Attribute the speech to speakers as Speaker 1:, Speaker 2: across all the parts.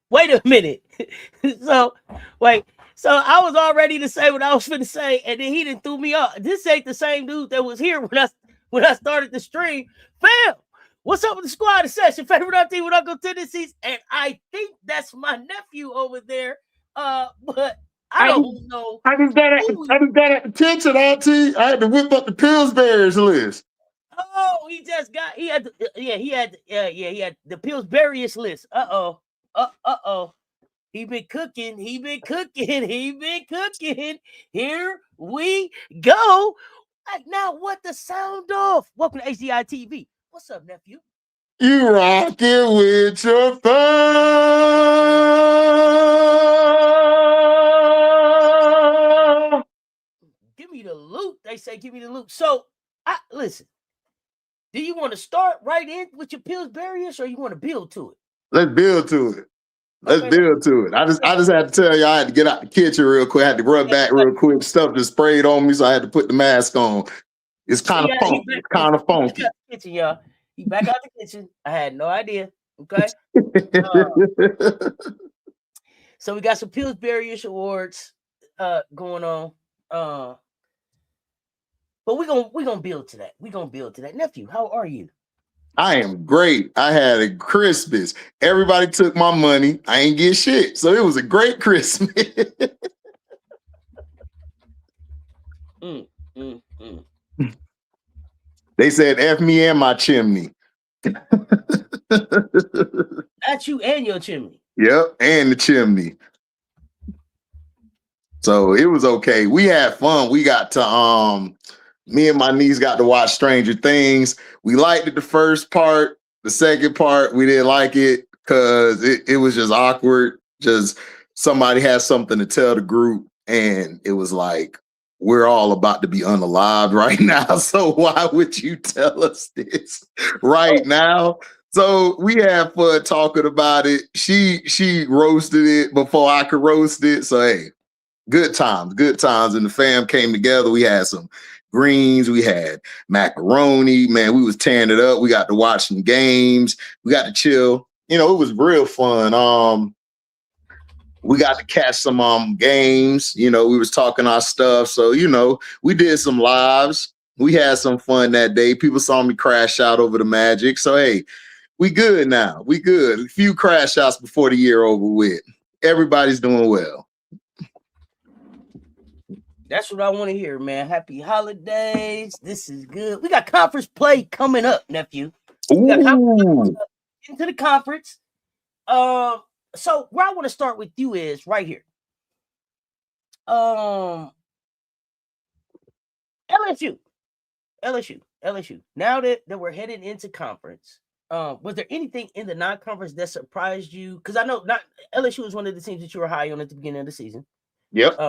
Speaker 1: Wait a minute. So I was all ready to say what I was going to say, and then he didn't threw me off. This ain't the same dude that was here when I started the stream. Fam, what's up with the squad? Cess, your favorite auntie with Uncle Tendencies, and I think that's my nephew over there. But I don't know.
Speaker 2: I just got at attention, Auntie. I had to whip up the Pillsburyish list.
Speaker 1: Oh, he had the Pillsburyish list. Uh-oh. He been cooking. Here we go. Now what the sound off? Welcome to HDiiTV. What's up, nephew?
Speaker 2: You rocking with your phone.
Speaker 1: Give me the loot. They say give me the loot. So, listen. Do you want to start right in with your Pillsburyish, or you want to build to it?
Speaker 2: Let's build to it. Let's build to it. I just had to tell you I had to get out the kitchen real quick. I had to run back real quick. Stuff just sprayed on me, so I had to put the mask on. It's kind of funky. It's kind of funky.
Speaker 1: Kitchen, y'all. He back out the kitchen. I had no idea. Okay. So we got some Pillsburyish awards going on. But we're gonna build to that. We're gonna build to that. Nephew, how are you?
Speaker 2: I am great. I had a Christmas. Everybody took my money. I ain't get shit. So it was a great Christmas. They said F me and my chimney.
Speaker 1: That's you and your chimney.
Speaker 2: Yep, and the chimney. So it was okay. We had fun. We got to me and my niece got to watch Stranger Things. We liked it the first part. The second part, we didn't like it because it was just awkward. Just somebody had something to tell the group, and it was like, we're all about to be unalived right now. So why would you tell us this right now? So we had fun talking about it. She roasted it before I could roast it. So hey, good times. And the fam came together. We had some greens, we had macaroni, man, we was tearing it up. We got to watch some games, we got to chill. You know, it was real fun. We got to catch some games, you know, we was talking our stuff. So, you know, we did some lives. We had some fun that day. People saw me crash out over the Magic. So hey, we good now. We good. A few crash outs before the year over with. Everybody's doing well.
Speaker 1: That's what I want to hear, man. Happy holidays. This is good. We got conference play coming up, nephew. We got into the conference. So where I want to start with you is right here. LSU. Now that we're heading into conference, was there anything in the non-conference that surprised you? Because I know LSU is one of the teams that you were high on at the beginning of the season.
Speaker 2: Yep.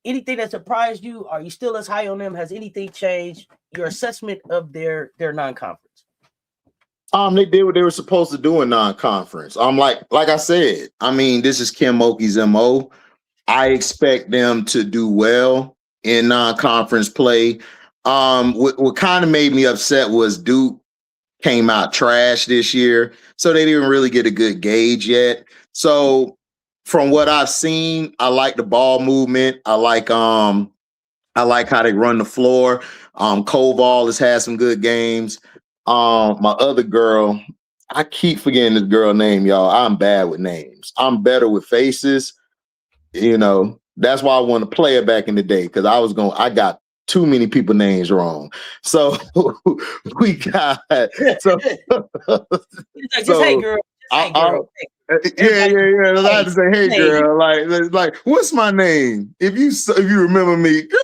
Speaker 1: Anything that surprised you? Are you still as high on them? Has anything changed? Your assessment of their non-conference?
Speaker 2: They did what they were supposed to do in non-conference. Like I said, I mean, this is Kim Mulkey's MO. I expect them to do well in non-conference play. What kind of made me upset was Duke came out trash this year, so they didn't really get a good gauge yet. So from what I've seen, I like the ball movement. I like how they run the floor. Koval has had some good games. My other girl, I keep forgetting this girl name, y'all. I'm bad with names. I'm better with faces. You know, that's why I want to play it back in the day, because I got too many people names wrong. So we got
Speaker 1: just hey girl.
Speaker 2: Yeah. I had to say, hey girl, like, what's my name? If you remember me, girl,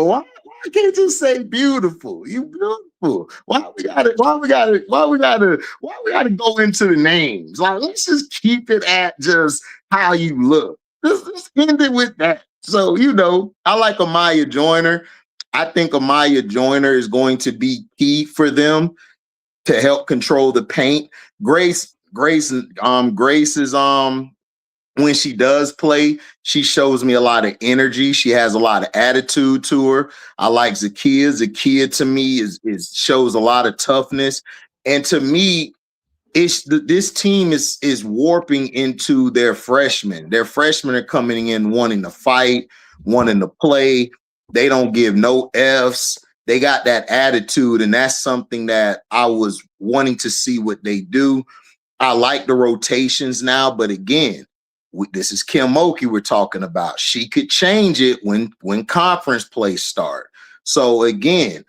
Speaker 2: why can't you say beautiful? You beautiful. Why we gotta go into the names? Like, let's just keep it at just how you look. Let's end it with that. So, you know, I like Amaya Joyner. I think Amaya Joyner is going to be key for them to help control the paint. Grace is when she does play, she shows me a lot of energy. She has a lot of attitude to her. I like Zakia. Zakia to me is shows a lot of toughness. And to me, this team is warping into their freshmen. Their freshmen are coming in wanting to fight, wanting to play. They don't give no Fs. They got that attitude, and that's something that I was wanting to see what they do. I like the rotations now, but again, this is Kim Mulkey we're talking about. She could change it when conference plays start. So again,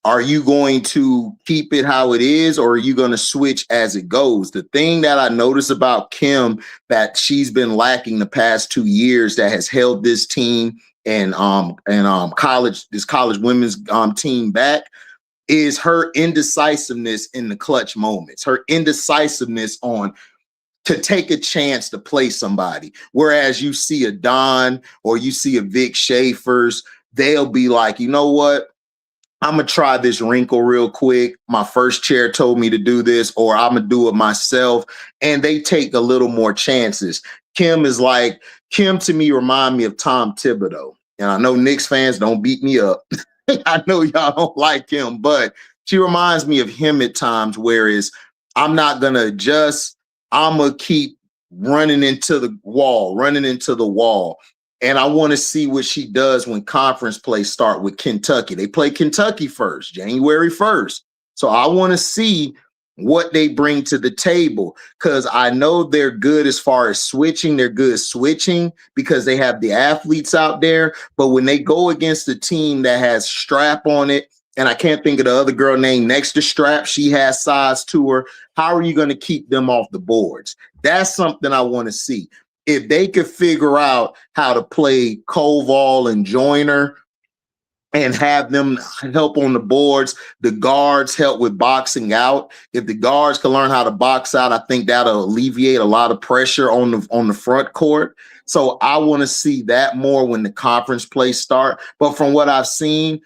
Speaker 2: are you going to keep it how it is, or are you going to switch as it goes? The thing that I notice about Kim that she's been lacking the past 2 years that has held this team and this college women's team back is her indecisiveness in the clutch moments, her indecisiveness on to take a chance to play somebody. Whereas you see a Don or you see a Vic Schaefer's, they'll be like, you know what? I'm going to try this wrinkle real quick. My first chair told me to do this, or I'm going to do it myself. And they take a little more chances. Kim to me remind me of Tom Thibodeau. And I know Knicks fans don't beat me up. I know y'all don't like him, but she reminds me of him at times, whereas I'm not going to adjust. I'm going to keep running into the wall. And I want to see what she does when conference play start with Kentucky. They play Kentucky first, January 1st. So I want to see what they bring to the table, because I know they're good as far as switching. They're good switching because they have the athletes out there. But when they go against a team that has Strap on it, and I can't think of the other girl named next to Strap, she has size to her. How are you going to keep them off the boards? That's something I want to see. If they could figure out how to play Koval and Joyner and have them help on the boards, the guards help with boxing out. If the guards can learn how to box out, I think that'll alleviate a lot of pressure on the front court. So I want to see that more when the conference plays start. But from what I've seen,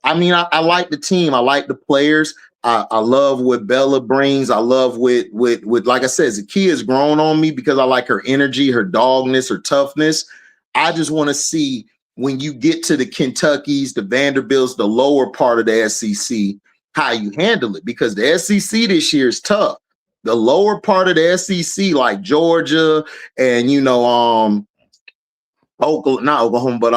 Speaker 2: I mean, I like the team. I like the players. I love what Bella brings. I love with like I said, Zakia's grown on me because I like her energy, her dogness, her toughness. I just want to see when you get to the Kentuckys, the Vanderbilts, the lower part of the SEC, how you handle it, because the SEC this year is tough. The lower part of the SEC, like Georgia and not Oklahoma, but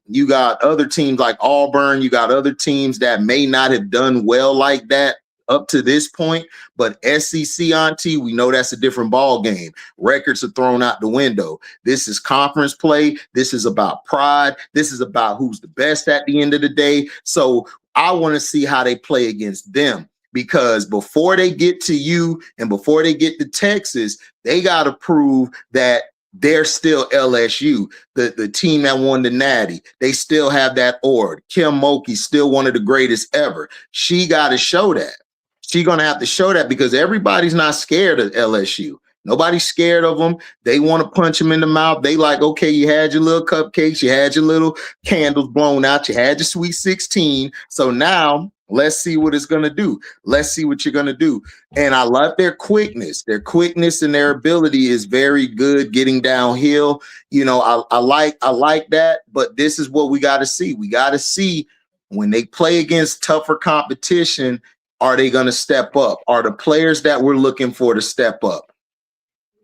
Speaker 2: you got other teams like Auburn. You got other teams that may not have done well like that up to this point. But SEC, Auntie, we know that's a different ball game. Records are thrown out the window. This is conference play. This is about pride. This is about who's the best at the end of the day. So I want to see how they play against them, because before they get to you and before they get to Texas, they got to prove that they're still LSU, the team that won the Natty. They still have that ord. Kim Mulkey, still one of the greatest ever. She got to show that. She's going to have to show that, because everybody's not scared of LSU. Nobody's scared of them. They want to punch them in the mouth. They like, okay, you had your little cupcakes. You had your little candles blown out. You had your Sweet 16. So now let's see what it's going to do. Let's see what you're going to do. And I love their quickness. Their quickness and their ability is very good getting downhill. I like that, but this is what we got to see. We got to see when they play against tougher competition, are they going to step up? Are the players that we're looking for to step up?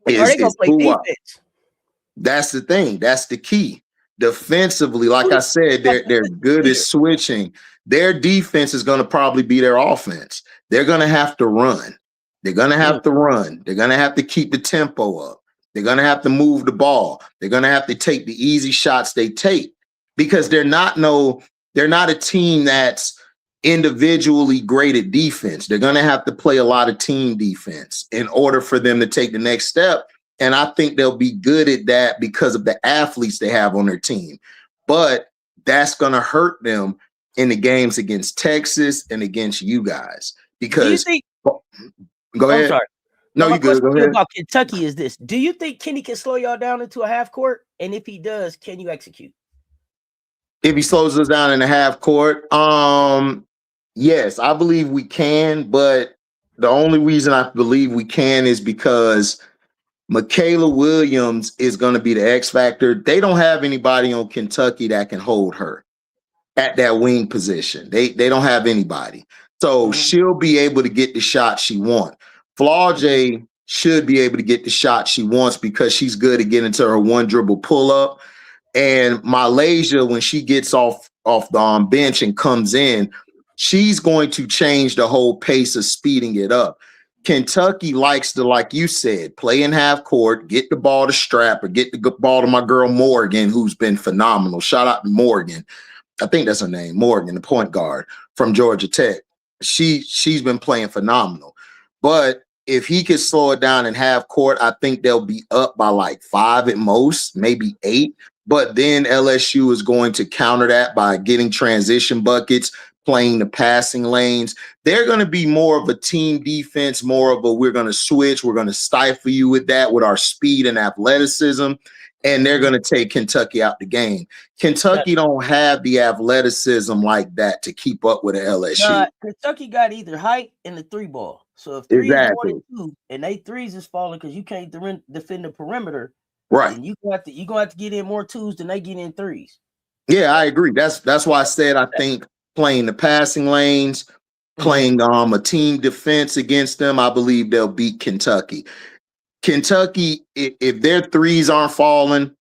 Speaker 1: Are they going to play defense?
Speaker 2: That's the thing. That's the key. Defensively, like I said, they're good at switching. Their defense is going to probably be their offense. They're going to have to run. They're going to have to run. They're going to have to keep the tempo up. They're going to have to move the ball. They're going to have to take the easy shots they take, because they're not a team that's individually great at defense. They're going to have to play a lot of team defense in order for them to take the next step. And I think they'll be good at that because of the athletes they have on their team. But that's going to hurt them in the games against Texas and against you guys. Because go ahead.
Speaker 1: I'm sorry.
Speaker 2: No, you good. Go ahead.
Speaker 1: About Kentucky is this: do you think Kenny can slow y'all down into a half court? And if he does, can you execute?
Speaker 2: If he slows us down in the half court, yes, I believe we can. But the only reason I believe we can is because Michaela Williams is going to be the X factor. They don't have anybody on Kentucky that can hold her at that wing position. They don't have anybody. So she'll be able to get the shot she wants. Flau'jae should be able to get the shot she wants because she's good at getting to her one dribble pull up. And Malaysia, when she gets off the bench and comes in, she's going to change the whole pace of speeding it up. Kentucky likes to, like you said, play in half court, get the ball to Strap, or get the ball to my girl Morgan, who's been phenomenal. Shout out to Morgan. I think that's her name, Morgan, the point guard from Georgia Tech. She's been playing phenomenal. But if he could slow it down in half court, I think they'll be up by like 5 at most, maybe 8. But then LSU is going to counter that by getting transition buckets, playing the passing lanes. They're going to be more of a team defense, more of a we're going to switch, we're going to stifle you with that, with our speed and athleticism, and they're going to take Kentucky out the game. Kentucky don't have the athleticism like that to keep up with the LSU.
Speaker 1: Kentucky got either height and the 3 ball. So if 3 is 1 and 2, and they 3s is falling because you can't defend the perimeter,
Speaker 2: right?
Speaker 1: And you're gonna have to get in more 2s than they get in 3s.
Speaker 2: Yeah, I agree. That's why I said I think playing the passing lanes, playing a team defense against them, I believe they'll beat Kentucky. Kentucky, if their 3s aren't falling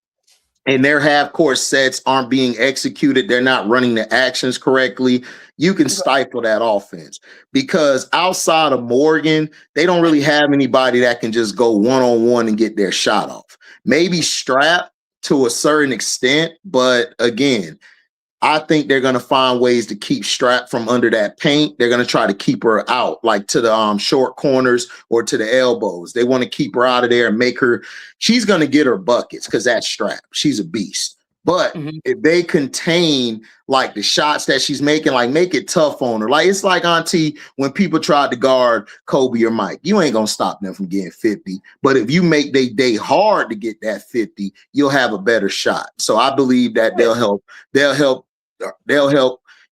Speaker 2: and their half-court sets aren't being executed, they're not running the actions correctly, you can stifle that offense. Because outside of Morgan, they don't really have anybody that can just go one-on-one and get their shot off. Maybe Strap to a certain extent, but again, I think they're going to find ways to keep Strap from under that paint. They're going to try to keep her out, like to the short corners or to the elbows. They want to keep her out of there and make her, she's going to get her buckets because that's Strap. She's a beast. But if they contain like the shots that she's making, like make it tough on her. Like it's like Auntie when people tried to guard Kobe or Mike. You ain't going to stop them from getting 50. But if you make their day hard to get that 50, you'll have a better shot. So I believe that they'll help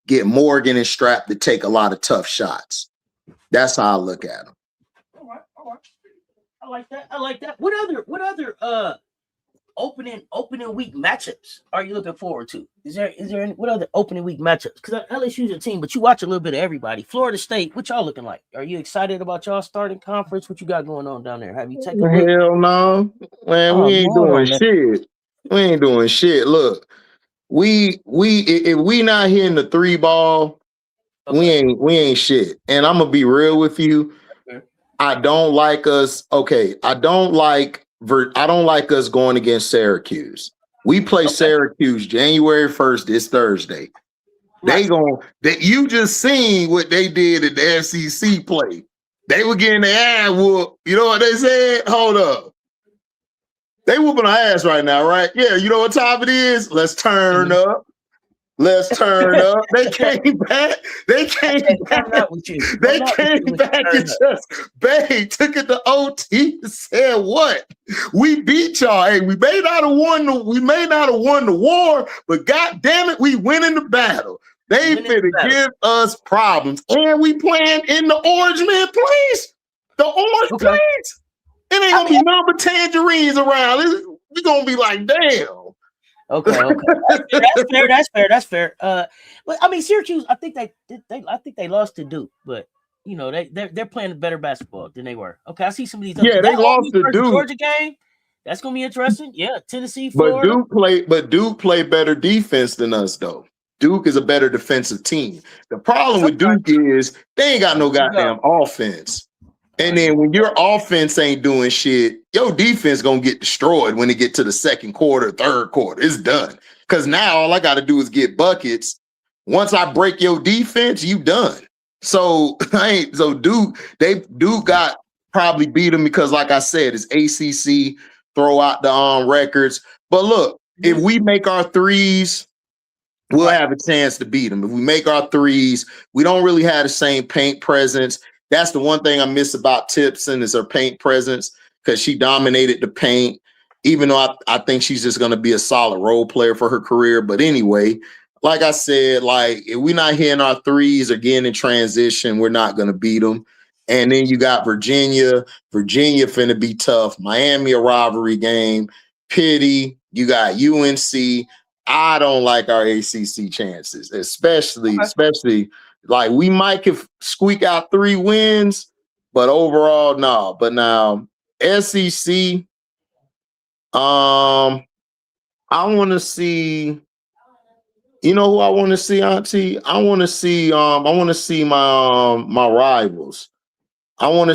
Speaker 2: get Morgan and Strap to take a lot of tough shots. That's how I look at them.
Speaker 1: All right. I like that. What other opening week matchups are you looking forward to? Is there any, what other opening week matchups? Because LSU's a team, but you watch a little bit of everybody. Florida State, what y'all looking like? Are you excited about y'all starting conference? What you got going on down there? Have you taken?
Speaker 2: Hell no, man. We ain't doing shit. We ain't doing shit. Look. We if we not hitting the 3 ball, we ain't shit. And I'm gonna be real with you. I don't like us. Okay, I don't like us going against Syracuse. We play Syracuse January 1st this Thursday. You just seen what they did at the SEC play. They were getting their ass whooped. You know what they said? Hold up. They whooping our ass right now, right? Yeah, you know what time it is? Let's turn up. Let's turn up. They came back. They came back and just took it to OT and said, what? We beat y'all. Hey, we may not have won the war, but god damn it, we winning the battle. They finna give us problems. And we playing in the Orange Man place. The Orange place. It ain't gonna be nothing but tangerines around. We're gonna be like, damn.
Speaker 1: Okay. That's fair. But I mean, Syracuse, I think they lost to Duke, but you know, they're playing better basketball than they were. Okay, I see some of these.
Speaker 2: Yeah, they lost to Duke.
Speaker 1: Georgia game. That's gonna be interesting. Yeah, Tennessee, Florida.
Speaker 2: But Duke play better defense than us, though. Duke is a better defensive team. The problem with Duke is they ain't got no goddamn offense. And then when your offense ain't doing shit, your defense gonna get destroyed when it get to the second quarter, third quarter. It's done. Because now all I got to do is get buckets. Once I break your defense, you done. So Duke got probably beat them because, like I said, it's ACC. Throw out the records. But look, if we make our 3s, we'll have a chance to beat them. If we make our 3s, we don't really have the same paint presence. That's the one thing I miss about Tipson is her paint presence because she dominated the paint, even though I think she's just going to be a solid role player for her career. But anyway, like I said, like if we're not hitting our 3s or getting in transition, we're not going to beat them. And then you got Virginia. Virginia finna be tough. Miami, a rivalry game. Pitt, you got UNC. I don't like our ACC chances, especially Like we might could squeak out 3 wins, but overall, no. But now SEC, I want to see. You know who I want to see, Auntie? I want to see my rivals. I want to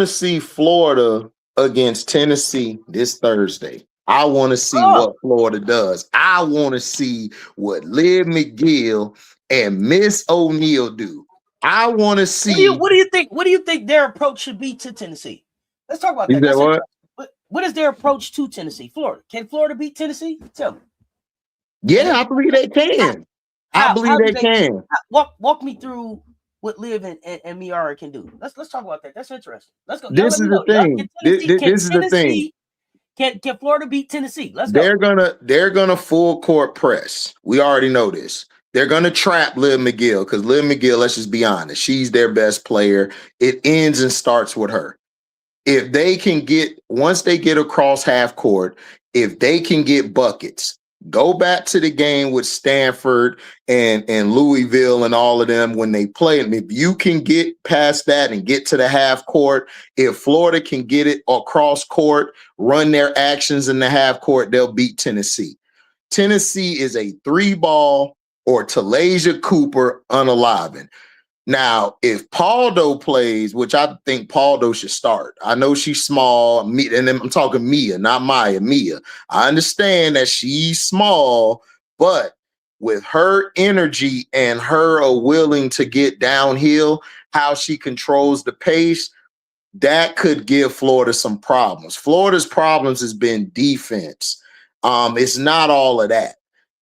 Speaker 2: see Florida against Tennessee this Thursday. I want to see what Florida does. I want to see what Liv McGill and Miss O'Neal do. I want to see.
Speaker 1: What do you think? What do you think their approach should be to Tennessee? Let's talk about that.
Speaker 2: Is that
Speaker 1: what is their approach to Tennessee? Florida. Can Florida beat Tennessee? Tell me.
Speaker 2: Yeah, I believe they can. I believe they can.
Speaker 1: Walk me through what Liv and Miara can do. Let's talk about that. That's interesting. Let's go.
Speaker 2: This is the thing. This is the thing.
Speaker 1: Can Florida beat Tennessee? Let's
Speaker 2: go. They're gonna full court press. We already know this. They're gonna trap Liv McGill because Liv McGill, let's just be honest, she's their best player. It ends and starts with her. If they can once they get across half court, if they can get buckets, go back to the game with Stanford and Louisville and all of them when they play them. If you can get past that and get to the half court, if Florida can get it across court, run their actions in the half court, they'll beat Tennessee. Tennessee is a 3-ball or Talasia Cooper unalivened. Now, if Paldo plays, which I think Paldo should start. I know she's small, and I'm talking Mia, not Maya, Mia. I understand that she's small, but with her energy and her willing to get downhill, how she controls the pace, that could give Florida some problems. Florida's problems has been defense. It's not all of that.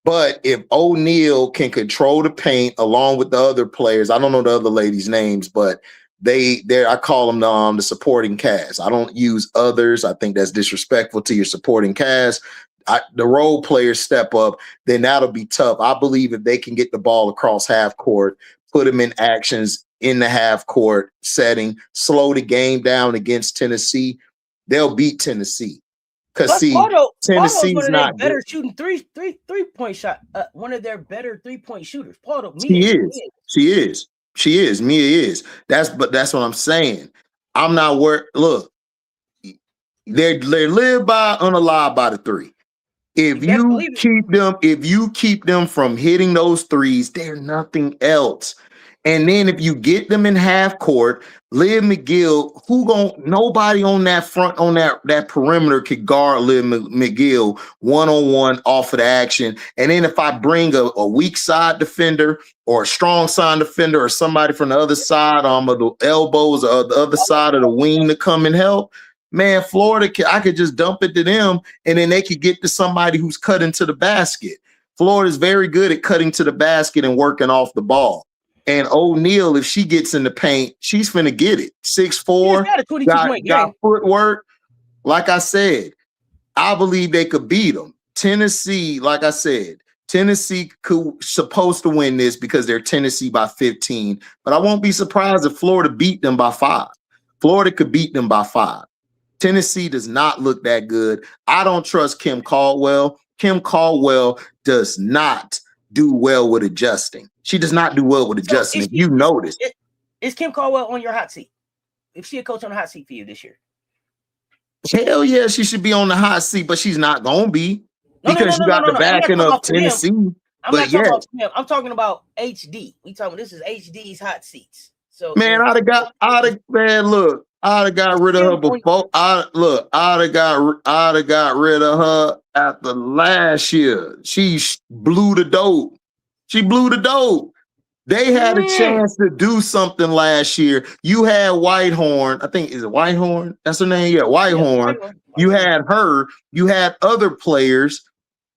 Speaker 2: But if O'Neal can control the paint along with the other players, I don't know the other ladies' names, but I call them the supporting cast. I don't use others. I think that's disrespectful to your supporting cast. The role players step up, then that'll be tough. I believe if they can get the ball across half court, put them in actions in the half court setting, slow the game down against Tennessee, they'll beat Tennessee. Because Tennessee's not
Speaker 1: better shooting three-point shot. One of their better 3-point shooters.
Speaker 2: She is. Mia is. That's what I'm saying. I'm not worried. Look, they live by unalive by the 3. If you keep them from hitting those threes, they're nothing else. And then if you get them in half court, Liv McGill, nobody on that front, on that perimeter could guard Liv McGill one-on-one off of the action. And then if I bring a weak side defender or a strong side defender or somebody from the other side of the elbows or the other side of the wing to come and help, man, Florida, I could just dump it to them and then they could get to somebody who's cutting to the basket. Florida's very good at cutting to the basket and working off the ball. And O'Neal, if she gets in the paint, she's finna get it. 6'4", got footwork. Like I said, I believe they could beat them. Tennessee, like I said, Tennessee supposed to win this because they're Tennessee by 15. But I won't be surprised if Florida beat them by 5. Florida could beat them by 5. Tennessee does not look that good. I don't trust Kim Caldwell. Kim Caldwell does not do well with adjusting. She does not do well with adjusting. If you notice,
Speaker 1: is Kim Caldwell on your hot seat? Is she a coach on the hot seat for you this year?
Speaker 2: Hell yeah, she should be on the hot seat, but she's not gonna be because you got the backing of Tennessee.
Speaker 1: I'm talking about HD. We talking. This is HD's hot seats. So
Speaker 2: man, I'd have got rid of her before. I'd have got rid of her after last year. She blew the dope. They had a chance to do something last year. You had Whitehorn. I think, is it Whitehorn? That's her name? Yeah, Whitehorn. You had her. You had other players.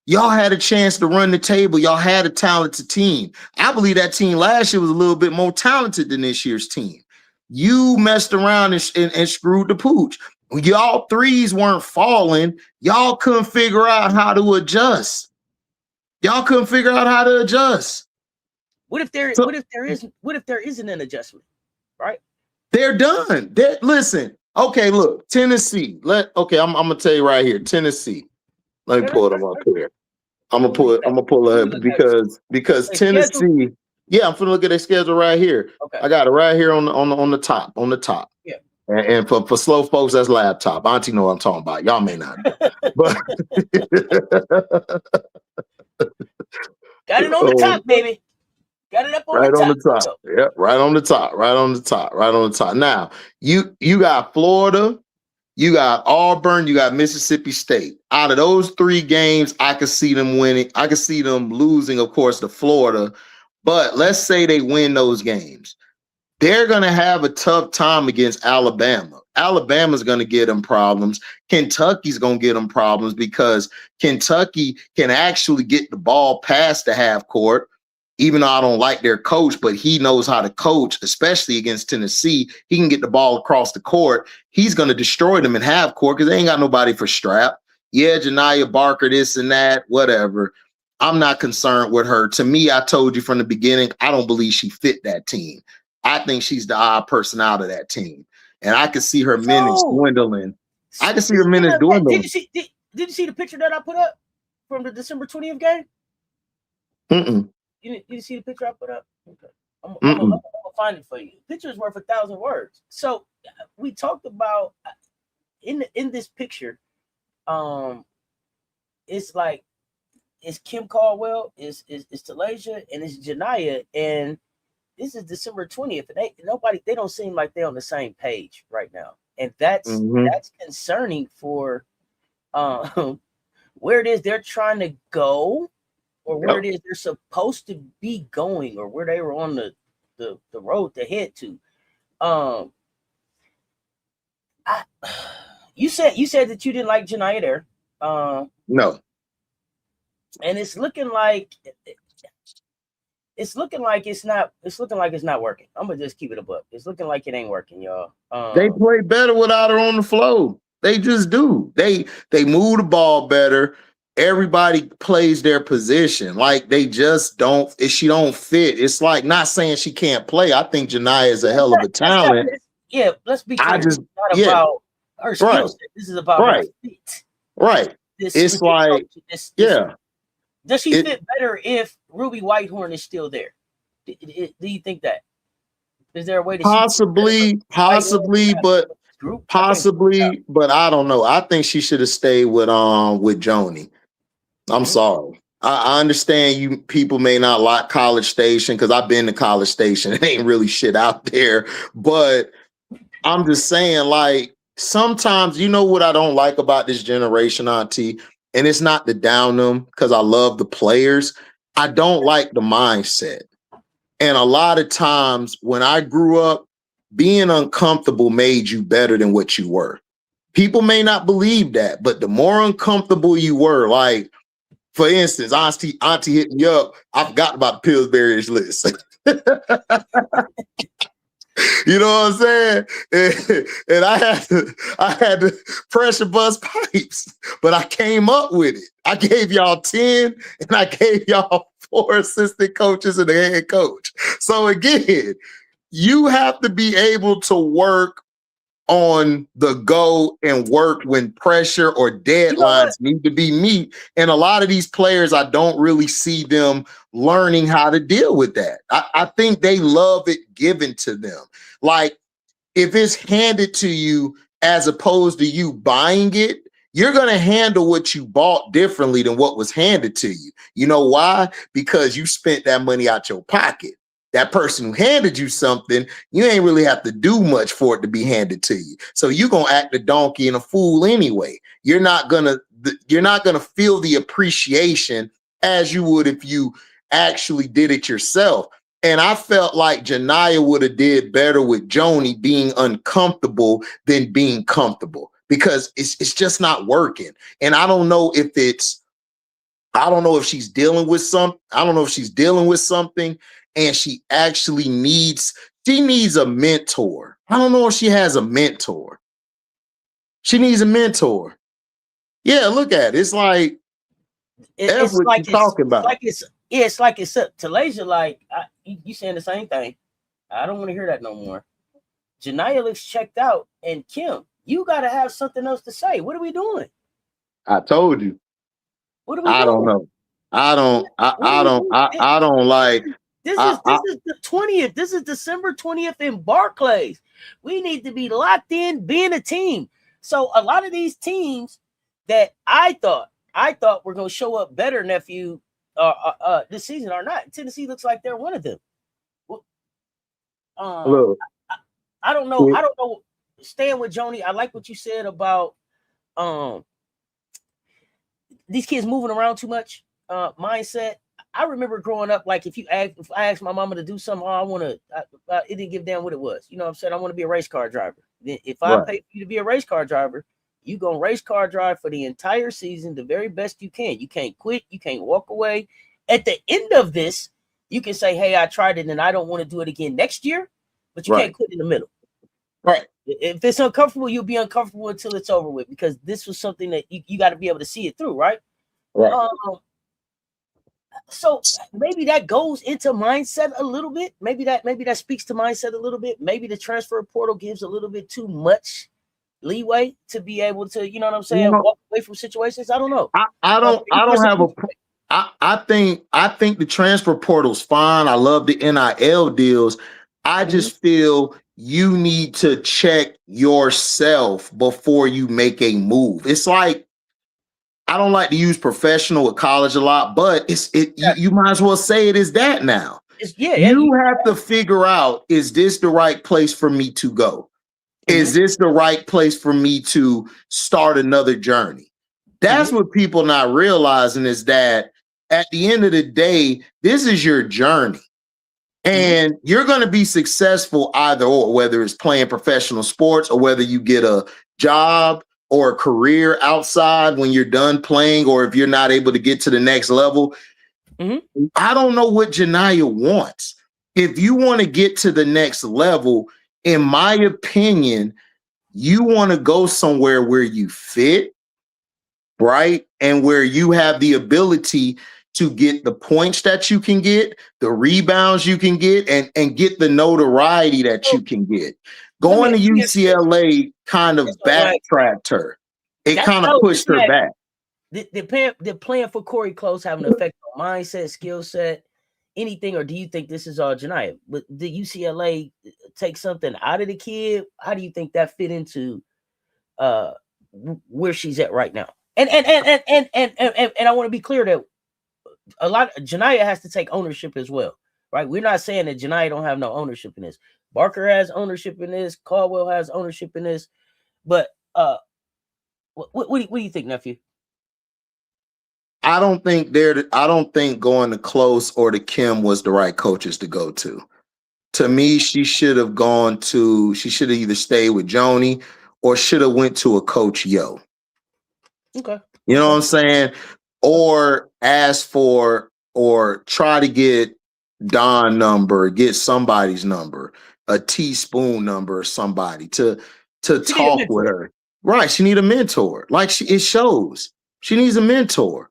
Speaker 2: Y'all had a chance to run the table. Y'all had a talented team. I believe that team last year was a little bit more talented than this year's team. You messed around and screwed the pooch. Y'all threes weren't falling. Y'all couldn't figure out how to adjust. What if there isn't an adjustment? Right?
Speaker 1: They're
Speaker 2: done. Listen. Okay, look, Tennessee. I'm gonna tell you right here, Tennessee. Let me pull them up here. I'm gonna pull up because Tennessee.
Speaker 1: Schedule?
Speaker 2: Yeah, I'm gonna look at their schedule right here.
Speaker 1: Okay.
Speaker 2: I got it right here on the top.
Speaker 1: Yeah.
Speaker 2: And for slow folks, that's laptop. Auntie know what I'm talking about. Y'all may not know. But
Speaker 1: Got it on the top, baby. Got it up on
Speaker 2: right
Speaker 1: the top.
Speaker 2: on the top. Yep, right on the top. Now, you got Florida, you got Auburn, you got Mississippi State. Out of those 3 games, I could see them winning. I could see them losing, of course, to Florida. But let's say they win those games. They're going to have a tough time against Alabama. Alabama's going to get them problems. Kentucky's going to get them problems because Kentucky can actually get the ball past the half court, even though I don't like their coach, but he knows how to coach, especially against Tennessee. He can get the ball across the court. He's going to destroy them in half court because they ain't got nobody for strap. Yeah, Janiah Barker, this and that, whatever. I'm not concerned with her. To me, I told you from the beginning, I don't believe she fit that team. I think she's the odd person out of that team. And I can see her minutes dwindling. I can see her minutes dwindling.
Speaker 1: Did you see the picture that I put up from the December 20th game?
Speaker 2: Mm-mm.
Speaker 1: You see the picture I put up? Okay. I'm gonna find it for you. Picture is worth 1,000 words. So we talked about in this picture, it's like it's Kim Caldwell, it's Talasia, and it's Janiah, and this is December 20th, and they don't seem like they're on the same page right now, and that's concerning for where it is they're trying to go, or where it is they're supposed to be going, or where they were on the road to head to. You said that you didn't like Janiah there.
Speaker 2: No.
Speaker 1: And it's looking like it's not working. I'm gonna just keep it a book. It's looking like it ain't working, y'all.
Speaker 2: They play better without her on the floor. They just do. They move the ball better. Everybody plays their position. Like they just don't. If she don't fit, it's like not saying she can't play. I think Janiah is a hell of a talent.
Speaker 1: Yeah, let's be clear. It's not about her skill set. This is about her fit.
Speaker 2: Right. It's like
Speaker 1: Does she fit better if Ruby Whitehorn is still there? Do you think that? Is there a way to
Speaker 2: possibly, but I don't know. I think she should have stayed with Joni. I'm sorry. I understand you people may not like College Station because I've been to College Station. It ain't really shit out there. But I'm just saying, like, sometimes, you know what I don't like about this generation, Auntie? And it's not to down them because I love the players. I don't like the mindset. And a lot of times when I grew up, being uncomfortable made you better than what you were. People may not believe that, but the more uncomfortable you were, like, for instance, Auntie hit me up. I forgot about the Pillsburyish list. You know what I'm saying? And I had to pressure bust pipes, but I came up with it. I gave y'all 10 and I gave y'all 4 assistant coaches and a head coach. So again, you have to be able to work on the go and work when pressure or deadlines need to be met. And a lot of these players, I don't really see them learning how to deal with that. I think they love it given to them. Like if it's handed to you as opposed to you buying it, you're going to handle what you bought differently than what was handed to you. You know why? Because you spent that money out your pocket. That person who handed you something, you ain't really have to do much for it to be handed to you. So you're going to act a donkey and a fool anyway. You're not going to feel the appreciation as you would if you actually did it yourself. And I felt like Janiah would have did better with Joni being uncomfortable than being comfortable because it's just not working. And I don't know if she's dealing with something and she actually needs a mentor. I don't know if she has a mentor. She needs a mentor. Yeah, look at it. It's like
Speaker 1: it's like you're talking about. It's like it's up to Talasia. Like you saying the same thing. I don't want to hear that no more. Janiah looks checked out, and Kim, you got to have something else to say. What are we doing?
Speaker 2: I told you.
Speaker 1: What are we doing?
Speaker 2: I don't know. I don't.
Speaker 1: What are
Speaker 2: I
Speaker 1: we
Speaker 2: don't.
Speaker 1: doing?
Speaker 2: I don't like.
Speaker 1: This
Speaker 2: I,
Speaker 1: is the 20th. This is December 20th in Barclays. We need to be locked in, being a team. So a lot of these teams that I thought were going to show up better, nephew, this season are not. Tennessee looks like they're one of them.
Speaker 2: look.
Speaker 1: I don't know. I don't know. Staying with Joni, I like what you said about these kids moving around too much. Mindset. I remember growing up, like if I asked my mama to do something, I want to, it didn't give a damn what it was. You know what I'm saying? I want to be a race car driver. If I pay for you to be a race car driver, you gonna race car drive for the entire season, the very best you can. You can't quit. You can't walk away. At the end of this, you can say, hey, I tried it and I don't want to do it again next year, but you can't quit in the middle.
Speaker 2: Right.
Speaker 1: If it's uncomfortable, you'll be uncomfortable until it's over with, because this was something that you got to be able to see it through, right?
Speaker 2: Right.
Speaker 1: So maybe that goes into mindset a little bit. Maybe that speaks to mindset a little bit. Maybe the transfer portal gives a little bit too much leeway to be able to, you know what I'm saying, walk away from situations. I don't know.
Speaker 2: I don't have I think the transfer portal's fine. I love the NIL deals. I just feel you need to check yourself before you make a move. It's like, I don't like to use professional at college a lot, but you might as well say it is that now. You have to figure out, is this the right place for me to go? Is this the right place for me to start another journey? That's what people not realizing, is that at the end of the day, this is your journey. And you're going to be successful either or, whether it's playing professional sports or whether you get a job or a career outside when you're done playing, or if you're not able to get to the next level. I don't know what Janiyah wants. If you want to get to the next level, in my opinion, you want to go somewhere where you fit, right? And where you have the ability to get the points that you can get, the rebounds you can get, and get the notoriety that you can get. Going to UCLA kind of backtracked her. It kind of pushed her back.
Speaker 1: Did playing for Corey Close have an effect on mindset, skill set, anything, or do you think this is all Janiyah? But did UCLA take something out of the kid? How do you think that fit into where she's at right now? And I want to be clear that Janiyah has to take ownership as well, right? We're not saying that Janiyah don't have no ownership in this. Barker has ownership in this. Caldwell has ownership in this. But what do you think, nephew?
Speaker 2: I don't think going to Close or to Kim was the right coaches to go to. To me, she should have either stayed with Joni or should have went to a Coach Yo.
Speaker 1: Okay.
Speaker 2: You know what I'm saying? Or ask for, or try to get Don number, get somebody's number, a teaspoon number, or somebody to talk with her. Right. She need a mentor. Like it shows. She needs a mentor.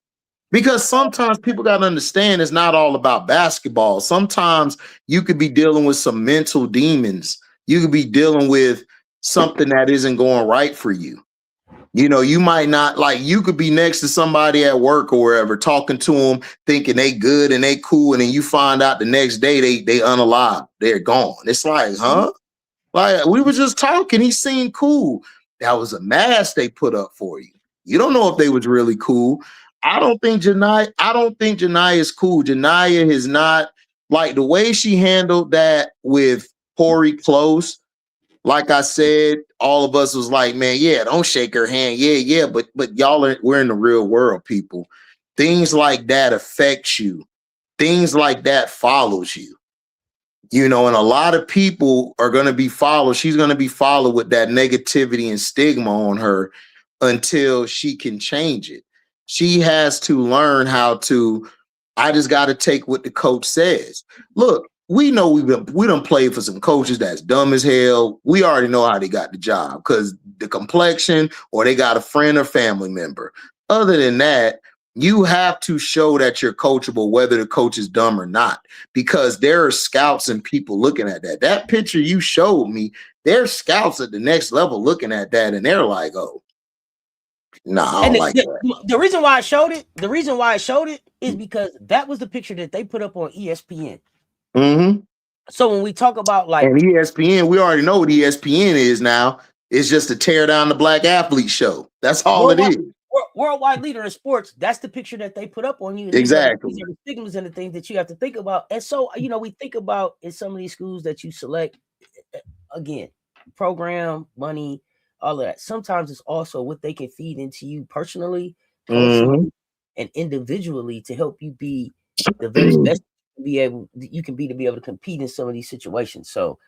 Speaker 2: Because sometimes people got to understand it's not all about basketball. Sometimes you could be dealing with some mental demons. You could be dealing with something that isn't going right for you. You know, you might not, like, you could be next to somebody at work or wherever, talking to them, thinking they good and they cool, and then you find out the next day they unalive. They're gone. It's like, huh? Like, we were just talking. He seemed cool. That was a mask they put up for you. You don't know if they was really cool. I don't think Janiyah is cool. Janiyah is not, like, the way she handled that with Corey Close. Like I said, all of us was like, man, yeah, don't shake her hand. Yeah. But we're in the real world, people. Things like that affect you. Things like that follows you. You know, and a lot of people are going to be followed. She's going to be followed with that negativity and stigma on her until she can change it. She has to learn how to, I just got to take what the coach says. Look, we know we done played for some coaches that's dumb as hell. We already know how they got the job, because the complexion, or they got a friend or family member. Other than that, you have to show that you're coachable, whether the coach is dumb or not, because there are scouts and people looking at that. That picture you showed me, there's scouts at the next level looking at that, and they're like, oh, Nah, I
Speaker 1: And
Speaker 2: don't like that.
Speaker 1: the reason why I showed it is because that was the picture that they put up on ESPN.
Speaker 2: Mm-hmm.
Speaker 1: So when we talk about like,
Speaker 2: and ESPN, we already know what ESPN is now. It's just to tear down the black athlete show. That's all it is.
Speaker 1: Worldwide leader in sports, that's the picture that they put up on you. And
Speaker 2: Exactly.
Speaker 1: These are the stigmas and the things that you have to think about. And so, we think about in some of these schools that you select, again, program, money, all of that. Sometimes it's also what they can feed into you personally, culturally, and individually to help you be the very best you can be to be able to compete in some of these situations. So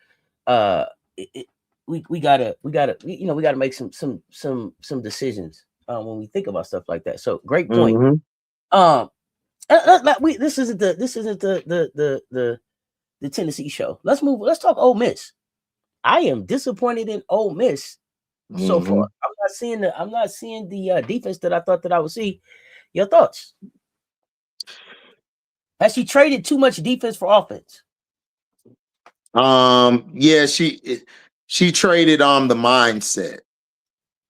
Speaker 1: we gotta make some decisions when we think about stuff like that. So great point. This isn't the Tennessee show. Let's talk Ole Miss. I am disappointed in Ole Miss so far. I'm not seeing the defense that I thought that I would see. Your thoughts? Has she traded too much defense for offense?
Speaker 2: Yeah, she traded the mindset.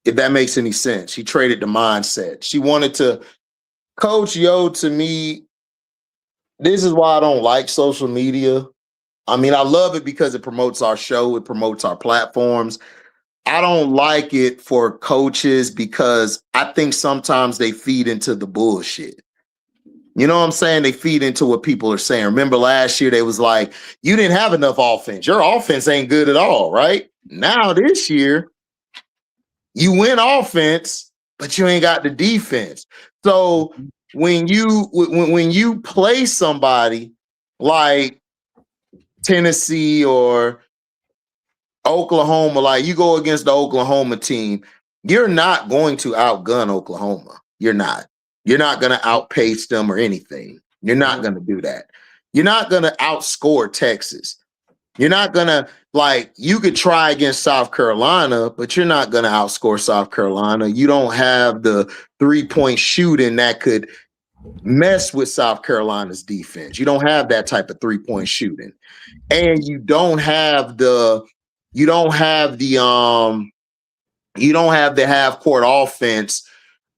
Speaker 2: If that makes any sense. She traded the mindset. She wanted to Coach Yo, to me, this is why I don't like social media. I mean, I love it because it promotes our show, it promotes our platforms. I don't like it for coaches because I think sometimes they feed into the bullshit. You know what I'm saying? They feed into what people are saying. Remember last year, they was like, you didn't have enough offense. Your offense ain't good at all, right? Now this year, you win offense, but you ain't got the defense. So when you play somebody like Tennessee or Oklahoma, like you go against the Oklahoma team, you're not going to outgun Oklahoma. You're not. You're not going to outpace them or anything. You're not going to do that. You're not going to outscore Texas. You're not going to, like, you could try against South Carolina, but you're not going to outscore South Carolina. You don't have the 3-point shooting that could mess with South Carolina's defense. You don't have that type of 3-point shooting. And you don't have the half court offense.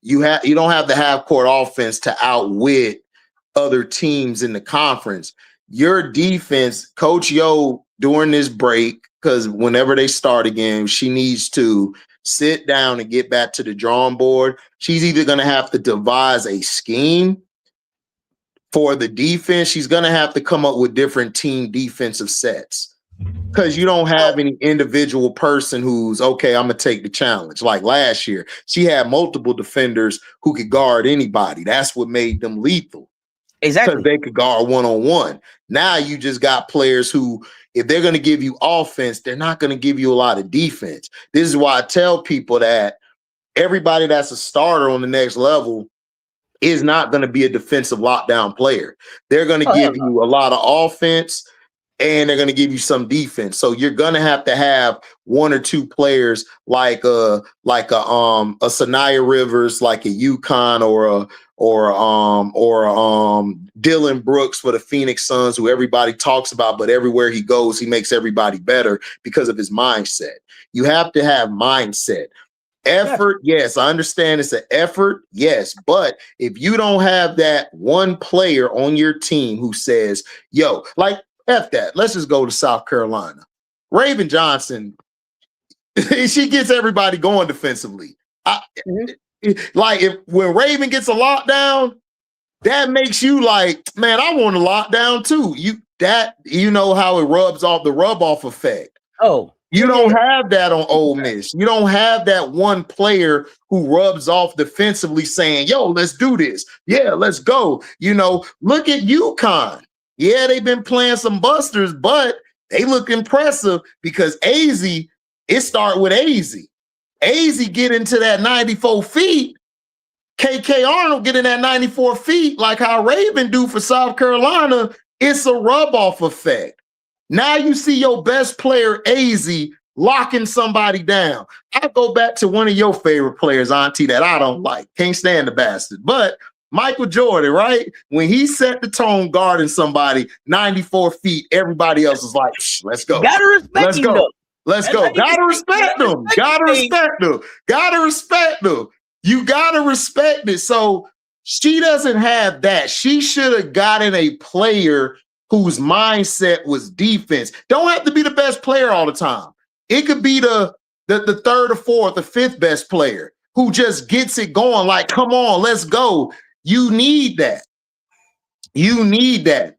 Speaker 2: You don't have the half court offense to outwit other teams in the conference. Your defense, Coach Yo, during this break, because whenever they start again, she needs to sit down and get back to the drawing board. She's either going to have to devise a scheme for the defense. She's going to have to come up with different team defensive sets because you don't have any individual person who's, okay, I'm going to take the challenge. Like last year, she had multiple defenders who could guard anybody. That's what made them lethal.
Speaker 1: Exactly.
Speaker 2: Because they could guard one-on-one. Now you just got players who, if they're going to give you offense, they're not going to give you a lot of defense. This is why I tell people that everybody that's a starter on the next level is not going to be a defensive lockdown player. They're going to give you a lot of offense and they're going to give you some defense. So you're going to have one or two players like a Sanaya Rivers, like a UConn or Dylan Brooks for the Phoenix Suns, who everybody talks about, but everywhere he goes, he makes everybody better because of his mindset. You have to have mindset. Effort, yes, I understand it's an effort, yes, but if you don't have that one player on your team who says, yo, like, F that, let's just go to South Carolina. Raven Johnson, she gets everybody going defensively. Like, when Raven gets a lockdown, that makes you like, man, I want a lockdown too. You know how it rubs off, the rub-off effect. You don't have that on Ole Miss. You don't have that one player who rubs off defensively saying, yo, let's do this. Yeah, let's go. You know, look at UConn. Yeah, they've been playing some busters, but they look impressive because it start with AZ. AZ get into that 94 feet. KK Arnold get in that 94 feet like how Raven do for South Carolina. It's a rub-off effect. Now you see your best player, AZ, locking somebody down. I go back to one of your favorite players, Auntie, that I don't like. Can't stand the bastard. But Michael Jordan, right? When he set the tone guarding somebody 94 feet, everybody else is like, let's go.
Speaker 1: Gotta respect him, though.
Speaker 2: Let's go. Gotta respect them. Gotta respect them. You gotta respect it. So she doesn't have that. She should have gotten a player whose mindset was defense. Don't have to be the best player all the time. It could be the third or fourth or fifth best player who just gets it going. Like, come on, let's go. You need that. You need that.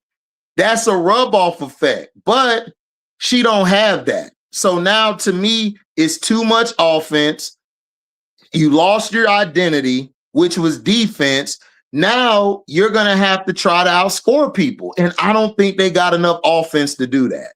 Speaker 2: That's a rub-off effect. But she don't have that. So now to me, it's too much offense. You lost your identity, which was defense. Now you're going to have to try to outscore people. And I don't think they got enough offense to do that.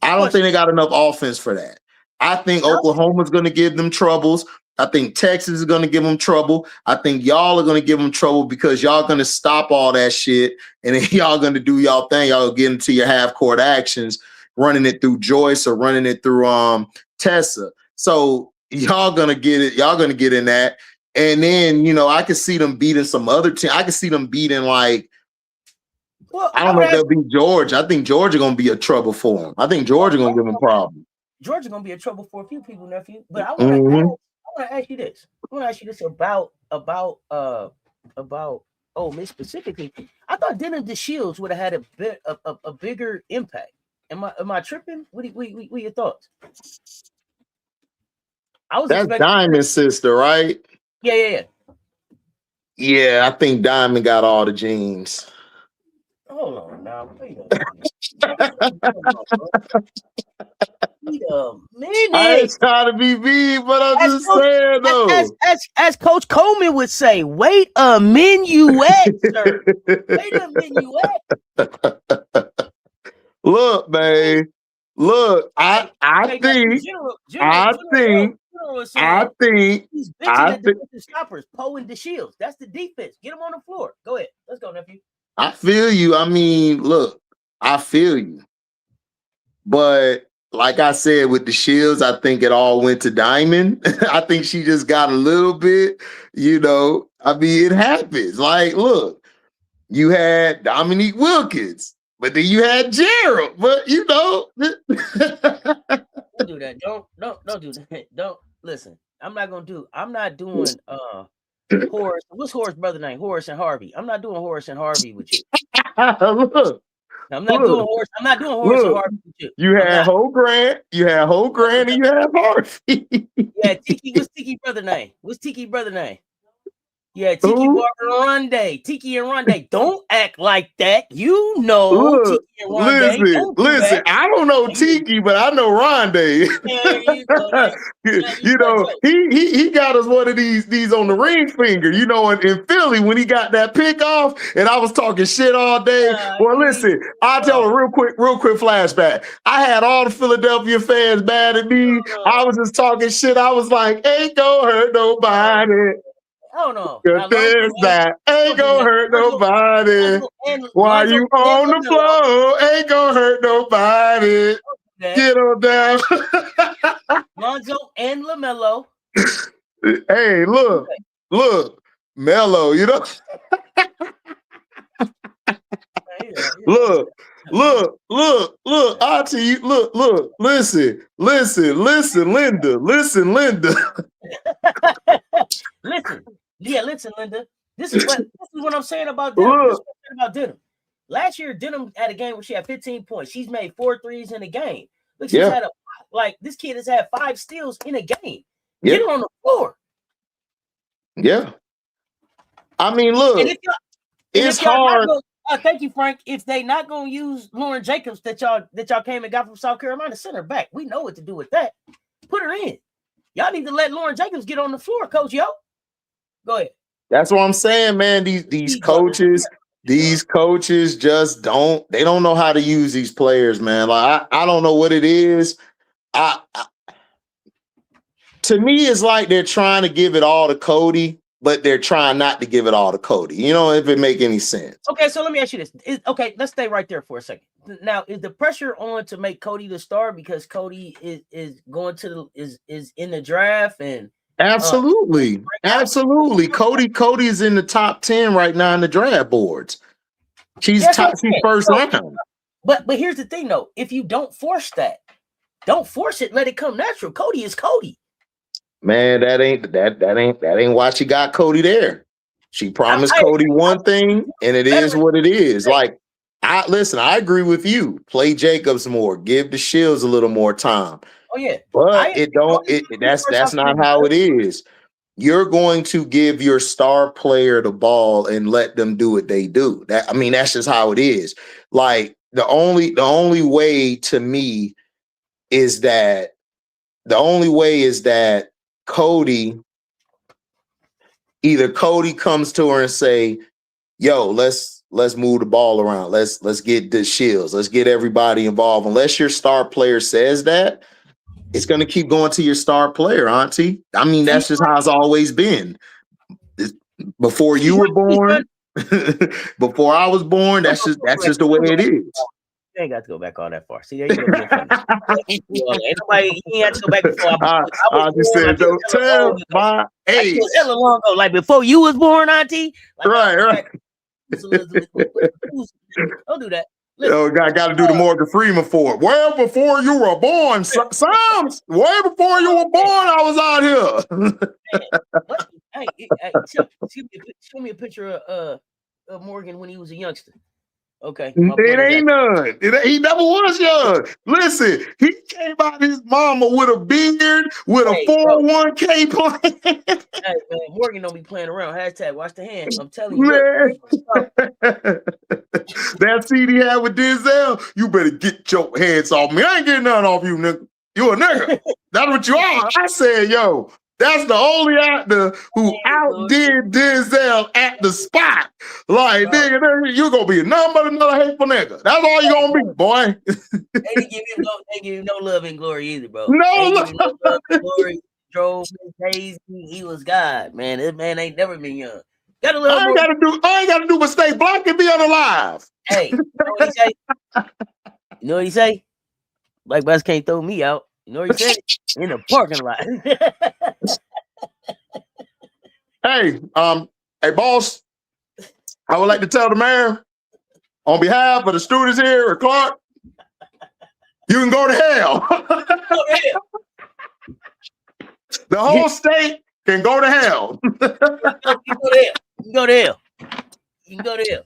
Speaker 2: I don't think they got enough offense for that. I think Oklahoma's going to give them troubles. I think Texas is going to give them trouble. I think y'all are going to give them trouble because y'all going to stop all that shit. And then y'all going to do y'all thing. Y'all get into your half-court actions, running it through Joyce or running it through Tessa. So y'all going to get it. Y'all going to get in that. And then, you know, I could see them beating some other team. I could see them beating like, well, I don't know if they'll beat Georgia. I think Georgia going to be a trouble for them. I think Georgia going to give them problems.
Speaker 1: Georgia going to be a trouble for a few people, nephew. But I want to ask you this. I want to ask you this about Ole Miss specifically. I thought Denham DeShields would have had a bigger impact. Am I tripping? What are your thoughts?
Speaker 2: That's Diamond's sister, right?
Speaker 1: Yeah.
Speaker 2: Yeah, I think Diamond got all the genes.
Speaker 1: Hold on now. Wait a minute.
Speaker 2: I ain't trying to be mean, but I'm just saying though.
Speaker 1: As Coach Coleman would say, wait a minuet, sir. Wait a minuet.
Speaker 2: Look, man. Look, I think
Speaker 1: stoppers, Poe and DeShields. That's the defense. Get them on the floor. Go ahead. Let's go, nephew.
Speaker 2: I feel you. I mean, look, I feel you. But like I said, with the Shields, I think it all went to Diamond. I think she just got a little bit, you know. I mean, it happens. Like, look, you had Dominique Wilkins, but then you had Gerald. But you know,
Speaker 1: don't do that. Don't do that. Don't listen. I'm not doing Horace. What's Horace's brother name? Horace and Harvey. I'm not doing Horace and Harvey with you.
Speaker 2: Look.
Speaker 1: I'm not doing Horace and Harvey with you.
Speaker 2: You had Ho Grant, and you had Harvey.
Speaker 1: Yeah, Tiki. What's Tiki brother name? Yeah, Tiki Ronde. Tiki and Ronde. Don't act like that. You know,
Speaker 2: look,
Speaker 1: Tiki and Ronde.
Speaker 2: Listen. I don't know Tiki, but I know Ronde. You know, he got us one of these on the ring finger. You know, in Philly when he got that pick off, and I was talking shit all day. Well, listen, I'll tell a real quick flashback. I had all the Philadelphia fans mad at me. I was just talking shit. I was like, ain't gonna hurt nobody.
Speaker 1: Oh no!
Speaker 2: There's that ain't gonna hurt nobody. While you on the floor, ain't gonna hurt nobody. Get on down.
Speaker 1: Lonzo and LaMelo.
Speaker 2: Hey, look, Melo. You know. Look, Auntie, look, listen, Linda.
Speaker 1: Listen, Linda. This is what I'm saying about Denham. Last year, Denham had a game where she had 15 points. She's made 4 threes in a game. Look, she's had this kid has had 5 steals in a game. Get her on the floor.
Speaker 2: Yeah. I mean, look, it's hard.
Speaker 1: Thank you, Frank. If they not gonna use Lauren Jacobs that y'all came and got from South Carolina, send her back. We know what to do with that. Put her in. Y'all need to let Lauren Jacobs get on the floor, Coach. Yo, go ahead.
Speaker 2: That's what I'm saying, man. These coaches just don't know how to use these players, man. Like I don't know what it is. To me, it's like they're trying to give it all to Cody, but they're trying not to give it all to Cody. You know, if it make any sense.
Speaker 1: Okay, so let me ask you this. Let's stay right there for a second. Now, is the pressure on to make Cody the star because Cody is going to is in the draft and
Speaker 2: absolutely. Cody's in the top 10 right now in the draft boards. She's first round.
Speaker 1: But here's the thing though. If you don't force that, don't force it, let it come natural. Cody is Cody.
Speaker 2: Man, that ain't why she got Cody there. She promised Cody one thing, and it is what it is. Like, I agree with you. Play Jacobs more, give the Shields a little more time.
Speaker 1: Oh yeah,
Speaker 2: but that's not how it is. You're going to give your star player the ball and let them do what they do. That's just how it is. Like the only way to me is that Cody comes to her and say, yo, let's move the ball around. Let's get the Shields. Let's get everybody involved. Unless your star player says that, it's going to keep going to your star player, Auntie. That's just how it's always been. Before you were born, before I was born, that's just the way it is.
Speaker 1: You ain't got to go back all that far. See, there you go. Ain't nobody. You ain't got to go back before
Speaker 2: I just said, don't tell my age.
Speaker 1: Hella long ago, like before you was born, Auntie. Like,
Speaker 2: right.
Speaker 1: Don't do that.
Speaker 2: Listen, got to do the Morgan Freeman for it. Well, before you were born, Psalms. Way before you were born, I was out
Speaker 1: here. Show me a picture of Morgan when he was a youngster. Okay.
Speaker 2: It ain't none. He never was young. Listen, he came out his mama with a beard, with a 401k plan.
Speaker 1: Hey, man, Morgan don't be playing around. # watch the hand. I'm telling you.
Speaker 2: Man. That CD had with Denzel, you better get your hands off me. I ain't getting nothing off you, nigga. You a nigga. That's what you are. I said, yo, that's the only actor who outdid Denzel at the spot. Like, nigga, you're going to be nothing but another hateful nigga. That's all you're going to be, boy.
Speaker 1: They didn't give him no love and glory either, bro.
Speaker 2: No love
Speaker 1: and glory. Drove Daisy. He was God, man. This man ain't never been young.
Speaker 2: I ain't got to do but stay black and be unalive.
Speaker 1: Hey, you know what he say? You know what he say? Black Bass can't throw me out. You know what he said? In the parking lot.
Speaker 2: Hey, boss. I would like to tell the mayor, on behalf of the students here at Clark, you can go to hell. The whole state can go to hell.
Speaker 1: You can go to hell. You can go to hell.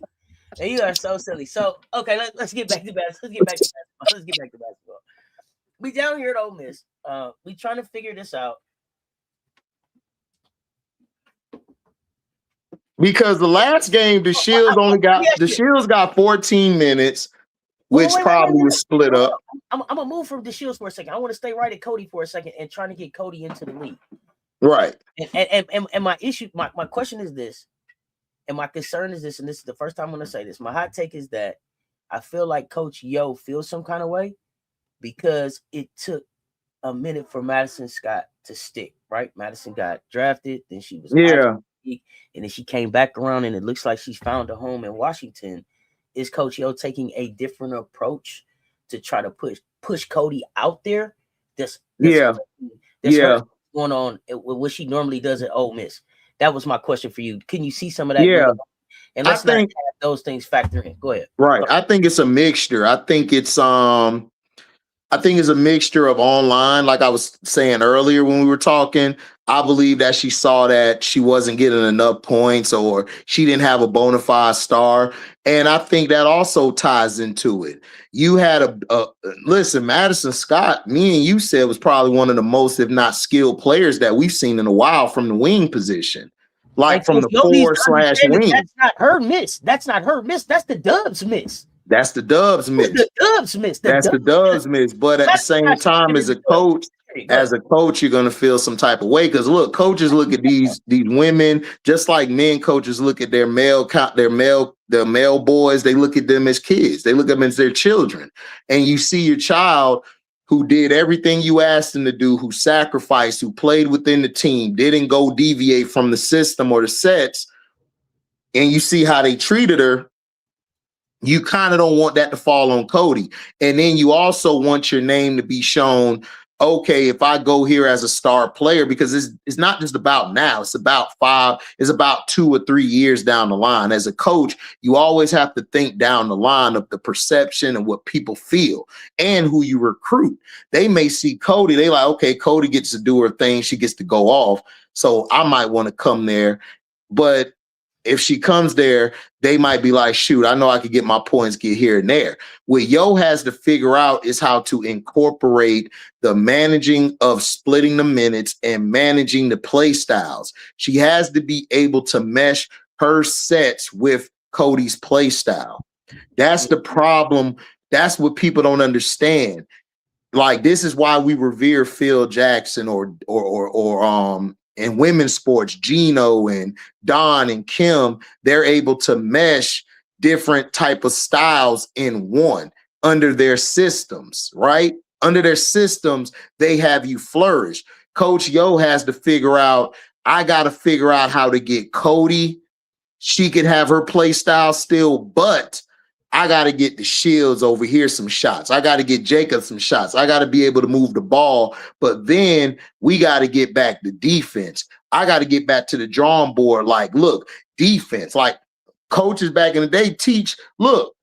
Speaker 1: And you are so silly. So, okay, let's get back to basketball. Let's get back to basketball. We down here at Ole Miss. We trying to figure this out.
Speaker 2: Because the last game, the Shields got 14 minutes, which probably was split up.
Speaker 1: I'm gonna move from the Shields for a second. I want to stay right at Cody for a second and trying to get Cody into the league.
Speaker 2: Right.
Speaker 1: And my issue, my question is this, and my concern is this, and this is the first time I'm gonna say this. My hot take is that I feel like Coach Yo feels some kind of way because it took a minute for Madison Scott to stick, right? Madison got drafted, then she was and then she came back around, and it looks like she's found a home in Washington. Is Coach Yo taking a different approach to try to push Cody out there? That's going on with what she normally does at Ole Miss. That was my question for you. Can you see some of that?
Speaker 2: Yeah.
Speaker 1: And let's not have those things factor in. Go ahead.
Speaker 2: Right. I think it's a mixture. I think it's a mixture of online, like I was saying earlier when we were talking. I believe that she saw that she wasn't getting enough points or she didn't have a bona fide star. And I think that also ties into it. You had listen, Madison Scott, me and you said was probably one of the most, if not skilled players that we've seen in a while from the wing position. Like from the 4/wing.
Speaker 1: That's not her miss. That's not her miss. That's the Dubs miss.
Speaker 2: That's the Dubs miss.
Speaker 1: The Dubs miss.
Speaker 2: That's the Dubs miss. But at the same time, as a coach, you're gonna feel some type of way. Because look, coaches look at these women just like men coaches look at their male boys. They look at them as kids. They look at them as their children. And you see your child who did everything you asked him to do, who sacrificed, who played within the team, didn't go deviate from the system or the sets, and you see how they treated her. You kind of don't want that to fall on Cody. And then you also want your name to be shown okay, if I go here as a star player, because it's not just about now, it's about 2 or 3 years down the line. As a coach, you always have to think down the line of the perception and what people feel and who you recruit. They may see Cody, they like, okay, Cody gets to do her thing, she gets to go off, so I might want to come there. But if she comes there, they might be like, shoot, I know I could get my points, get here and there. What Yo has to figure out is how to incorporate the managing of splitting the minutes and managing the play styles. She has to be able to mesh her sets with Cody's play style. That's the problem. That's what people don't understand. Like, this is why we revere Phil Jackson or in women's sports, Gino and Don and Kim. They're able to mesh different type of styles in one under their systems, right? Under their systems, they have you flourish. Coach Yo has to figure out, I got to figure out how to get Cody. She can have her play style still, but I got to get the Shields over here some shots. I got to get Jacob some shots. I got to be able to move the ball. But then we got to get back to defense. I got to get back to the drawing board. Like, look, defense. Like, coaches back in the day teach, look,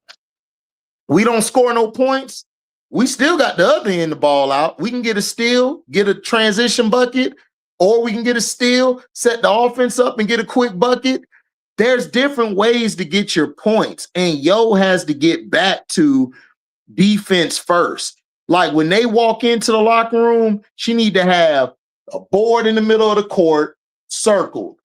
Speaker 2: we don't score no points. We still got the other end of the ball out. We can get a steal, get a transition bucket, or we can get a steal, set the offense up and get a quick bucket. There's different ways to get your points, and Yo has to get back to defense first. Like, when they walk into the locker room, she need to have a board in the middle of the court, circled,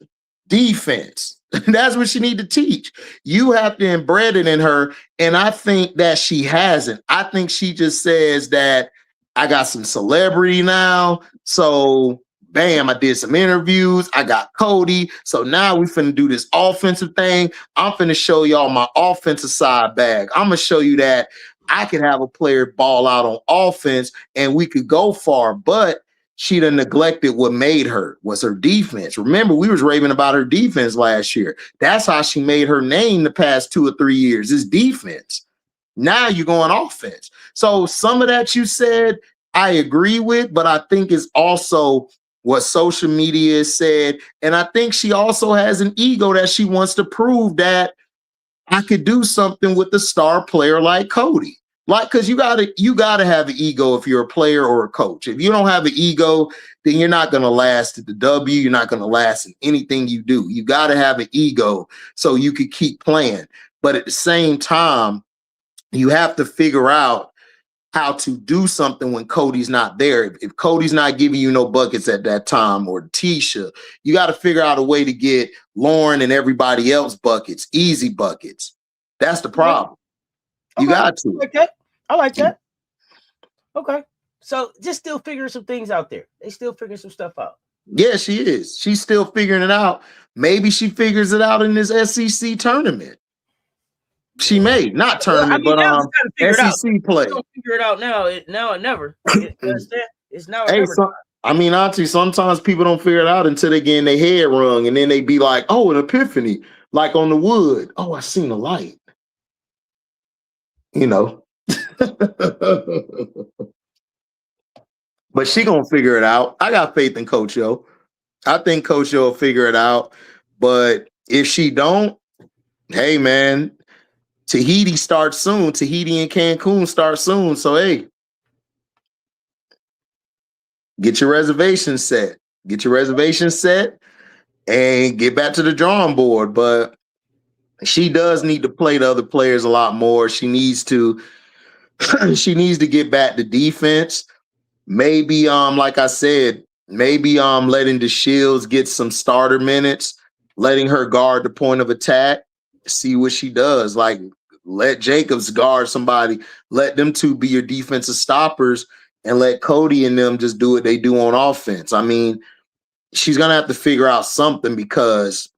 Speaker 2: defense. That's what she need to teach. You have to embed it in her, and I think that she hasn't. I think she just says that I got some celebrity now, so bam, I did some interviews. I got Cody. So now we finna do this offensive thing. I'm finna show y'all my offensive side bag. I'm gonna show you that I could have a player ball out on offense and we could go far, but she done neglected what made her, was her defense. Remember, we was raving about her defense last year. That's how she made her name the past 2 or 3 years, is defense. Now you're going offense. So some of that you said, I agree with, but I think it's also what social media has said. And I think she also has an ego that she wants to prove that I could do something with a star player like Cody. Like, because you gotta have an ego if you're a player or a coach. If you don't have an ego, then you're not gonna last at the W. You're not gonna last in anything you do. You gotta have an ego so you could keep playing. But at the same time, you have to figure out how to do something when Cody's not there. If Cody's not giving you no buckets at that time, or Tisha, you got to figure out a way to get Lauren and everybody else buckets, easy buckets. That's the problem. Okay. You got to.
Speaker 1: Okay. I like that. Okay. So just still figuring some things out there. They still figuring some stuff out.
Speaker 2: Yeah, she is. She's still figuring it out. Maybe she figures it out in this SEC tournament. She may not tournament, but SEC play.
Speaker 1: Don't figure it out now. Now or never. It's now or never.
Speaker 2: I mean, Auntie, sometimes people don't figure it out until they get in their head wrong, and then they be like, "Oh, an epiphany!" Like on the wood. Oh, I seen a light. You know. But she gonna figure it out. I got faith in Coach Yo. I think Coach Yo will figure it out. But if she don't, hey man. Tahiti starts soon. Tahiti and Cancun start soon. So, hey, get your reservation set. Get your reservation set and get back to the drawing board. But she does need to play the other players a lot more. She needs to get back to defense. Maybe, like I said, maybe letting the Shields get some starter minutes, letting her guard the point of attack, see what she does. Like, let Jacobs guard somebody. Let them two be your defensive stoppers, and let Cody and them just do what they do on offense. I mean, she's going to have to figure out something, because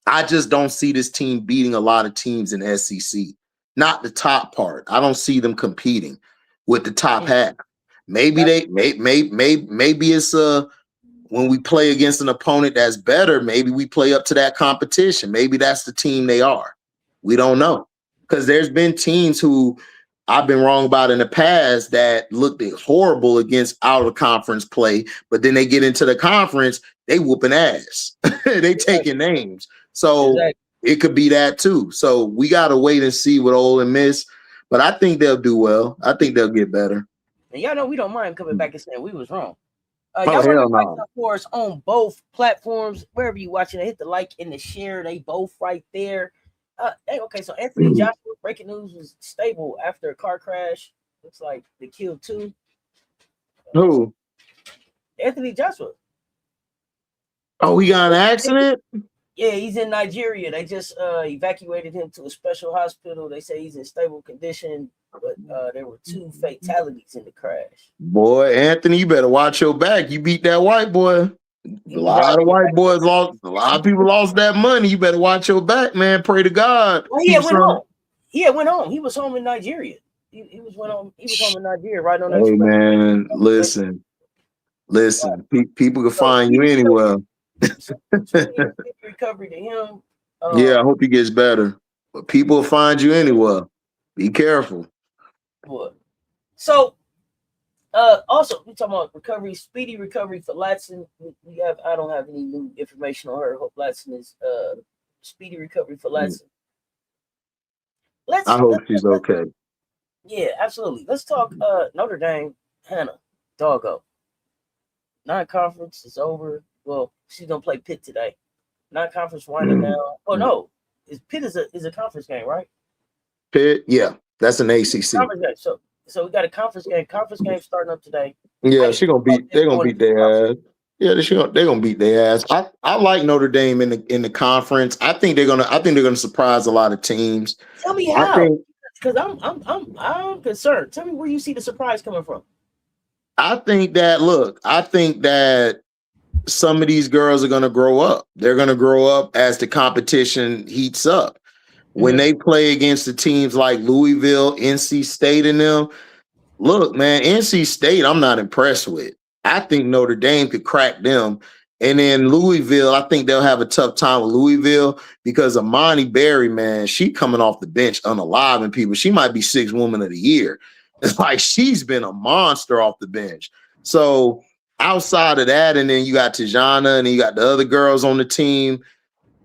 Speaker 2: I just don't see this team beating a lot of teams in SEC. Not the top part. I don't see them competing with the top half. Maybe maybe it's when we play against an opponent that's better, maybe we play up to that competition. Maybe that's the team they are. We don't know. Because there's been teams who I've been wrong about in the past that looked horrible against out of conference play, but then they get into the conference, they whooping ass. They taking names. So it could be that too. So we got to wait and see with Ole Miss, but I think they'll do well. I think they'll get better.
Speaker 1: And y'all know we don't mind coming back and saying we was wrong.
Speaker 2: Y'all
Speaker 1: want to like for us on both platforms, wherever you watching it, hit the like and the share. They both right there. Hey, okay, so Anthony Joshua, breaking news, was stable after a car crash. Looks like they killed 2.
Speaker 2: Who?
Speaker 1: Anthony Joshua.
Speaker 2: Oh, he got an accident?
Speaker 1: Yeah, he's in Nigeria. They just evacuated him to a special hospital. They say he's in stable condition, but there were 2 fatalities in the crash.
Speaker 2: Boy, Anthony, you better watch your back. You beat that white boy. A lot of white boys lost. A lot of people lost that money. You better watch your back, man. Pray to God.
Speaker 1: Well, he went home. He went home. He was home in Nigeria. He was home in Nigeria, right on that.
Speaker 2: Hey, man, listen. People can find you anywhere.
Speaker 1: Recovery to him.
Speaker 2: Yeah, I hope he gets better. But people will find you anywhere. Be careful.
Speaker 1: What? So, also we talking about recovery, speedy recovery for Latson. I don't have any new information on her. Hope Latson is speedy recovery for Latson.
Speaker 2: I hope she's okay.
Speaker 1: Yeah, absolutely. Let's talk Notre Dame. Hannah, doggo. Non-conference is over. Well, she's gonna play Pitt today. Non-conference winding down. Oh no, Pitt is a conference game, right?
Speaker 2: Pitt, yeah, that's an ACC.
Speaker 1: So we got a conference game. Conference game starting up today.
Speaker 2: Yeah, they're gonna beat their ass. Yeah, they're gonna beat their ass. I like Notre Dame in the conference. I think they're gonna surprise a lot of teams.
Speaker 1: Tell me how. Because I'm concerned. Tell me where you see the surprise coming from.
Speaker 2: I think that some of these girls are gonna grow up. They're gonna grow up as the competition heats up. When they play against the teams like Louisville, NC State, and them, look, man, NC State, I'm not impressed with. I think Notre Dame could crack them. And then Louisville, I think they'll have a tough time with Louisville because Amani Berry, man, she coming off the bench unaliving people. She might be 6th woman of the year. It's like she's been a monster off the bench. So outside of that, and then you got Tijana and then you got the other girls on the team.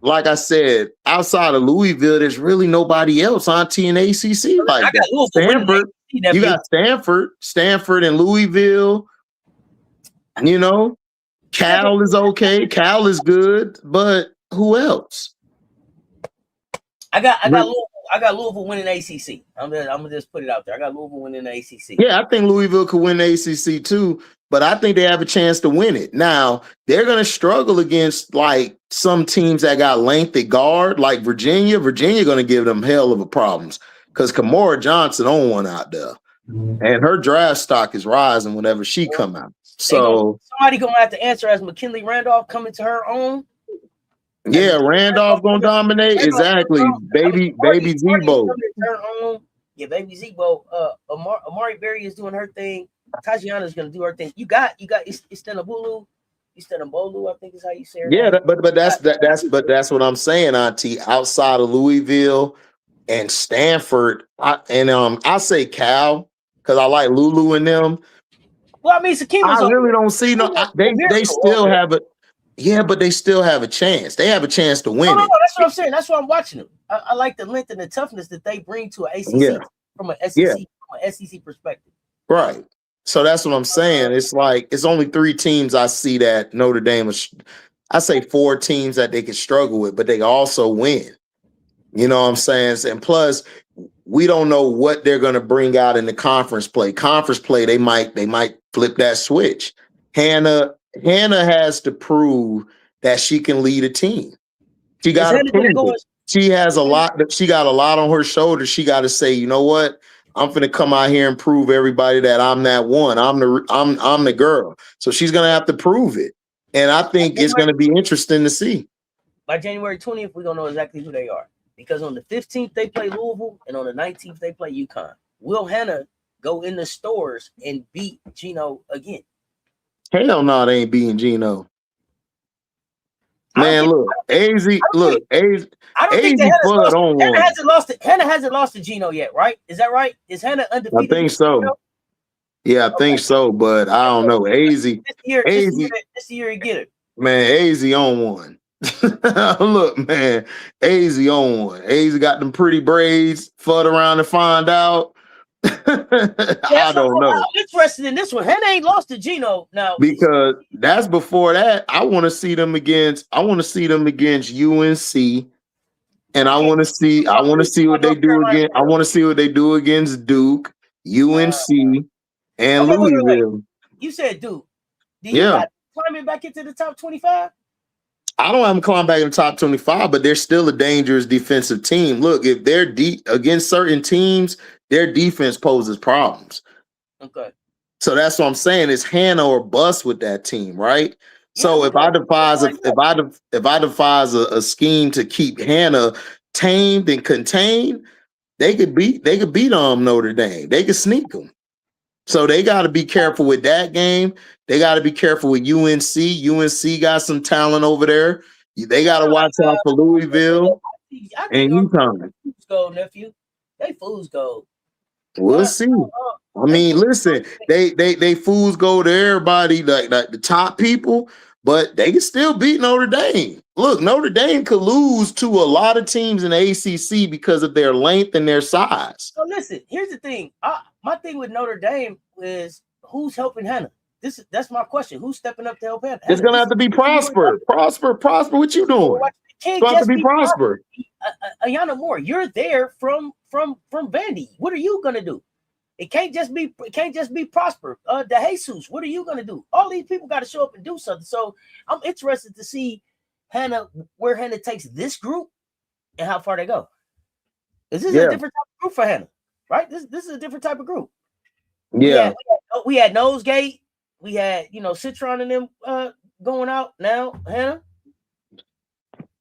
Speaker 2: Like I said, outside of Louisville, there's really nobody else on in ACC like that. Stanford, you got Stanford and Louisville. You know, Cal is okay. Cal is good, but who else?
Speaker 1: I got Louisville winning ACC. I'm gonna just put it out there. I got Louisville winning the ACC.
Speaker 2: Yeah, I think Louisville could win the ACC too, but I think they have a chance to win it. Now, they're gonna struggle against like some teams that got length at guard, like Virginia. Virginia gonna give them hell of a problems because Kamora Johnson on one out there. And her draft stock is rising whenever she come out. So
Speaker 1: somebody gonna have to answer as McKinley Randolph coming to her own.
Speaker 2: Yeah, Randolph gonna dominate. Exactly. Baby Zebo.
Speaker 1: Yeah, baby Zebo. Amari Berry is doing her thing. Tajiana's gonna do her thing. You got Istanbulu, I think is how you say it.
Speaker 2: Yeah, but that's what I'm saying, Auntie. Outside of Louisville and Stanford, I say Cal because I like Lulu and them.
Speaker 1: Well, I mean,
Speaker 2: I really don't see no. They still have a. Yeah, but they still have a chance. They have a chance to win.
Speaker 1: No, that's what I'm saying. That's why I'm watching them. I like the length and the toughness that they bring to an ACC from an SEC perspective.
Speaker 2: Right. So that's what I'm saying. It's like it's only 3 teams I see that Notre Dame is. I say 4 teams that they can struggle with, but they also win. You know what I'm saying? And plus, we don't know what they're going to bring out in the conference play. Conference play, they might flip that switch. Hannah has to prove that she can lead a team. She got to prove it. She has a lot. She got a lot on her shoulders. She got to say, you know what? I'm going to come out here and prove everybody that I'm that one. I'm the girl. So she's going to have to prove it. And I think it's going to be interesting to see.
Speaker 1: By January 20th, we're going to know exactly who they are. Because on the 15th, they play Louisville, and on the 19th, they play UConn. Will Hannah go in the stores and beat Gino again?
Speaker 2: Hell no, they ain't beating Gino. Man, look, AZ, look, AZ,
Speaker 1: I don't think
Speaker 2: AZ Bud on
Speaker 1: Hannah
Speaker 2: one.
Speaker 1: Hannah hasn't lost to Gino yet, right? Is that right? Is Hannah undefeated?
Speaker 2: I think so. Yeah, I think so, but I don't know. AZ,
Speaker 1: This year you get it.
Speaker 2: Man, AZ on one. Look, man, AZ on one. AZ got them pretty braids, fud around to find out. I don't know.
Speaker 1: I'm interested in this one. Hannah ain't lost to Gino now.
Speaker 2: Because that's before that. I want to see them against UNC. And I want to see what they do again. I want to see what they do against Duke, UNC, and Louisville.
Speaker 1: Wait. You said Duke. Got climbing back into the top 25?
Speaker 2: I don't have them climb back in the top 25, but they're still a dangerous defensive team. Look, if they're deep against certain teams, their defense poses problems.
Speaker 1: Okay.
Speaker 2: So that's what I'm saying. It's Hannah or bust with that team, right? So if I devise a scheme to keep Hannah tamed and contained, they could beat Notre Dame. They could sneak them. So they got to be careful with that game. They got to be careful with UNC. UNC got some talent over there. They got to watch out for Louisville and UConn.
Speaker 1: Go, nephew. They fools go.
Speaker 2: We'll see. I mean, listen, they fools go to everybody like the top people, but they can still beat Notre Dame. Look, Notre Dame could lose to a lot of teams in the ACC because of their length and their size.
Speaker 1: So listen, here's the thing. My thing with Notre Dame is who's helping Hannah. That's my question. Who's stepping up to help Hannah?
Speaker 2: It's gonna have to be Prosper. Prosper. What you doing?
Speaker 1: It's
Speaker 2: have to be Prosper.
Speaker 1: Ayana Moore, you're there from Vandy. What are you gonna do? It can't just be Prosper. De Jesus, what are you gonna do? All these people got to show up and do something. So I'm interested to see where Hannah takes this group and how far they go. This is a different type of group for Hannah, right? This is a different type of group.
Speaker 2: Yeah,
Speaker 1: we had Nosegate, we had Citron and them going out. Now Hannah.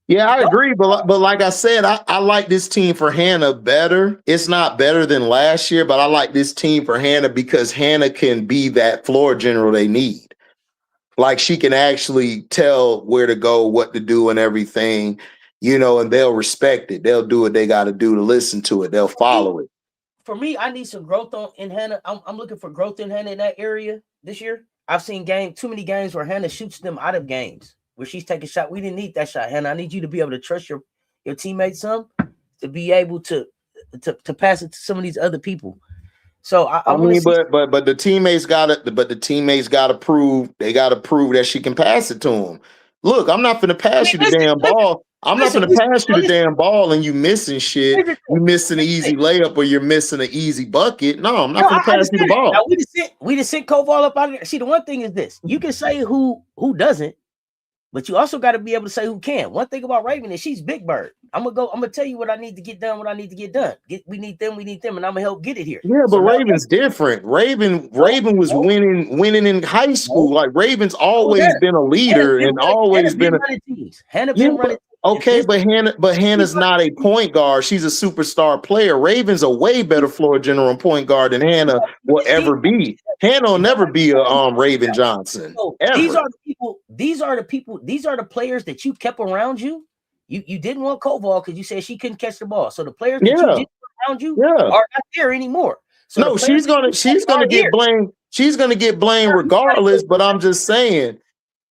Speaker 2: Yeah, I agree, but like I said, I like this team for Hannah better. It's not better than last year, but I like this team for Hannah because Hannah can be that floor general they need. Like she can actually tell where to go, what to do, and everything, and they'll respect it. They'll do what they got to do to listen to it. They'll follow it.
Speaker 1: For me, I need some growth in Hannah. I'm looking for growth in Hannah in that area this year. I've seen too many games where Hannah shoots them out of games. Where she's taking a shot. We didn't need that shot, Hannah. I need you to be able to trust your teammates some to be able to pass it to some of these other people. So I mean,
Speaker 2: but the teammates gotta prove that she can pass it to them. Look, I'm not gonna pass you the damn ball. I'm not gonna pass you the damn ball and you missing shit. You missing an easy layup or you're missing an easy bucket. No, I'm not gonna pass you the ball.
Speaker 1: Now, we just sent Koval up out of there. See, the one thing is this: you can say who doesn't. But you also got to be able to say who can. One thing about Raven is she's Big Bird. I'm gonna tell you what I need to get done, we need them, and I'm gonna help get it here.
Speaker 2: Yeah, but Raven's different. Raven was winning in high school. Like Raven's always been a leader and always been
Speaker 1: Hannah been running.
Speaker 2: Okay, but Hannah's not a point guard. She's a superstar player. Raven's a way better floor general and point guard than Hannah will ever be. Hannah will never be a Raven Johnson. Ever.
Speaker 1: These are the people. These are the players that you kept around you. You didn't want Koval because you said she couldn't catch the ball. So the players that you didn't around you are not there anymore. So
Speaker 2: no, she's gonna get blamed. She's gonna get blamed regardless. But I'm just saying,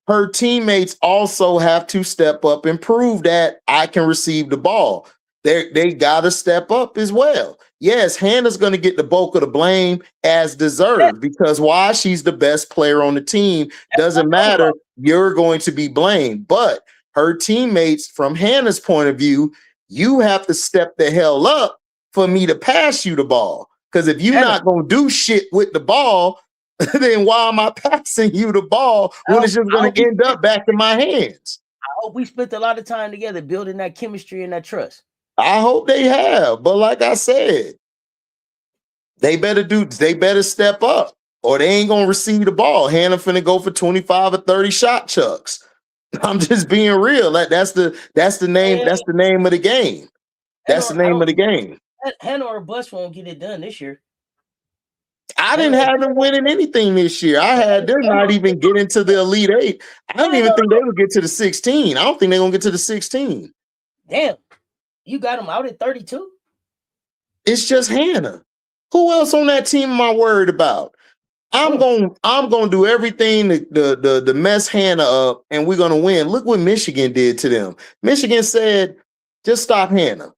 Speaker 2: her teammates also have to step up and prove that I can receive the ball. They got to step up as well. Yes, Hannah's going to get the bulk of the blame as deserved because why? She's the best player on the team. Doesn't matter. You're going to be blamed. But her teammates, from Hannah's point of view, you have to step the hell up for me to pass you the ball. Because if you're not going to do shit with the ball, then why am I passing you the ball when it's just going to end up back in my hands?
Speaker 1: I hope we spent a lot of time together building that chemistry and that trust.
Speaker 2: I hope they have. But like I said, they better step up or they ain't going to receive the ball. Hannah finna go for 25 or 30 shot chucks. I'm just being real. That's the name. That's the name of the game. That's the name of the game.
Speaker 1: Hannah or Bus won't get it done this year.
Speaker 2: I didn't have them winning anything this year. I had them not even get into the Elite Eight. I don't even think they would get to the 16. I don't think they're going to get to the 16.
Speaker 1: Damn. You got them out at 32?
Speaker 2: It's just Hannah. Who else on that team am I worried about? I'm gonna do everything to mess Hannah up, and we're gonna win. Look what Michigan did to them. Michigan said, just stop Hannah.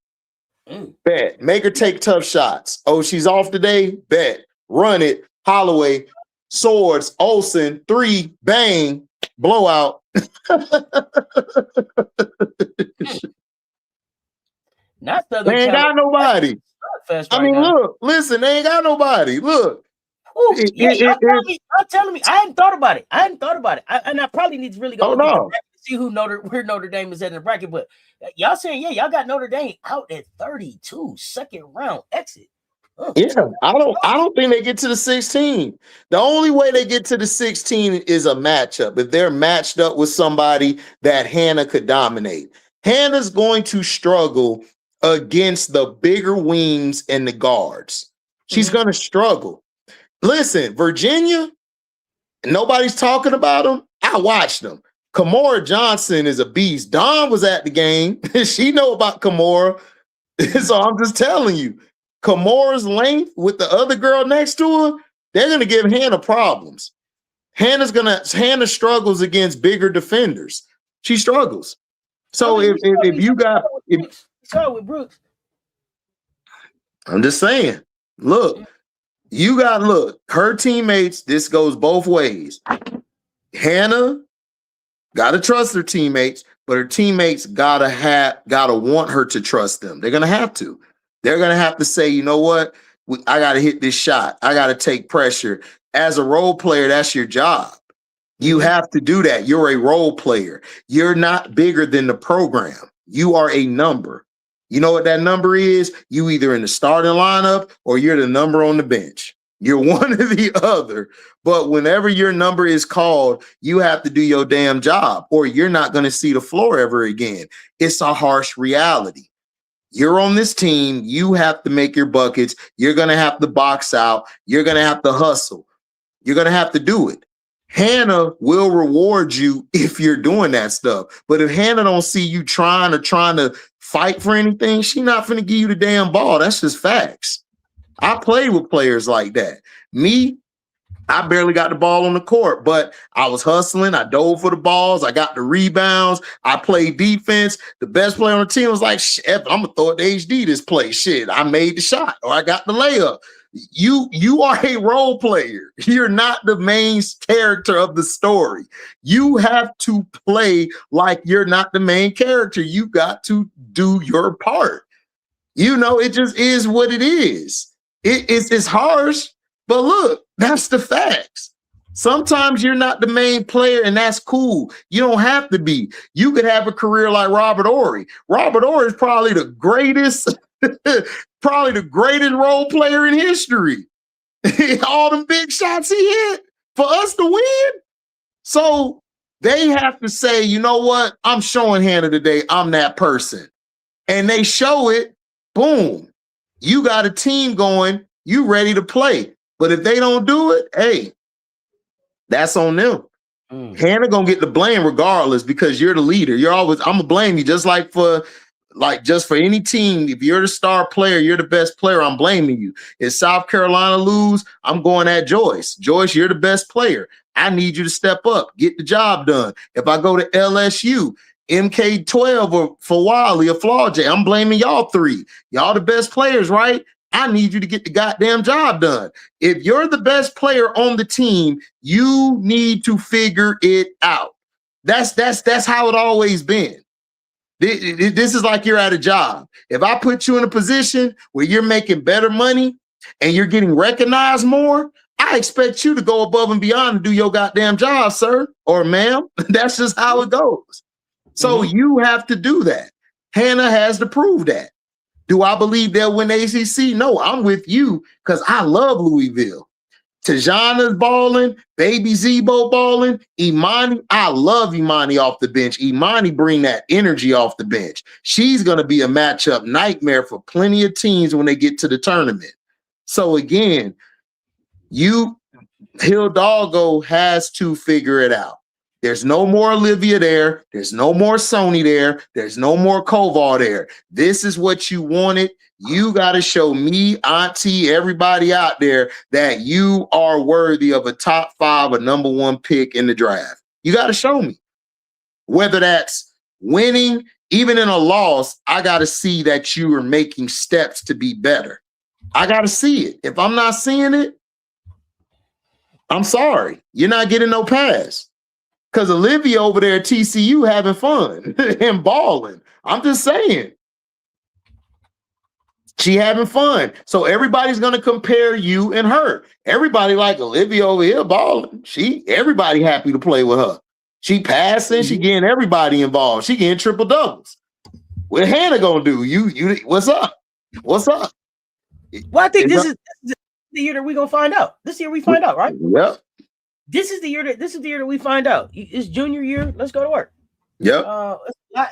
Speaker 2: Bet. Make her take tough shots. Oh, she's off today? Bet. Run it. Holloway, Swords, Olsen, 3, bang, blowout.
Speaker 1: Not
Speaker 2: they ain't got nobody. I mean, look, listen, they ain't got nobody. Look.
Speaker 1: Y'all telling me. I hadn't thought about it. And I probably need to really go to see where Notre Dame is at in the bracket. But y'all saying, y'all got Notre Dame out at 32, second round exit.
Speaker 2: Yeah, I don't think they get to the 16. The only way they get to the 16 is a matchup. If they're matched up with somebody that Hannah could dominate. Hannah's going to struggle against the bigger wings and the guards. She's going to struggle. Listen, Virginia, nobody's talking about them. I watched them. Kamora Johnson is a beast. Dawn was at the game. She know about Kamora. So I'm just telling you, Kamora's length with the other girl next to her, they're going to give Hannah problems. Hannah struggles against bigger defenders. She struggles. So if you got...
Speaker 1: Start with Brooks.
Speaker 2: I'm just saying, look, her teammates, this goes both ways. Hannah gotta trust her teammates, but her teammates gotta want her to trust them. They're gonna have to. They're gonna have to say, you know what? I gotta hit this shot. I gotta take pressure. As a role player, that's your job. You have to do that. You're a role player. You're not bigger than the program. You are a number. You know what that number is? You either in the starting lineup or you're the number on the bench. You're one or the other. But whenever your number is called, you have to do your damn job or you're not going to see the floor ever again. It's a harsh reality. You're on this team. You have to make your buckets. You're going to have to box out. You're going to have to hustle. You're going to have to do it. Hannah will reward you if you're doing that stuff. But if Hannah don't see you trying to fight for anything, she not finna give you the damn ball. That's just facts. I played with players like that. Me, I barely got the ball on the court, but I was hustling. I dove for the balls. I got the rebounds. I played defense. The best player on the team was like, shit, I'm going to throw it to HD this play. Shit, I made the shot or I got the layup. You are a role player. You're not the main character of the story. You have to play like you're not the main character. You got to do your part. You know, it just is what it is. It's harsh, but look, that's the facts. Sometimes you're not the main player, and that's cool. You don't have to be. You could have a career like Robert Horry. Robert Horry is probably the greatest role player in history. All them big shots he hit for us to win. So they have to say, you know what? I'm showing Hannah today. I'm that person. And they show it. Boom. You got a team going. You ready to play. But if they don't do it, hey, that's on them. Hannah gonna get the blame regardless because you're the leader. I'm gonna blame you just for any team. If you're the star player, you're the best player, I'm blaming you. If South Carolina lose, I'm going at Joyce. Joyce, you're the best player. I need you to step up, get the job done. If I go to LSU, MK12 or Fawali or Flaujae, I'm blaming y'all three. Y'all the best players, right? I need you to get the goddamn job done. If you're the best player on the team, you need to figure it out. That's how it always been. This is like you're at a job. If I put you in a position where you're making better money and you're getting recognized more, I expect you to go above and beyond and do your goddamn job, sir or ma'am. That's just how it goes. So you have to do that. Hannah has to prove that. Do I believe they'll win the ACC? No, I'm with you because I love Louisville. Tajana's balling, Baby Zebo balling, Imani. I love Imani off the bench. Imani bring that energy off the bench. She's going to be a matchup nightmare for plenty of teams when they get to the tournament. So again, Hidalgo has to figure it out. There's no more Olivia there. There's no more Sony there. There's no more Koval there. This is what you wanted. You got to show me, Auntie, everybody out there that you are worthy of a top 5, a number 1 pick in the draft. You got to show me. Whether that's winning, even in a loss, I got to see that you are making steps to be better. I got to see it. If I'm not seeing it, I'm sorry. You're not getting no pass. Because Olivia over there at TCU having fun and balling. I'm just saying. She having fun. So everybody's going to compare you and her. Everybody like Olivia over here balling. Everybody happy to play with her. She passing. She getting everybody involved. She getting triple doubles. What Hannah going to do? You. What's up? What's up?
Speaker 1: Well, I think this is the year that we're going to find out. This year we find out, right?
Speaker 2: Yep.
Speaker 1: This is the year that we find out. It's junior year. Let's go to work.
Speaker 2: Yep.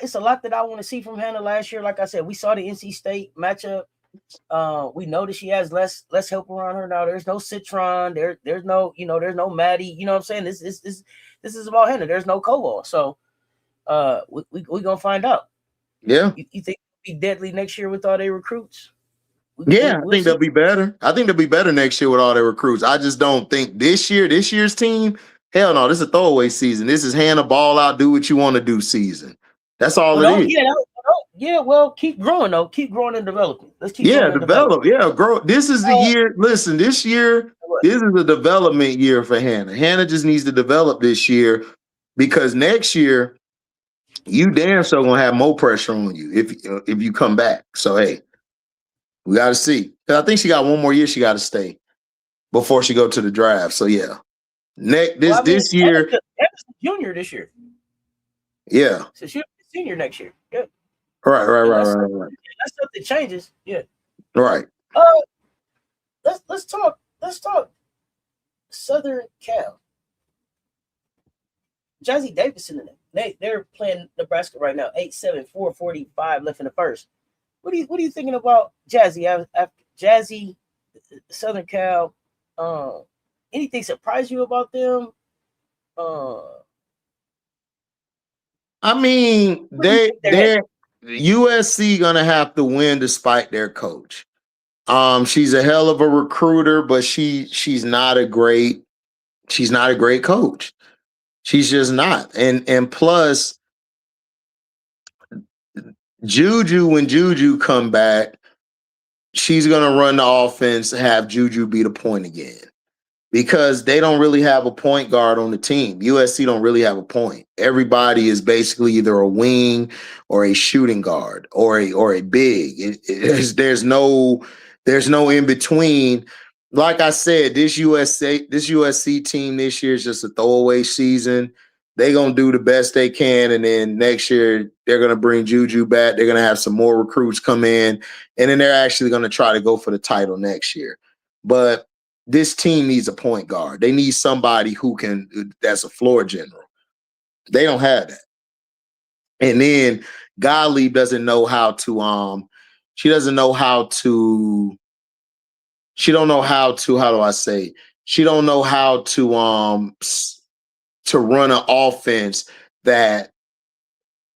Speaker 1: It's a lot that I want to see from Hannah last year. Like I said, we saw the NC State matchup. We know that she has less help around her now. There's no Citron. There's no, there's no Maddie. You know what I'm saying? This is about Hannah. There's no Koval. So we gonna find out.
Speaker 2: Yeah.
Speaker 1: You think it'll be deadly next year with all their recruits?
Speaker 2: I think they'll be better. I think they'll be better next year with all their recruits. I just don't think this year's team, hell no, this is a throwaway season. This is Hannah ball out, do what you want to do season. That's all it is.
Speaker 1: Yeah, well, keep growing though. Keep growing and developing. Let's keep
Speaker 2: develop. Yeah, grow. This is the year. Listen, this year, this is a development year for Hannah. Hannah just needs to develop this year because next year, you damn sure gonna have more pressure on you if you come back. So hey. We got to see. I think she got one more year she got to stay before she go to the draft. So, yeah. This year.
Speaker 1: That's a junior this year.
Speaker 2: Yeah.
Speaker 1: So she'll be a senior next year. Yeah.
Speaker 2: Right.
Speaker 1: That's something changes. Yeah.
Speaker 2: Right.
Speaker 1: Let's talk Southern Cal. Jazzy Davidson and them. They're playing Nebraska right now. 8-7, 4:45 left in the first. What are you thinking about Jazzy? After Jazzy, Southern Cal, anything surprise you about them?
Speaker 2: I mean, they're USC gonna have to win despite their coach. She's a hell of a recruiter, but she's not a great coach. She's just not. And plus, when Juju come back, she's going to run the offense, have Juju be the point again because they don't really have a point guard on the team. USC don't really have a point. Everybody is basically either a wing or a shooting guard or a big. There's no in between. Like I said, this USC team this year is just a throwaway season. They're going to do the best they can, and then next year they're going to bring Juju back. They're going to have some more recruits come in, and then they're actually going to try to go for the title next year. But this team needs a point guard. They need somebody that's a floor general. They don't have that. And then Gottlieb doesn't know how to she don't know how to run an offense that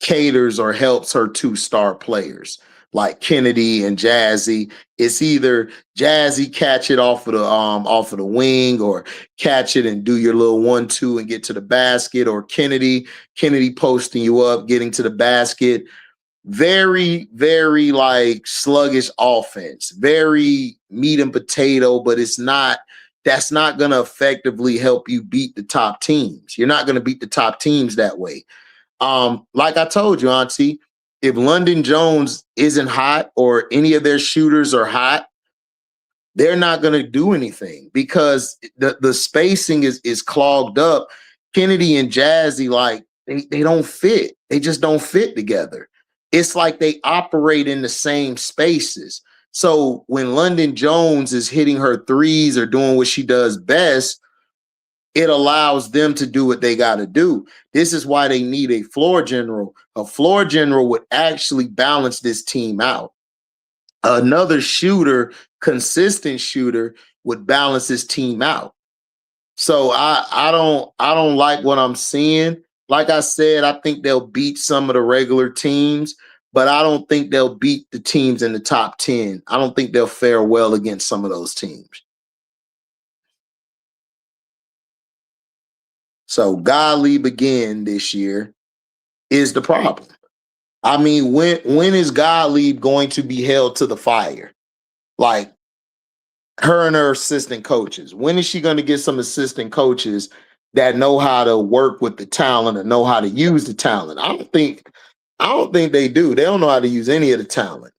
Speaker 2: caters or helps her 2-star players like Kennedy and Jazzy. It's either Jazzy catch it off of the wing or catch it and do your little 1-2 and get to the basket, or Kennedy posting you up, getting to the basket. Very, very like sluggish offense, very meat and potato, but that's not going to effectively help you beat the top teams. You're not going to beat the top teams that way. Like I told you, Auntie, if London Jones isn't hot or any of their shooters are hot, they're not going to do anything because the spacing is clogged up. Kennedy and Jazzy, like they don't fit. They just don't fit together. It's like they operate in the same spaces. So when London Jones is hitting her threes or doing what she does best, it allows them to do what they got to do. This is why they need a floor general. A floor general would actually balance this team out. Another shooter, consistent shooter, would balance his team out. So I don't like what I'm seeing. Like I said, I think they'll beat some of the regular teams, but I don't think they'll beat the teams in the top 10. I don't think they'll fare well against some of those teams. So Gottlieb again this year is the problem. I mean, when is Gottlieb going to be held to the fire? Like her and her assistant coaches. When is she going to get some assistant coaches that know how to work with the talent and know how to use the talent? I don't think they do. They don't know how to use any of the talent.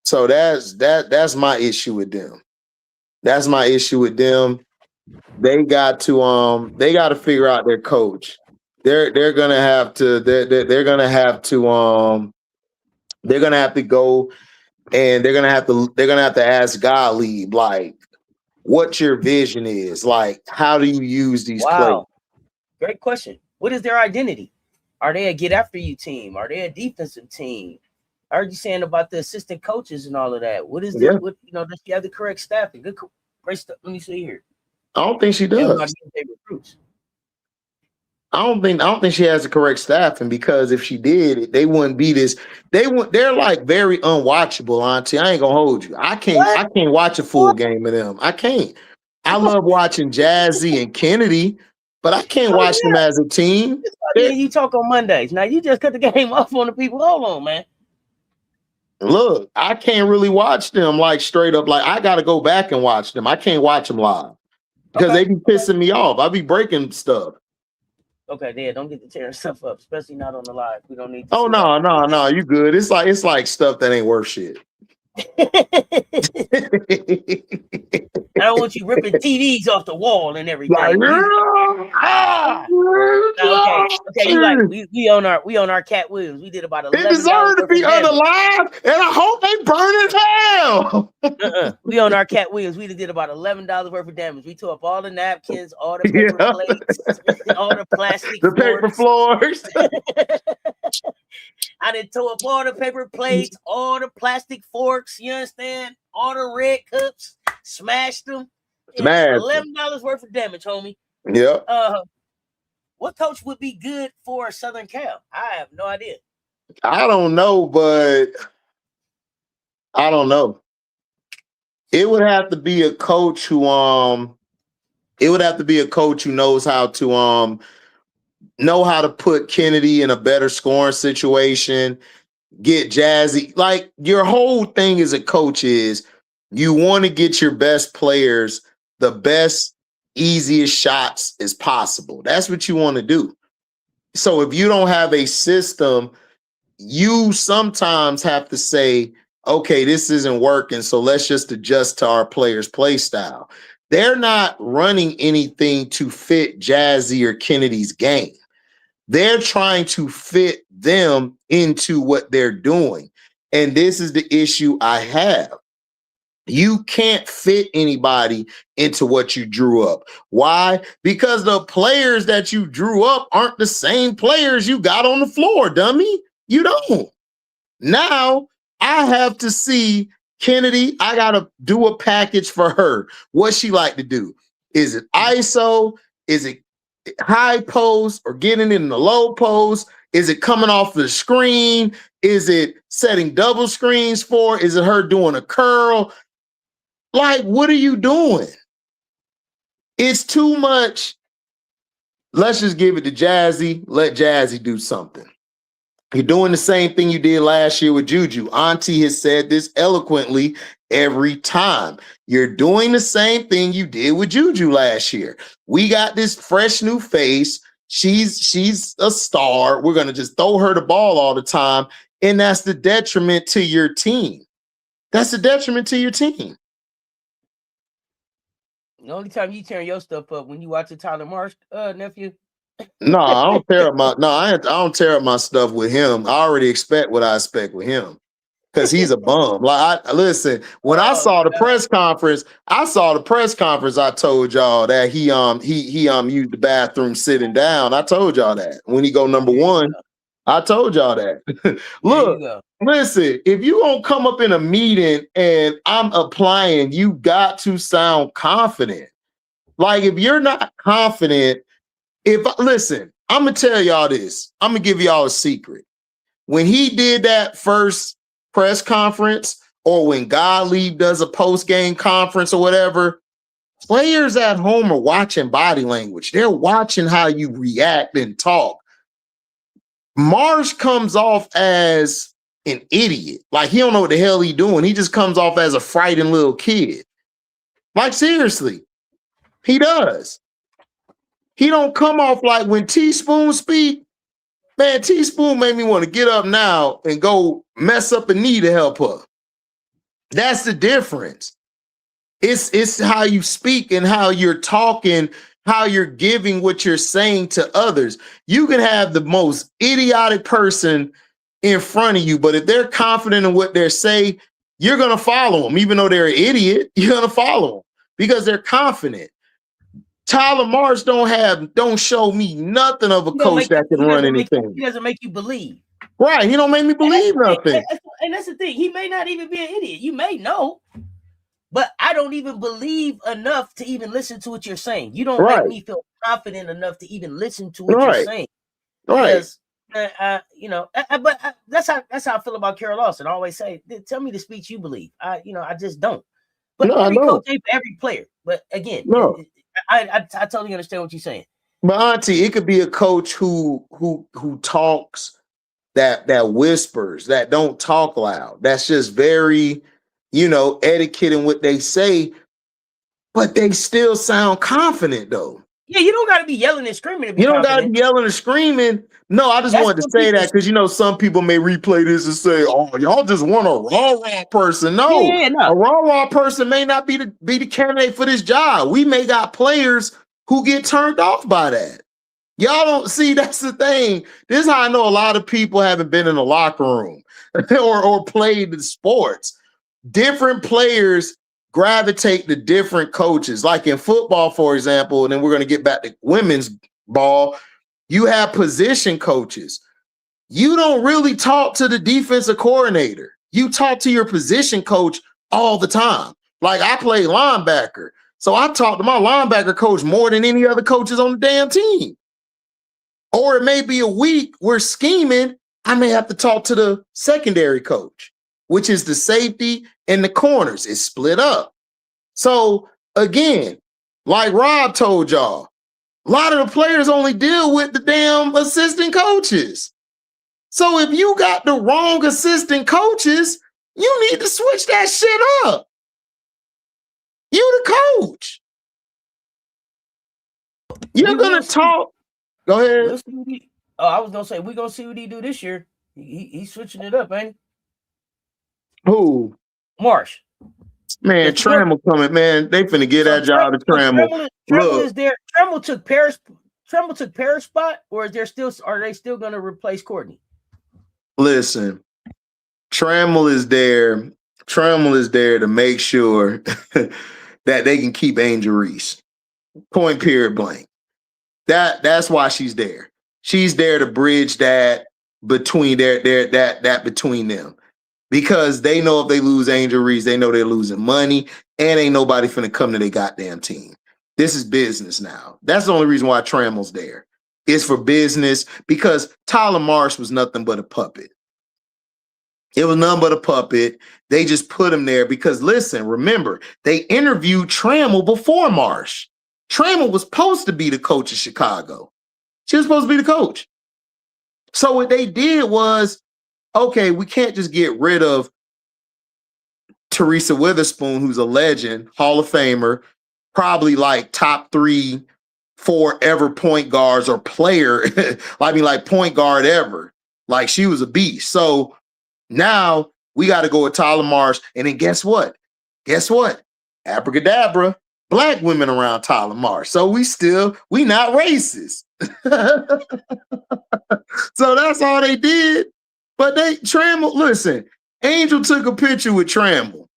Speaker 2: So that's my issue with them. That's my issue with them. They got to figure out their coach. They're gonna have to go and they're gonna have to ask Gottlieb, like, what your vision is. Like, how do you use these players?
Speaker 1: Great question. What is their identity? Are they a get after you team? Are they a defensive team? I heard you saying about the assistant coaches and all of that. What is this? What, does she have the correct staffing? Great stuff. Let me see here.
Speaker 2: I don't think she does. I don't think she has the correct staffing, because if she did, they wouldn't be this. They're like very unwatchable, Auntie. I ain't gonna hold you. I can't watch a full game of them. I can't. I love watching Jazzy and Kennedy, but I can't watch them as a team.
Speaker 1: You talk on Mondays. Now you just cut the game off on the people. Hold on, man.
Speaker 2: Look, I can't really watch them like straight up. Like, I got to go back and watch them. I can't watch them live because they be pissing me off. I be breaking stuff.
Speaker 1: Okay, yeah, don't get to tearing stuff up, especially not on the live. We don't need to.
Speaker 2: Oh, no, you good. It's like stuff that ain't worth shit.
Speaker 1: I don't want you ripping TVs off the wall and everything.
Speaker 2: Like,
Speaker 1: okay. You like we own our Cat Williams. We did about $11.
Speaker 2: They deserve to be unalive, and I hope they burn in hell.
Speaker 1: We own our Cat Williams. We did about $11 worth of damage. We tore up all the napkins, all the paper plates, all the plastic,
Speaker 2: paper floors.
Speaker 1: I done tore up all the paper plates, all the plastic forks. You understand? All the red cups, smashed them. $11 worth of damage, homie.
Speaker 2: Yep.
Speaker 1: What coach would be good for Southern Cal? I have no idea.
Speaker 2: I don't know, but I don't know. It would have to be a coach who knows how to put Kennedy in a better scoring situation, get Jazzy. Like, your whole thing as a coach is you want to get your best players the best, easiest shots as possible. That's what you want to do. So if you don't have a system, you sometimes have to say, okay, this isn't working, so let's just adjust to our players' play style. They're not running anything to fit Jazzy or Kennedy's game. They're trying to fit them into what they're doing. And this is the issue I have. You can't fit anybody into what you drew up. Why? Because the players that you drew up aren't the same players you got on the floor, dummy. You don't. Now, I have to see Kennedy. I got to do a package for her. What she like to do? Is it ISO? Is it high post or getting in the low post? Is it coming off the screen? Is it setting double screens for? Is it her doing a curl? Like, what are you doing? It's too much. Let's just give it to Jazzy. Let Jazzy do something. You're doing the same thing you did last year with Juju. Auntie has said this eloquently every time. You're doing the same thing you did with Juju last year. We got this fresh new face. She's a star. We're going to just throw her the ball all the time. And that's the detriment to your team. That's the detriment to your team.
Speaker 1: The only time you turn your stuff up when you watch the Tyler Marsh nephew.
Speaker 2: No, I don't tear up I don't tear up my stuff with him. I already expect what I expect with him, because he's a bum. Like, listen, when I saw the press conference, I told y'all that he used the bathroom sitting down. I told y'all that when he go number one. I told y'all that. Look, listen, if you gonna come up in a meeting and I'm applying, you got to sound confident. Like if you're not confident, listen, I'm gonna tell y'all this. I'm gonna give y'all a secret. When he did that first press conference, or when Gottlieb does a post-game conference or whatever, players at home are watching body language. They're watching how you react and talk. Marsh comes off as an idiot. Like he don't know what the hell he doing. He just comes off as a frightened little kid. Like seriously, he does. He don't come off like when Teaspoon speak. Man, Teaspoon made me want to get up now and go mess up a knee to help her. That's the difference. It's how you speak and how you're talking, how you're giving what you're saying to others. You can have the most idiotic person in front of you, but if they're confident in what they're saying, you're going to follow them. Even though they're an idiot, you're going to follow them because they're confident. Tyler Marsh don't show me nothing of a coach that can run anything.
Speaker 1: He doesn't make you believe.
Speaker 2: Right. He don't make me believe nothing.
Speaker 1: And that's the thing. He may not even be an idiot. You may know, but I don't even believe enough to even listen to what you're saying. You don't make me feel confident enough to even listen to what you're saying.
Speaker 2: Right.
Speaker 1: But that's how I feel about Carol Lawson. I always say, tell me the speech you believe. I just don't. But every coach ain't for every player. But again, I totally understand what you're saying.
Speaker 2: But Auntie, it could be a coach who talks that whispers, that don't talk loud. That's just very, etiquette in what they say, but they still sound confident though.
Speaker 1: Yeah, you don't got to be yelling and screaming.
Speaker 2: You don't got to be yelling and screaming. No, I just wanted to say that because some people may replay this and say, "Oh, y'all just want a raw person." No, a raw person may not be the candidate for this job. We may got players who get turned off by that. Y'all don't see. That's the thing. This is how I know a lot of people haven't been in the locker room or played the sports. Different players gravitate to different coaches. Like in football, for example, and then we're going to get back to women's ball. You have position coaches. You don't really talk to the defensive coordinator. You talk to your position coach all the time. Like I play linebacker, so I talk to my linebacker coach more than any other coaches on the damn team. Or it may be a week we're scheming. I may have to talk to the secondary coach, which is the safety and the corners. It's split up. So again, like Rob told y'all, a lot of the players only deal with the damn assistant coaches. So if you got the wrong assistant coaches, you need to switch that shit up. You the coach. You're going to talk. Go ahead.
Speaker 1: I was going to say, we're going to see what he do this year. He's switching it up, ain't
Speaker 2: he? Who?
Speaker 1: Marsh.
Speaker 2: Man, Trammell coming, man. They finna get that job to Trammell.
Speaker 1: Trammell is there. Trammell took Paris' spot, or are they still going to replace Courtney?
Speaker 2: Listen, Trammell is there. Trammell is there to make sure that they can keep Angel Reese. Point period blank. That's why she's there. She's there to bridge that between between them. Because they know if they lose Angel Reese, they know they're losing money, and ain't nobody finna come to their goddamn team. This is business now. That's the only reason why Trammell's there. It's for business, because Tyler Marsh was nothing but a puppet. It was nothing but a puppet. They just put him there because, listen, remember, they interviewed Trammell before Marsh. Trammell was supposed to be the coach of Chicago. She was supposed to be the coach. So what they did was, okay, we can't just get rid of Teresa Witherspoon, who's a legend, Hall of Famer, probably like top 3, 4 ever point guards or player. like point guard ever. Like she was a beast. So now we got to go with Tyler Marsh. And then guess what? Abracadabra, black women around Tyler Marsh. So we not racist. So that's all they did. But Trammell, listen, Angel took a picture with Trammell.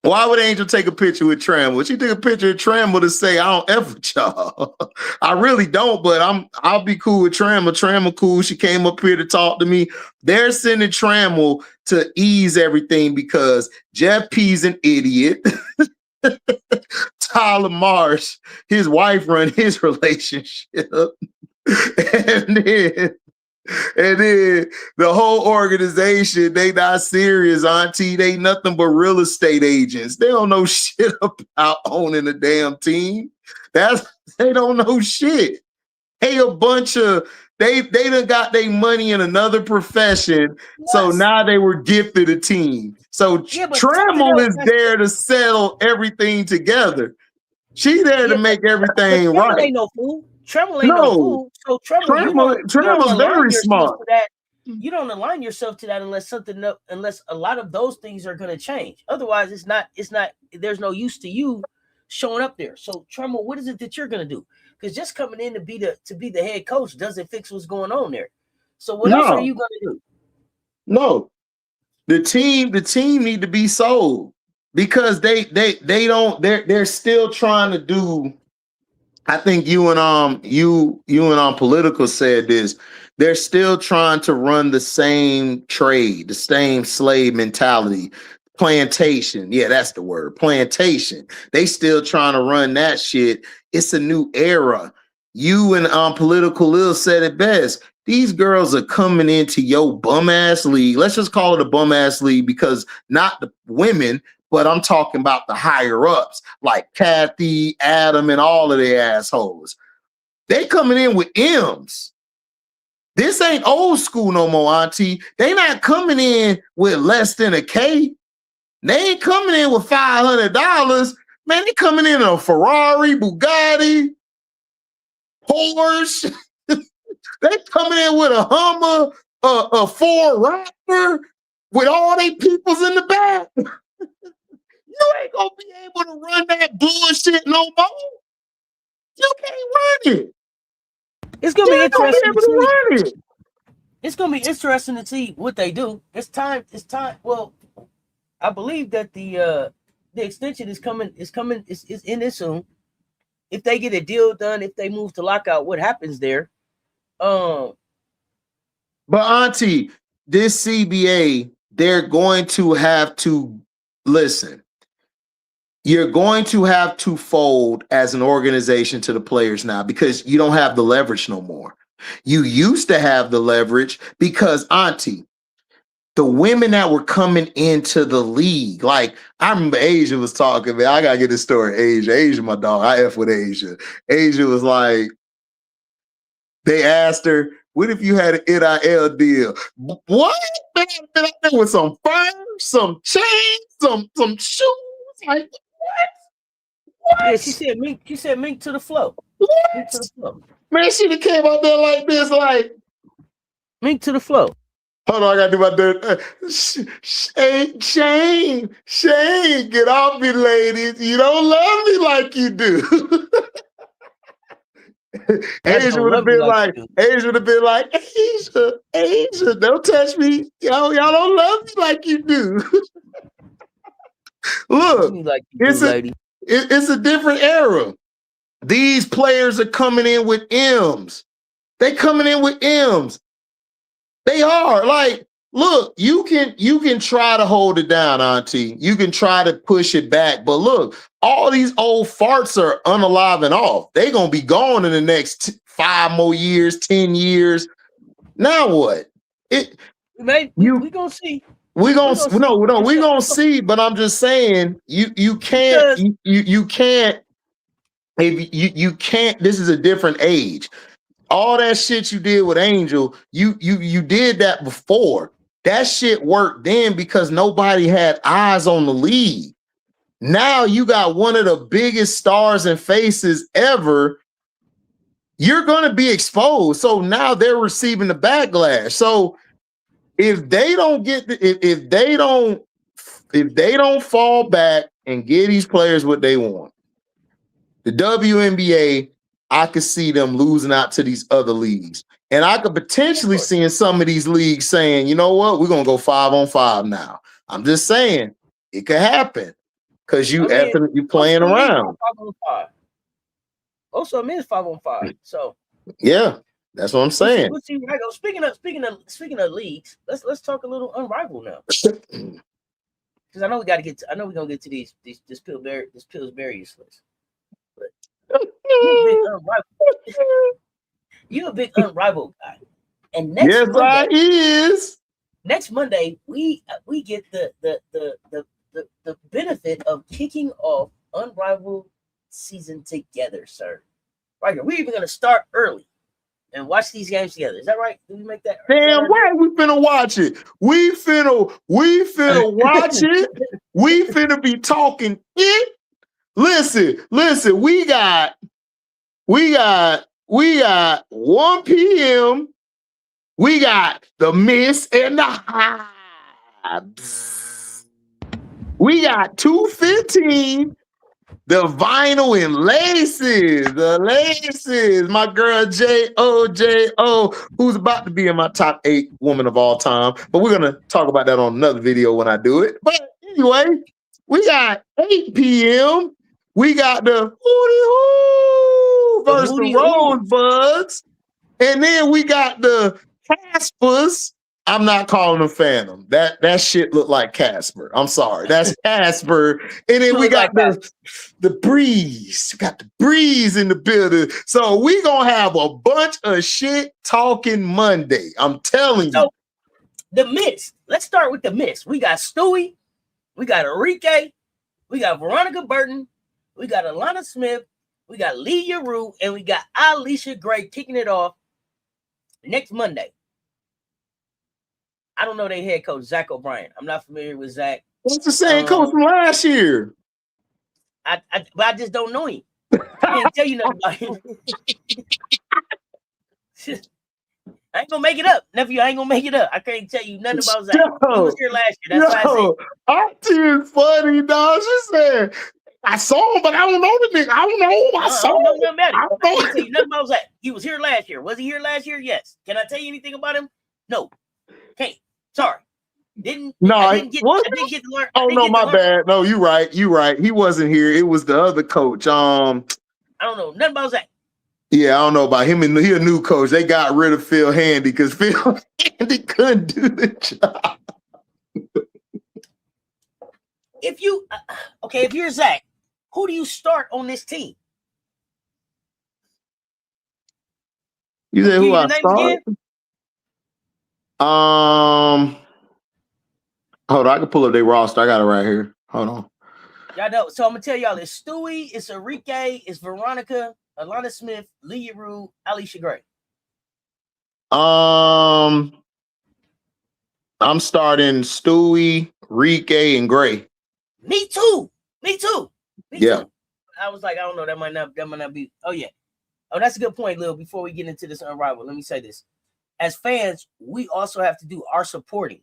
Speaker 2: Why would Angel take a picture with Trammell? She took a picture of Trammell to say, I don't F with y'all. I really don't, but I'll be cool with Trammell. Trammell cool. She came up here to talk to me. They're sending Trammell to ease everything because Jeff P's an idiot. Tyler Marsh, his wife run his relationship. And then the whole organization, they not serious, Auntie. They nothing but real estate agents. They don't know shit about owning a damn team. They don't know shit. Hey, a bunch of they done got their money in another profession. Yes. So now they were gifted a team. So Trammell is there to settle everything together. She there to make everything right.
Speaker 1: Ain't no fool. Trammell ain't no fool. So
Speaker 2: Trammel's very smart.
Speaker 1: You don't align yourself to that unless a lot of those things are going to change. Otherwise, it's not. There's no use to you showing up there. So Trammell, what is it that you're going to do? Because just coming in to be the head coach doesn't fix what's going on there. So what else are you going to do?
Speaker 2: No, the team need to be sold because they don't. They're still trying to do. I think you and Political said this. They're still trying to run the same trade, the same slave mentality. Plantation. Yeah, that's the word. Plantation. They still trying to run that shit. It's a new era. You and Political Lil said it best. These girls are coming into your bum ass league. Let's just call it a bum ass league because not the women, but I'm talking about the higher ups like Kathy, Adam, and all of their assholes. They coming in with M's. This ain't old school no more, Auntie. They not coming in with less than a K. They ain't coming in with $500. Man, they coming in a Ferrari, Bugatti, Porsche. They coming in with a Hummer, a Ford Raptor with all they peoples in the back. You ain't gonna be able to run that bullshit no more. You can't run it.
Speaker 1: It's gonna be interesting to see. It's gonna be interesting to see what they do. It's time. Well, I believe that the extension is coming. Is in this soon. If they get a deal done, if they move to lockout, what happens there?
Speaker 2: But Auntie, this CBA, they're going to have to listen. You're going to have to fold as an organization to the players now because you don't have the leverage no more. You used to have the leverage because, Auntie, the women that were coming into the league, like I remember Asia was talking, man, I got to get this story. Asia, my dog, I F with Asia. Asia was like, they asked her, what if you had an NIL deal? What? Man, I've been out there with some furs, some chains, some shoes. Like, what?
Speaker 1: Yeah, she said mink to the flow. Mink to the flow.
Speaker 2: Man, she done came out there like this, like
Speaker 1: mink to the flow.
Speaker 2: Hold on, I gotta do my dirt. Shane, get off me, ladies. You don't love me like you do. Asia would have been like, Asia, don't touch me. Y'all don't love me like you do. Look, it's a different era. These players are coming in with M's. They coming in with M's. They are like, look, you can try to hold it down, Auntie. You can try to push it back, but look, all these old farts are unalive and off. They gonna be gone in the next 5 more years, 10 years. Now what?
Speaker 1: We gonna see.
Speaker 2: We gonna see. But I'm just saying, you can't. If you can't. This is a different age. All that shit you did with Angel, you did that before. That shit worked then because nobody had eyes on the league. Now you got one of the biggest stars and faces ever. You're going to be exposed. So now they're receiving the backlash. So if they don't get if they don't fall back and give these players what they want, the WNBA, I could see them losing out to these other leagues. And I could potentially see in some of these leagues saying, you know what, we're going to go 5-on-5 now. I'm just saying it could happen. because you
Speaker 1: you
Speaker 2: playing around.
Speaker 1: 5-on-5. Also, I'm in 5-on-5. So
Speaker 2: yeah, that's what I'm saying.
Speaker 1: We'll see where I go. Speaking of leagues, let's talk a little Unrivaled now. Because I know we're gonna get to this Pillsburyish list. But you're a big Unrivaled guy. And next Monday, we get the benefit of kicking off Unrivaled season together, sir. Right here. We're even gonna start early and watch these games together. Is that right? Did we make that?
Speaker 2: Damn right, we finna watch it. We finna watch it. We finna be talking it. Listen, we got 1 p.m. We got the Miss and the Hives. We got 2:15. The vinyl and laces, the laces. My girl J.O., who's about to be in my top 8 woman of all time. But we're gonna talk about that on another video when I do it. But anyway, we got 8 p.m. We got the Hootie Hoo versus the Rosebuds. And then we got the Caspers. I'm not calling them Phantom. That shit looked like Casper. I'm sorry. That's Casper. And then we got the Breeze. We got the Breeze in the building. So we gonna have a bunch of shit talking Monday. I'm telling you.
Speaker 1: So the Miss. Let's start with the Miss. We got Stewie. We got Enrique. We got Veronica Burton. We got Alana Smith. We got Leah Rue. And we got Alicia Gray kicking it off next Monday. I don't know their head coach, Zach O'Brien. I'm not familiar with Zach.
Speaker 2: What's the same coach from last year?
Speaker 1: But I just don't know him. I can't tell you nothing about him. I ain't gonna make it up, nephew. I ain't gonna make it up. I can't tell you nothing about Zach. He was here last year. That's why I said.
Speaker 2: Auntie is funny, dog. She said, I saw him, but I don't know the nigga. I don't know him. I saw him.
Speaker 1: I can't tell you nothing about Zach. He was here last year. Was he here last year? Yes. Can I tell you anything about him? No. Can't. Sorry. I didn't get to learn.
Speaker 2: Oh no, my bad. No, you right. He wasn't here. It was the other coach.
Speaker 1: I don't know nothing about Zach.
Speaker 2: Yeah, I don't know about him. And he a new coach. They got rid of Phil Handy because Phil Handy couldn't do the job.
Speaker 1: If you're Zach, who do you start on this team?
Speaker 2: You said who I start? Hold on, I can pull up their roster. I got it right here. Hold on.
Speaker 1: Y'all know. So I'm gonna tell y'all: it's Stewie, it's Enrique, it's Veronica, Alana Smith, Leah Rue, Alicia Gray.
Speaker 2: I'm starting Stewie, Enrique, and Gray.
Speaker 1: Me too.
Speaker 2: Yeah.
Speaker 1: I was like, I don't know. That might not be. Oh yeah. Oh, that's a good point, Lil. Before we get into this Unrivaled, let me say this: as fans, we also have to do our supporting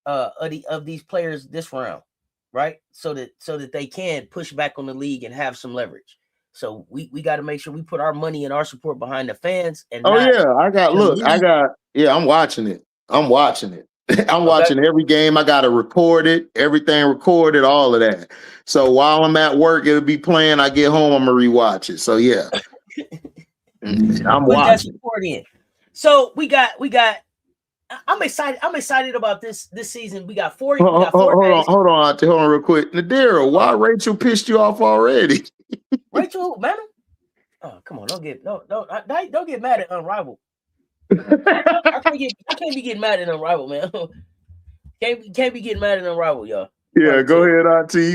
Speaker 1: of these players this round, right? So that they can push back on the league and have some leverage. So we got to make sure we put our money and our support behind the fans. And
Speaker 2: I'm watching it. I'm watching every game. I got to record it, everything recorded, all of that. So while I'm at work, it'll be playing. I get home, I'm gonna rewatch it. So yeah, I'm watching.
Speaker 1: Support in. So we got. I'm excited about this season. We got 40.
Speaker 2: Hold on, Auntie. Hold on, real quick. Nadira, why Rachel pissed you off already?
Speaker 1: Rachel, man. Oh, come on! Don't get mad at Unrivaled. I can't be getting mad at Unrivaled, man. Can't be getting mad at Unrivaled, y'all.
Speaker 2: Yeah, go ahead, Auntie.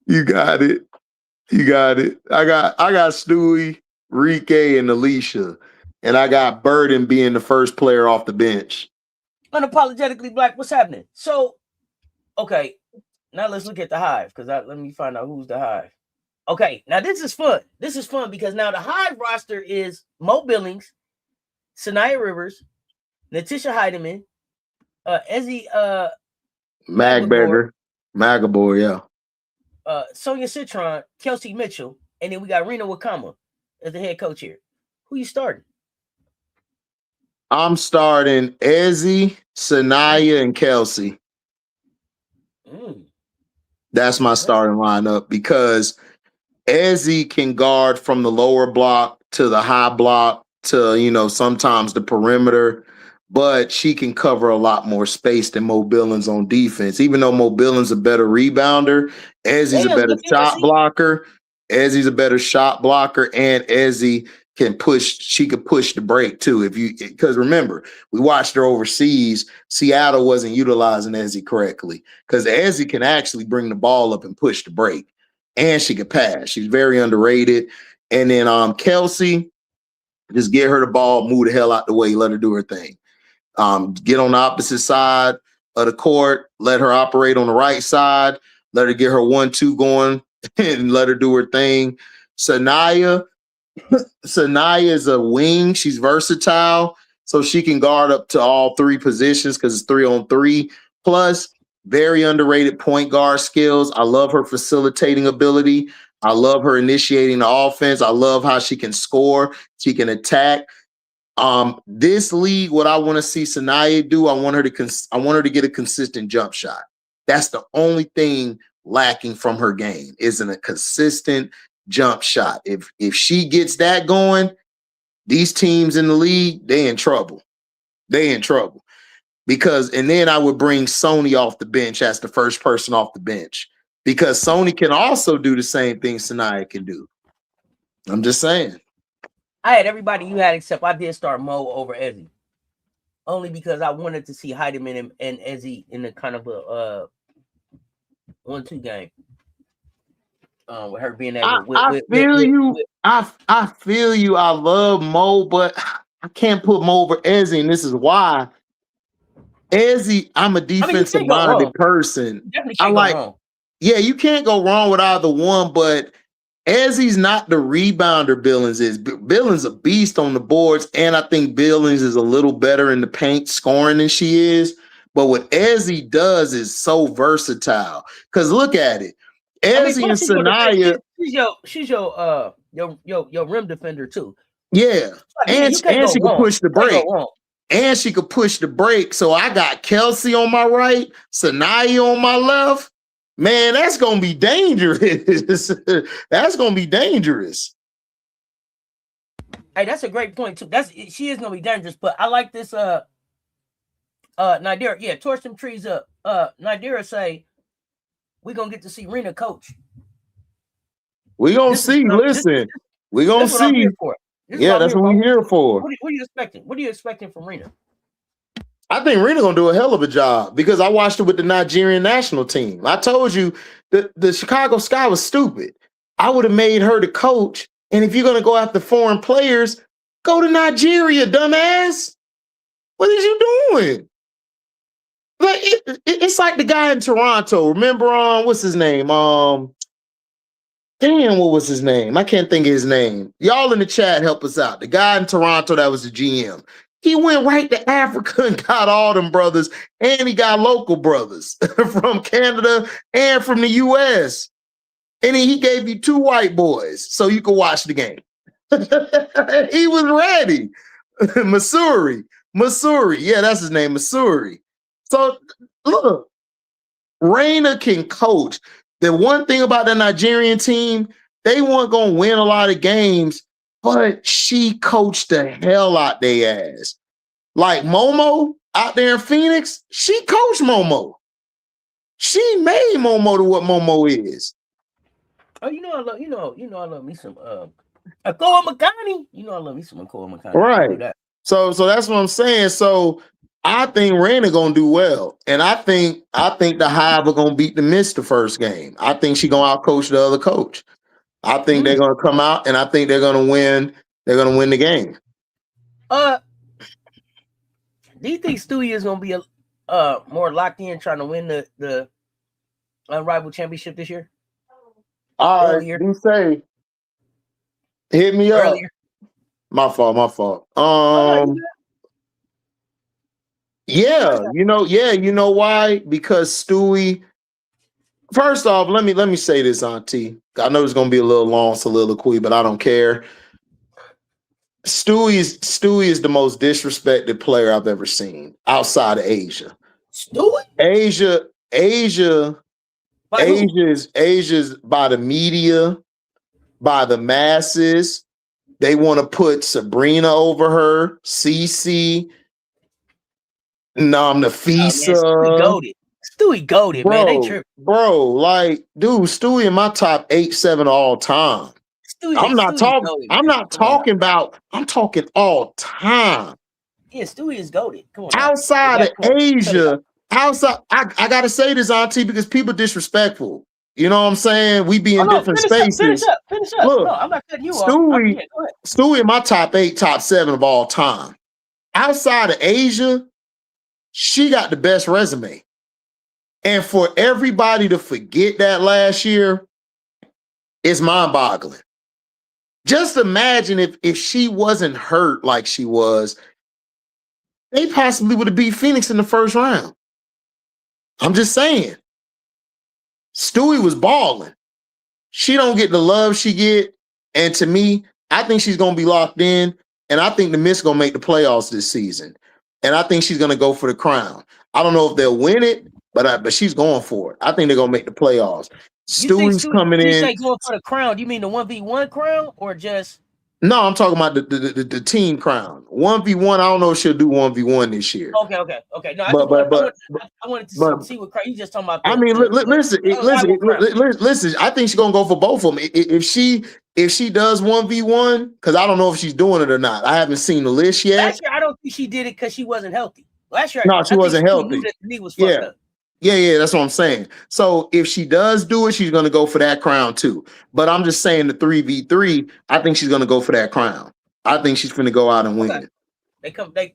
Speaker 2: You got it. You got it. I got Stewie, Enrique, and Alicia. And I got Burden being the first player off the bench.
Speaker 1: Unapologetically black. What's happening? So, okay, now let's look at the Hive because let me find out who's the Hive. Okay, now this is fun. This is fun because now the Hive roster is Mo Billings, Sanaya Rivers, Natisha Heidemann, Ezzy
Speaker 2: Magboy, yeah.
Speaker 1: Sonia Citron, Kelsey Mitchell, and then we got Rena Wakama as the head coach here. Who you starting?
Speaker 2: I'm starting Ezzy, Sanaya, and Kelsey. That's my starting lineup because Ezzy can guard from the lower block to the high block to, sometimes the perimeter, but she can cover a lot more space than Mo Billings on defense. Even though Mo Billings a better rebounder, Ezzy's a better shot blocker. Ezzy's a better shot blocker, and Ezzy she could push the break too. Because remember, we watched her overseas. Seattle wasn't utilizing Ezzy correctly because Ezzy can actually bring the ball up and push the break. And she could pass. She's very underrated. And then Kelsey, just get her the ball, move the hell out the way, let her do her thing. Get on the opposite side of the court, let her operate on the right side, let her get her 1-2 going, and let her do her thing. Sanaya is a wing. She's versatile, so she can guard up to all three positions because it's 3-on-3. Plus, very underrated point guard skills. I love her facilitating ability. I love her initiating the offense. I love how she can score. She can attack. This league, what I want to see Sanaya do, I want her to get a consistent jump shot. That's the only thing lacking from her game, isn't a consistent jump shot. If she gets that going, these teams in the league, they in trouble. And then I would bring Sony off the bench as the first person off the bench because Sony can also do the same thing Sanaya can do. I'm just saying.
Speaker 1: I had everybody you had except I did start Mo over Ezzy. Only because I wanted to see Heidemann and Ezzy in a kind of a 1-2 game. With her being able
Speaker 2: I feel you. I love Mo, but I can't put Mo over Ezzy, and this is why. Ezzy, I'm a defensive-minded person. You can't go wrong with either one, but Ezzy's not the rebounder Billings is. Billings a beast on the boards, and I think Billings is a little better in the paint scoring than she is. But what Ezzy does is so versatile. Because look at it. Ezzy and Sanaya.
Speaker 1: She's your rim defender too.
Speaker 2: Yeah. And she could push the break. And she could push the break. So I got Kelsey on my right, Sanaya on my left. Man, that's gonna be dangerous. That's gonna be dangerous.
Speaker 1: Hey, that's a great point too. She is gonna be dangerous, but I like this. Nadira, yeah, torch them trees up. Nadira say we're gonna get to see Rena coach.
Speaker 2: We're gonna see. Listen, we're gonna see. That's what we're here for.
Speaker 1: What are you expecting? What are you expecting from Rena?
Speaker 2: I think Rena gonna do a hell of a job because I watched it with the Nigerian national team. I told you the Chicago Sky was stupid. I would have made her the coach. And if you're gonna go after foreign players, go to Nigeria, dumbass. What is you doing? Like it's like the guy in Toronto. Remember what's his name? Damn, what was his name? I can't think of his name. Y'all in the chat help us out. The guy in Toronto that was the GM. He went right to Africa and got all them brothers, and he got local brothers from Canada and from the US. And he gave you 2 white boys so you could watch the game. He was ready. Missouri. Yeah, that's his name, Missouri. So look, Rena can coach. The one thing about the Nigerian team, they weren't going to win a lot of games, but she coached the hell out their ass. Like Momo out there in Phoenix, she coached Momo. She made Momo to what Momo is.
Speaker 1: Oh, I love me some Akoa Makani. I love me some Akoa Makani.
Speaker 2: Right. So that's what I'm saying. So I think Rena gonna do well, and I think the Hive are gonna beat the Mist the first game. I think she gonna outcoach the other coach. I think they're gonna come out, and I think they're gonna win. They're gonna win the game.
Speaker 1: Do you think Stewie is gonna be more locked in trying to win the Unrivaled championship this year?
Speaker 2: All right, you say, hit me earlier. Up. My fault. Yeah, you know why? Because Stewie. First off, let me say this, Auntie. I know it's gonna be a little long soliloquy, but I don't care. Stewie is the most disrespected player I've ever seen outside of Asia.
Speaker 1: Stewie?
Speaker 2: Asia's by the media, by the masses. They want to put Sabrina over her, Cece, Nafisa.
Speaker 1: Stewie goated, man. They tripping.
Speaker 2: Bro, like, dude, Stewie in my top 8-7 all time. I'm talking all time.
Speaker 1: Yeah, Stewie is goated. Come on.
Speaker 2: Outside of Asia, I gotta say this, Auntie, because people disrespectful. You know what I'm saying? We be in different spaces.
Speaker 1: Finish up. Look, no, I'm not cutting you off.
Speaker 2: Stewie in my top 8, top 7 of all time. Outside of Asia, she got the best resume. And for everybody to forget that last year is mind-boggling. Just imagine if she wasn't hurt like she was, they possibly would have beat Phoenix in the first round. I'm just saying. Stewie was balling. She don't get the love she get. And to me, I think she's going to be locked in. And I think the Miss going to make the playoffs this season. And I think she's going to go for the crown. I don't know if they'll win it, but she's going for it. I think they're going to make the playoffs. Stewie's coming in. You
Speaker 1: say going for the crown, you mean the 1v1 crown or just?
Speaker 2: No, I'm talking about the team crown. 1v1, I don't know if she'll do 1v1 this year.
Speaker 1: Okay. No, I wanted to see what crown you just talking about.
Speaker 2: Listen. I think she's gonna go for both of them. If she does 1v1, because I don't know if she's doing it or not. I haven't seen the list yet.
Speaker 1: Last year, I don't think she did it because she wasn't healthy. Last year,
Speaker 2: she wasn't healthy.
Speaker 1: The knee was fucked up.
Speaker 2: Yeah, that's what I'm saying. So if she does do it, she's going to go for that crown too. But I'm just saying the 3v3, I think she's going to go for that crown. I think she's going to go out and win it.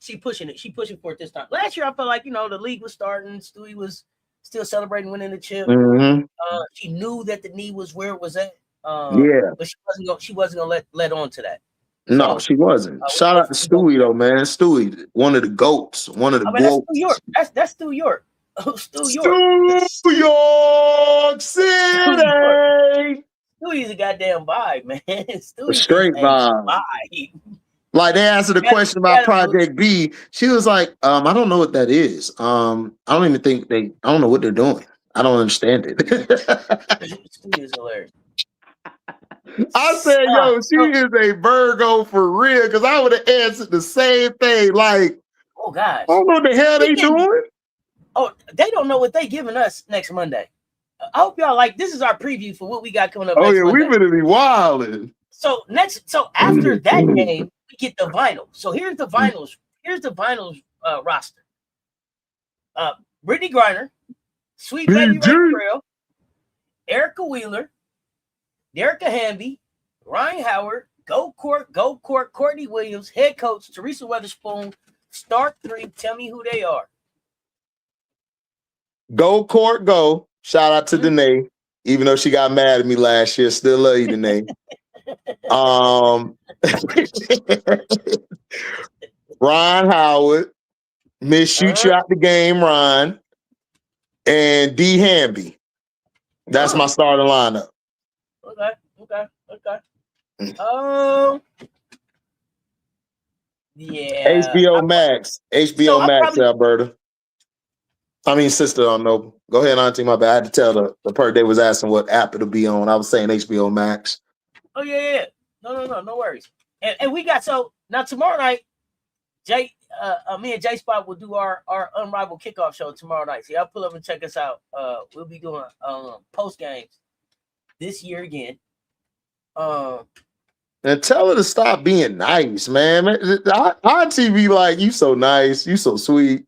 Speaker 1: She pushing it. She pushing for it this time. Last year, I felt like, the league was starting. Stewie was still celebrating winning the chip.
Speaker 2: Mm-hmm.
Speaker 1: She knew that the knee was where it was at.
Speaker 2: But
Speaker 1: she wasn't gonna let on to that.
Speaker 2: No, she wasn't. Shout out to Stewie though, man. Stewie, one of the GOATs, one of the GOATs.
Speaker 1: That's New York. That's New York. New
Speaker 2: York City.
Speaker 1: Stewie's a goddamn vibe, man. Stewie's
Speaker 2: straight vibe. Like they answered the question about Project B. She was like, I don't know what that is. I don't know what they're doing. I don't understand it.
Speaker 1: Stewie is hilarious.
Speaker 2: I said, she is a Virgo for real, because I would have answered the same thing. Like,
Speaker 1: oh gosh,
Speaker 2: I don't know what the hell they doing.
Speaker 1: Oh, they don't know what they giving us next Monday. I hope y'all this is our preview for what we got coming up.
Speaker 2: Oh
Speaker 1: next Monday.
Speaker 2: We better be wilding.
Speaker 1: So after that game, we get the vinyl. So here's the vinyls. Here's the vinyls roster. Brittany Griner, Sweet Baby Trail, Erica Wheeler, Derricka Hamby, Ryan Howard, Go Court, Courtney Williams, head coach Teresa Weatherspoon, start 3. Tell me who they are.
Speaker 2: Go Court, go. Shout out to Danae, even though she got mad at me last year. Still love you, Danae. Ron Howard, shoot you out the game, Ron, and D Hamby. That's my starting lineup.
Speaker 1: Okay. Yeah.
Speaker 2: HBO Max, Alberta. I mean, sister, I don't know. Go ahead, Auntie. My bad. I had to tell the part they was asking what app it'll be on. I was saying HBO Max.
Speaker 1: Oh yeah. No worries. And we got now tomorrow night. Me and J Spot will do our Unrivaled kickoff show tomorrow night. So y'all pull up and check us out. We'll be doing post games this year again.
Speaker 2: And tell her to stop being nice, man. Auntie be like, you so nice, you so sweet.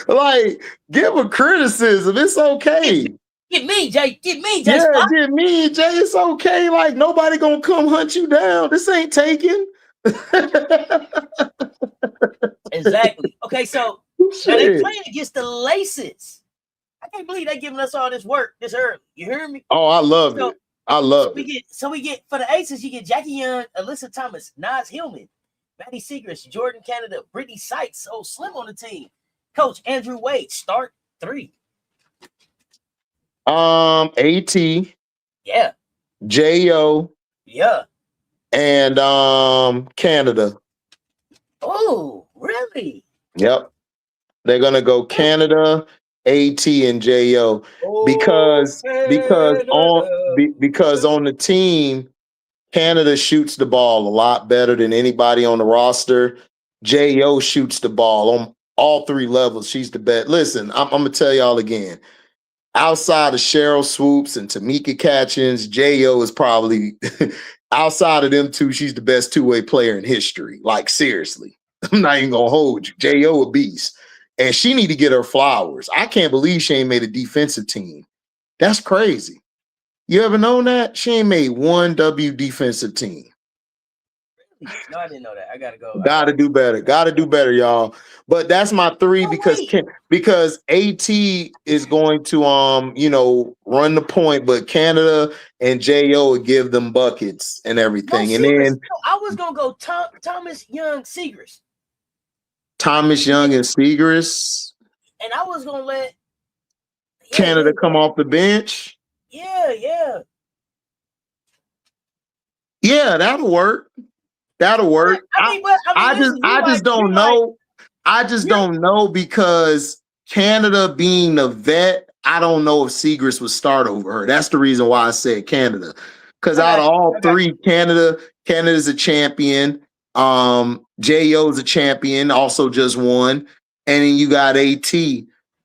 Speaker 2: Like, give her criticism. It's okay.
Speaker 1: Get me, Jay.
Speaker 2: Yeah, stop. Get me, Jay. It's okay. Like, nobody gonna come hunt you down. This ain't taken.
Speaker 1: Exactly. Okay, so now they playing against the Laces. I can't believe they giving us all this work this early. You hear me?
Speaker 2: Oh, I love it. I love it.
Speaker 1: We get for the Aces, you get Jackie Young, Alyssa Thomas, Naz Hillman, Maddie Segrist, Jordan Canada, Brittany Sykes, so slim on the team. Coach Andrew Wade, start 3.
Speaker 2: AT.
Speaker 1: Yeah.
Speaker 2: J.O.
Speaker 1: Yeah.
Speaker 2: And Canada.
Speaker 1: Oh, really?
Speaker 2: Yep. They're gonna go Canada AT and Jo because on the team, Canada shoots the ball a lot better than anybody on the roster. Jo shoots the ball on all three levels. She's the best. Listen, I'm gonna tell y'all again. Outside of Cheryl Swoops and Tamika Catchings, Jo is probably outside of them two, she's the best two-way player in history. Like, seriously. I'm not even gonna hold you. Jo a beast. And she need to get her flowers. I can't believe she ain't made a defensive team. That's crazy. You ever known that? She ain't made one W defensive team.
Speaker 1: No, I didn't know that. I gotta go.
Speaker 2: Gotta do better. Gotta do better, y'all. But that's my three because AT is going to run the point, but Canada and Jo would give them buckets and everything. And then
Speaker 1: I was gonna go Thomas Young Segrist.
Speaker 2: Thomas Young and Segrist.
Speaker 1: And I was gonna let
Speaker 2: Canada come off the bench.
Speaker 1: Yeah,
Speaker 2: that'll work. That'll work. I just don't know. I just don't know because Canada being a vet, I don't know if Segrist would start over her. That's the reason why I said Canada. Because out of all three, Canada's a champion. JO's a champion, also just won. And then you got AT,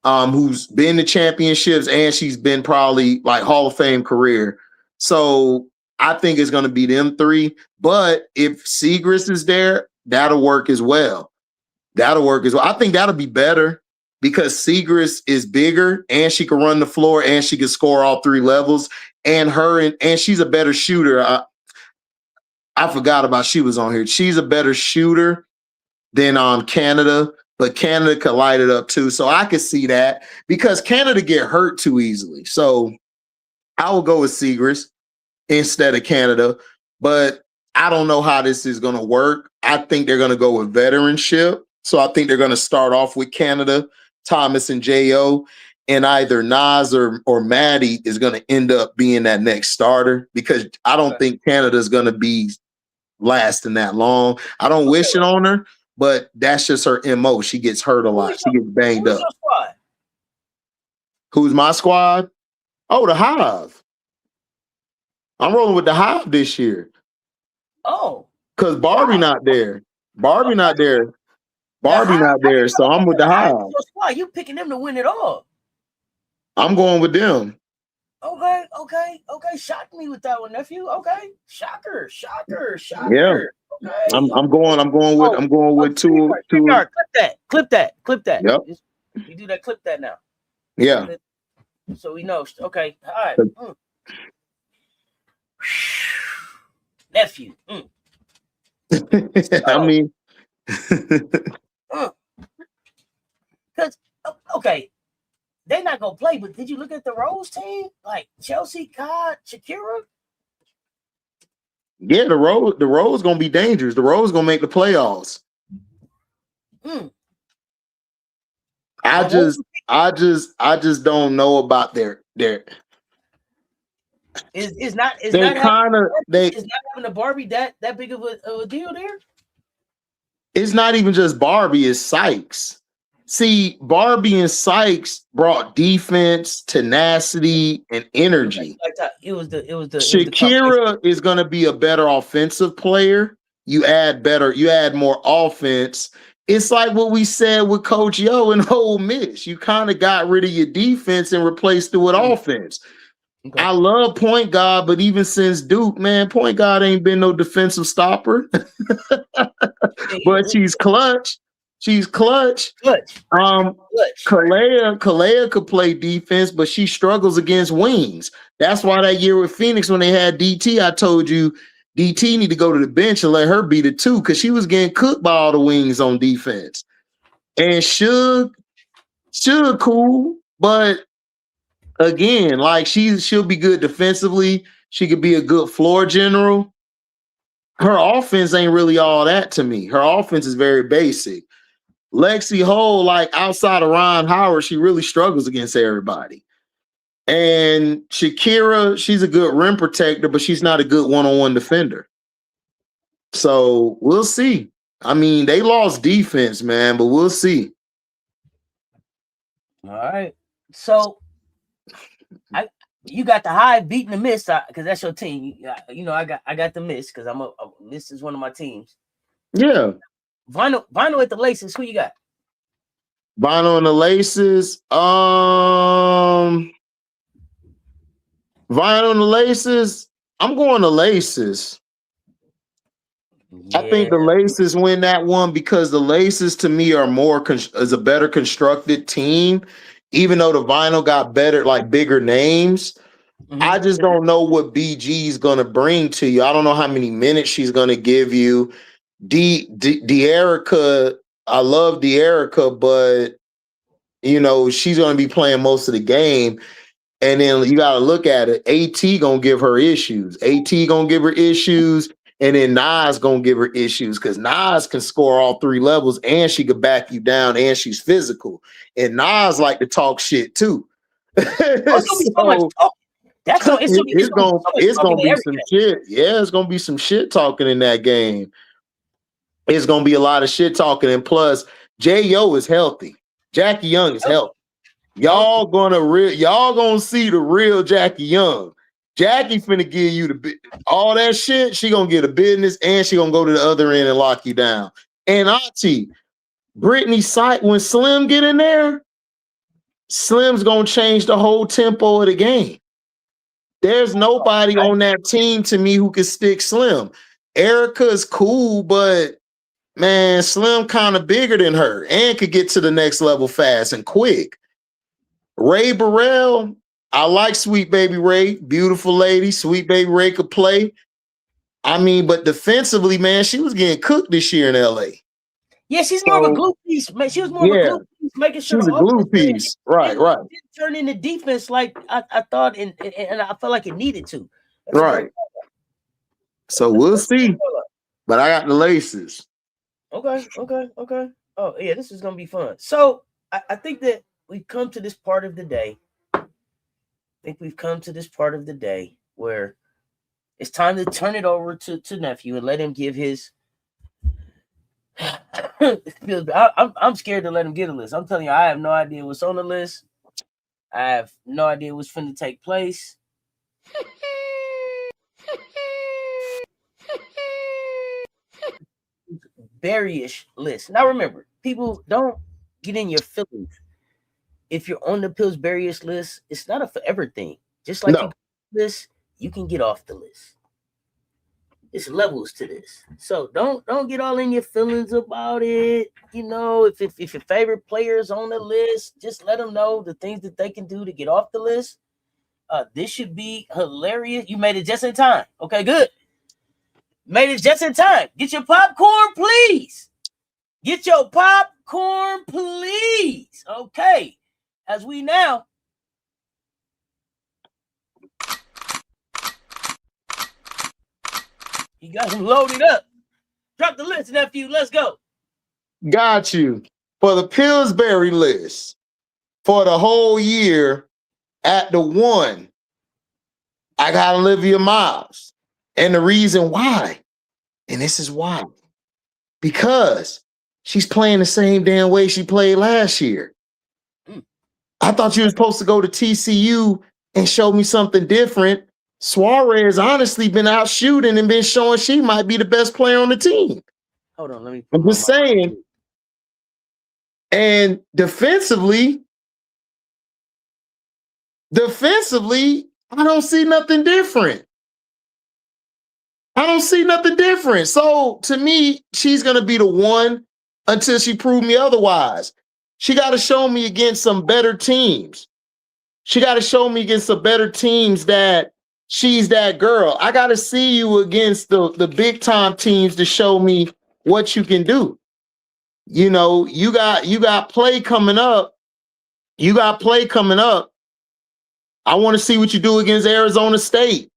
Speaker 2: who's been to championships and she's been probably like Hall of Fame career. So I think it's going to be them three. But if Segrist is there, that'll work as well. I think that'll be better because Segrist is bigger and she can run the floor and she can score all three levels. And she's a better shooter. I forgot about she was on here. She's a better shooter than Canada, but Canada could light it up too. So I could see that because Canada get hurt too easily. So I will go with Segrist instead of Canada, but I don't know how this is going to work. I think they're going to go with veteranship. So I think they're going to start off with Canada, Thomas and Jo, and either Nas or Maddie is going to end up being that next starter because I don't think Canada's going to be lasting that long. I don't wish it on her, but that's just her MO. She gets hurt a lot. She gets banged up. Who's my squad? Oh, the Hive. I'm rolling with the Hive this year.
Speaker 1: Oh.
Speaker 2: Because Barbie not there. Barbie not there. So I'm with the Hive.
Speaker 1: You picking them to win it all.
Speaker 2: I'm going with them.
Speaker 1: Okay. Shock me with that one, nephew. Okay. Shocker.
Speaker 2: Yeah. Okay. I'm going with two.
Speaker 1: Clip that.
Speaker 2: Yep.
Speaker 1: You do that, clip that now.
Speaker 2: Yeah.
Speaker 1: So we know. Okay. All right. Nephew.
Speaker 2: I mean,
Speaker 1: because they're not gonna play. But did you look at the Rose team? Like Chelsea, Kai, Shakira.
Speaker 2: Yeah, the Rose gonna be dangerous. The Rose gonna make the playoffs. I just don't know about their.
Speaker 1: Is not having a Barbie that big of a deal there?
Speaker 2: It's not even just Barbie, it's Sykes. See, Barbie and Sykes brought defense, tenacity, and energy.
Speaker 1: It was the
Speaker 2: Shakira is gonna be a better offensive player. You add more offense. It's like what we said with Coach Yo and Ole Miss. You kind of got rid of your defense and replaced it with offense. Okay. I love point guard, but even since Duke, man, point guard ain't been no defensive stopper. But she's clutch. Kalea could play defense, but she struggles against wings. That's why that year with Phoenix when they had DT, I told you DT need to go to the bench and let her beat it too, because she was getting cooked by all the wings on defense. And Suge cool, but again, like she'll be good defensively. She could be a good floor general. Her offense ain't really all that to me. Her offense is very basic. Lexi Hole, like outside of Ron Howard, she really struggles against everybody. And Shakira, she's a good rim protector, but she's not a good one-on-one defender. So we'll see. I mean, they lost defense, man, but we'll see.
Speaker 1: All right. So you got the Hive beating the Mist because that's your team. You know, I got the Mist because Mist is one of my teams.
Speaker 2: Yeah.
Speaker 1: Vinyl at the Laces. Who you got?
Speaker 2: Vinyl and the Laces. Vinyl and the Laces. I'm going to Laces. Yeah. I think the Laces win that one because the Laces to me are is a better constructed team. Even though the Vinyl got better, like bigger names, I just don't know what BG is gonna bring to you. I don't know how many minutes she's gonna give you. De'Erica, I love De'Erica, but you know she's gonna be playing most of the game. And then you got to look at it. AT gonna give her issues. AT gonna give her issues, and then Nas gonna give her issues because Nas can score all three levels, and she could back you down, and she's physical. And Nas like to talk shit too. It's gonna be some shit. Yeah, it's gonna be some shit talking in that game. It's gonna be a lot of shit talking, and plus, J.O. is healthy. Jackie Young is healthy. Y'all gonna see the real Jackie Young. Jackie finna give you all that shit. She gonna get a business and she gonna go to the other end and lock you down. And Auntie, Brittany sight when Slim get in there, Slim's gonna change the whole tempo of the game. There's nobody on that team to me who can stick Slim. Erica is cool, but man, Slim kind of bigger than her and could get to the next level fast and quick. Ray Burrell, I like Sweet Baby Ray, beautiful lady. Sweet Baby Ray could play. I mean, but defensively, man, she was getting cooked this year in LA.
Speaker 1: Yeah, she's more of a glue piece. Man, she was more of a glue piece, making sure
Speaker 2: she's a glue piece. Right.
Speaker 1: Didn't turn into defense like I thought, and I felt like it needed to.
Speaker 2: Right. So we'll see. But I got the Laces.
Speaker 1: Okay. Oh yeah, this is gonna be fun. So I think that we've come to this part of the day. Where it's time to turn it over to nephew and let him give his. I'm scared to let him get a list. I'm telling you, I have no idea what's on the list. I have no idea what's finna take place. Pillsburyish list. Now remember, people don't get in your feelings. If you're on the Pillsburyish list, it's not a forever thing. Just like this, you can get off the list. It's levels to this. So don't get all in your feelings about it. You know, if your favorite player is on the list, just let them know the things that they can do to get off the list. This should be hilarious. You made it just in time. Okay, good. Made it just in time. Get your popcorn, please. Get your popcorn, please. Okay. As we now you got him loaded up. Drop the list, nephew. Let's go.
Speaker 2: Got you. For the Pillsbury list for the whole year at the 1, I got Olivia Miles. And the reason why, and this is why, because she's playing the same damn way she played last year. I thought you were supposed to go to TCU and show me something different. Suarez honestly been out shooting and been showing she might be the best player on the team.
Speaker 1: Hold on, let me.
Speaker 2: I'm just saying. And defensively, I don't see nothing different. So to me, she's going to be the 1 until she proves me otherwise. She got to show me against some better teams. That she's that girl. I got to see you against the big time teams to show me what you can do. You know, you got play coming up. I want to see what you do against Arizona State.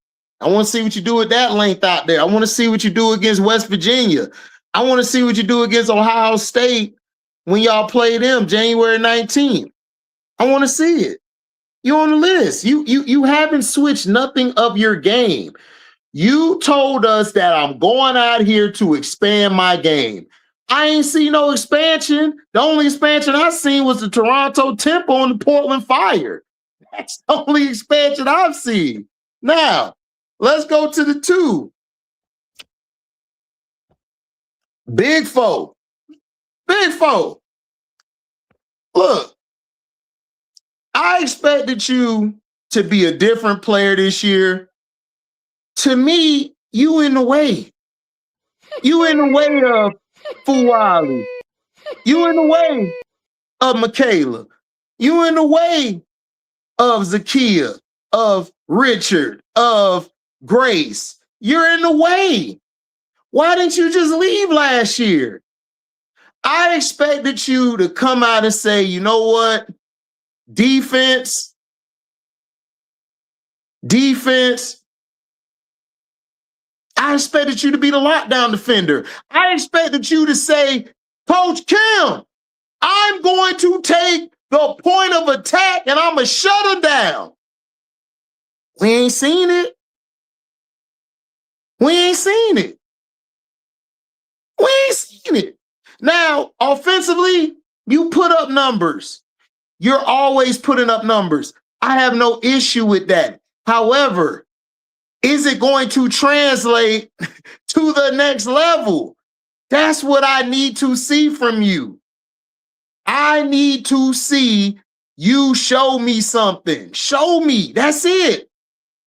Speaker 2: I want to see what you do with that length out there. I want to see what you do against West Virginia. I want to see what you do against Ohio State when y'all play them January 19th. I want to see it. You're on the list. You haven't switched nothing of your game. You told us that I'm going out here to expand my game. I ain't seen no expansion. The only expansion I seen was the Toronto Temple and the Portland Fire. That's the only expansion I've seen. Now, let's go to the 2. Big Foe. Big Foe. Look, I expected you to be a different player this year. To me, you in the way. You in the way of Fuwali. You in the way of Michaela. You in the way of Zakia, of Richard, of Grace. You're in the way. Why didn't you just leave last year? I expected you to come out and say, you know what? Defense. I expected you to be the lockdown defender. I expected you to say, Coach Kim, I'm going to take the point of attack and I'm going to shut her down. We ain't seen it. We ain't seen it. We ain't seen it. Now, offensively, you put up numbers. You're always putting up numbers. I have no issue with that. However, is it going to translate to the next level? That's what I need to see from you. I need to see you show me something. Show me. That's it.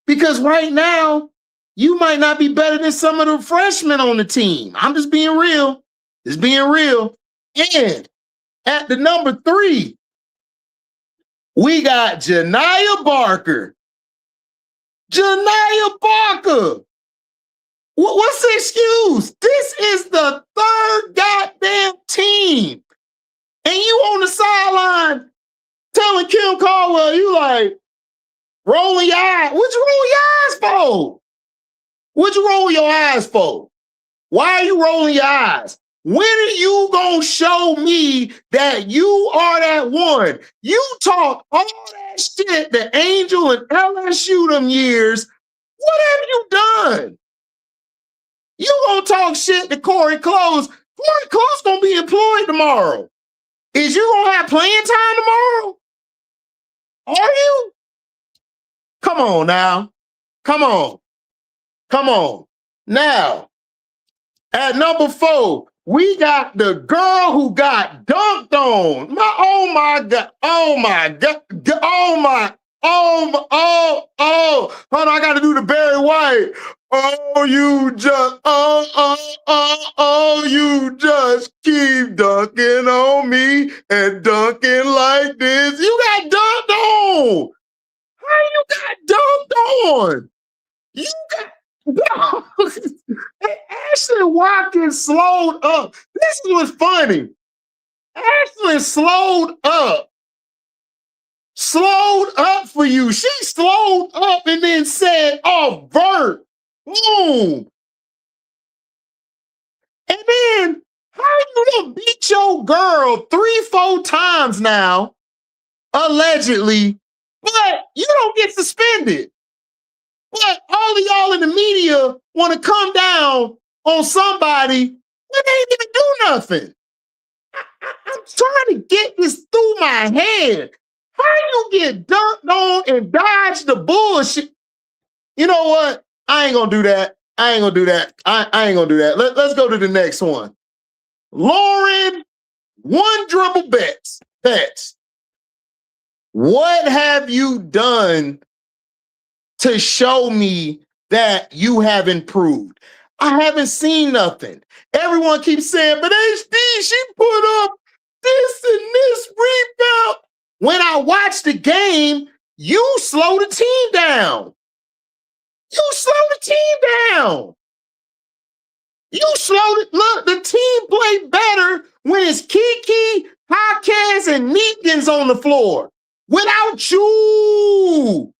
Speaker 2: Because right now, you might not be better than some of the freshmen on the team. I'm just being real. Just being real. And at the number 3, we got Janiyah Barker. Janiyah Barker. What's the excuse? This is the 3rd goddamn team. And you on the sideline telling Kim Caldwell, you like, rolling your eyes. What you roll your eyes for? What you roll your eyes for? Why are you rolling your eyes? When are you going to show me that you are that one? You talk all that shit, the Angel and LSU them years. What have you done? You going to talk shit to Corey Close. Corey Close going to be employed tomorrow. Is you going to have playing time tomorrow? Are you? Come on now. Come on. Come on. Now, at number 4, we got the girl who got dunked on. Oh my God. Oh my God. Hold on, I gotta do the Barry White. You just keep dunking on me and dunking like this. You got dunked on. How you got dunked on? You got Ashley Watkins slowed up. This was funny. Ashley slowed up. Slowed up for you. She slowed up and then said, oh, Vert. Boom. And then, how you done beat your girl 3-4 times now, allegedly, but you don't get suspended? But all of y'all in the media want to come down on somebody when they didn't even do nothing. I'm trying to get this through my head. How you get dunked on and dodge the bullshit? You know what? I ain't gonna do that. I ain't gonna do that. I ain't gonna do that. Let's go to the next one. Lauren, one dribble bets. What have you done to show me that you have improved? I haven't seen nothing. Everyone keeps saying, but HD, she put up this and this rebound. When I watch the game, you slow the team down. You slow the team down. You slow it. Look, the team play better when it's Kiki, Jaquez, and Neekins on the floor. Without you.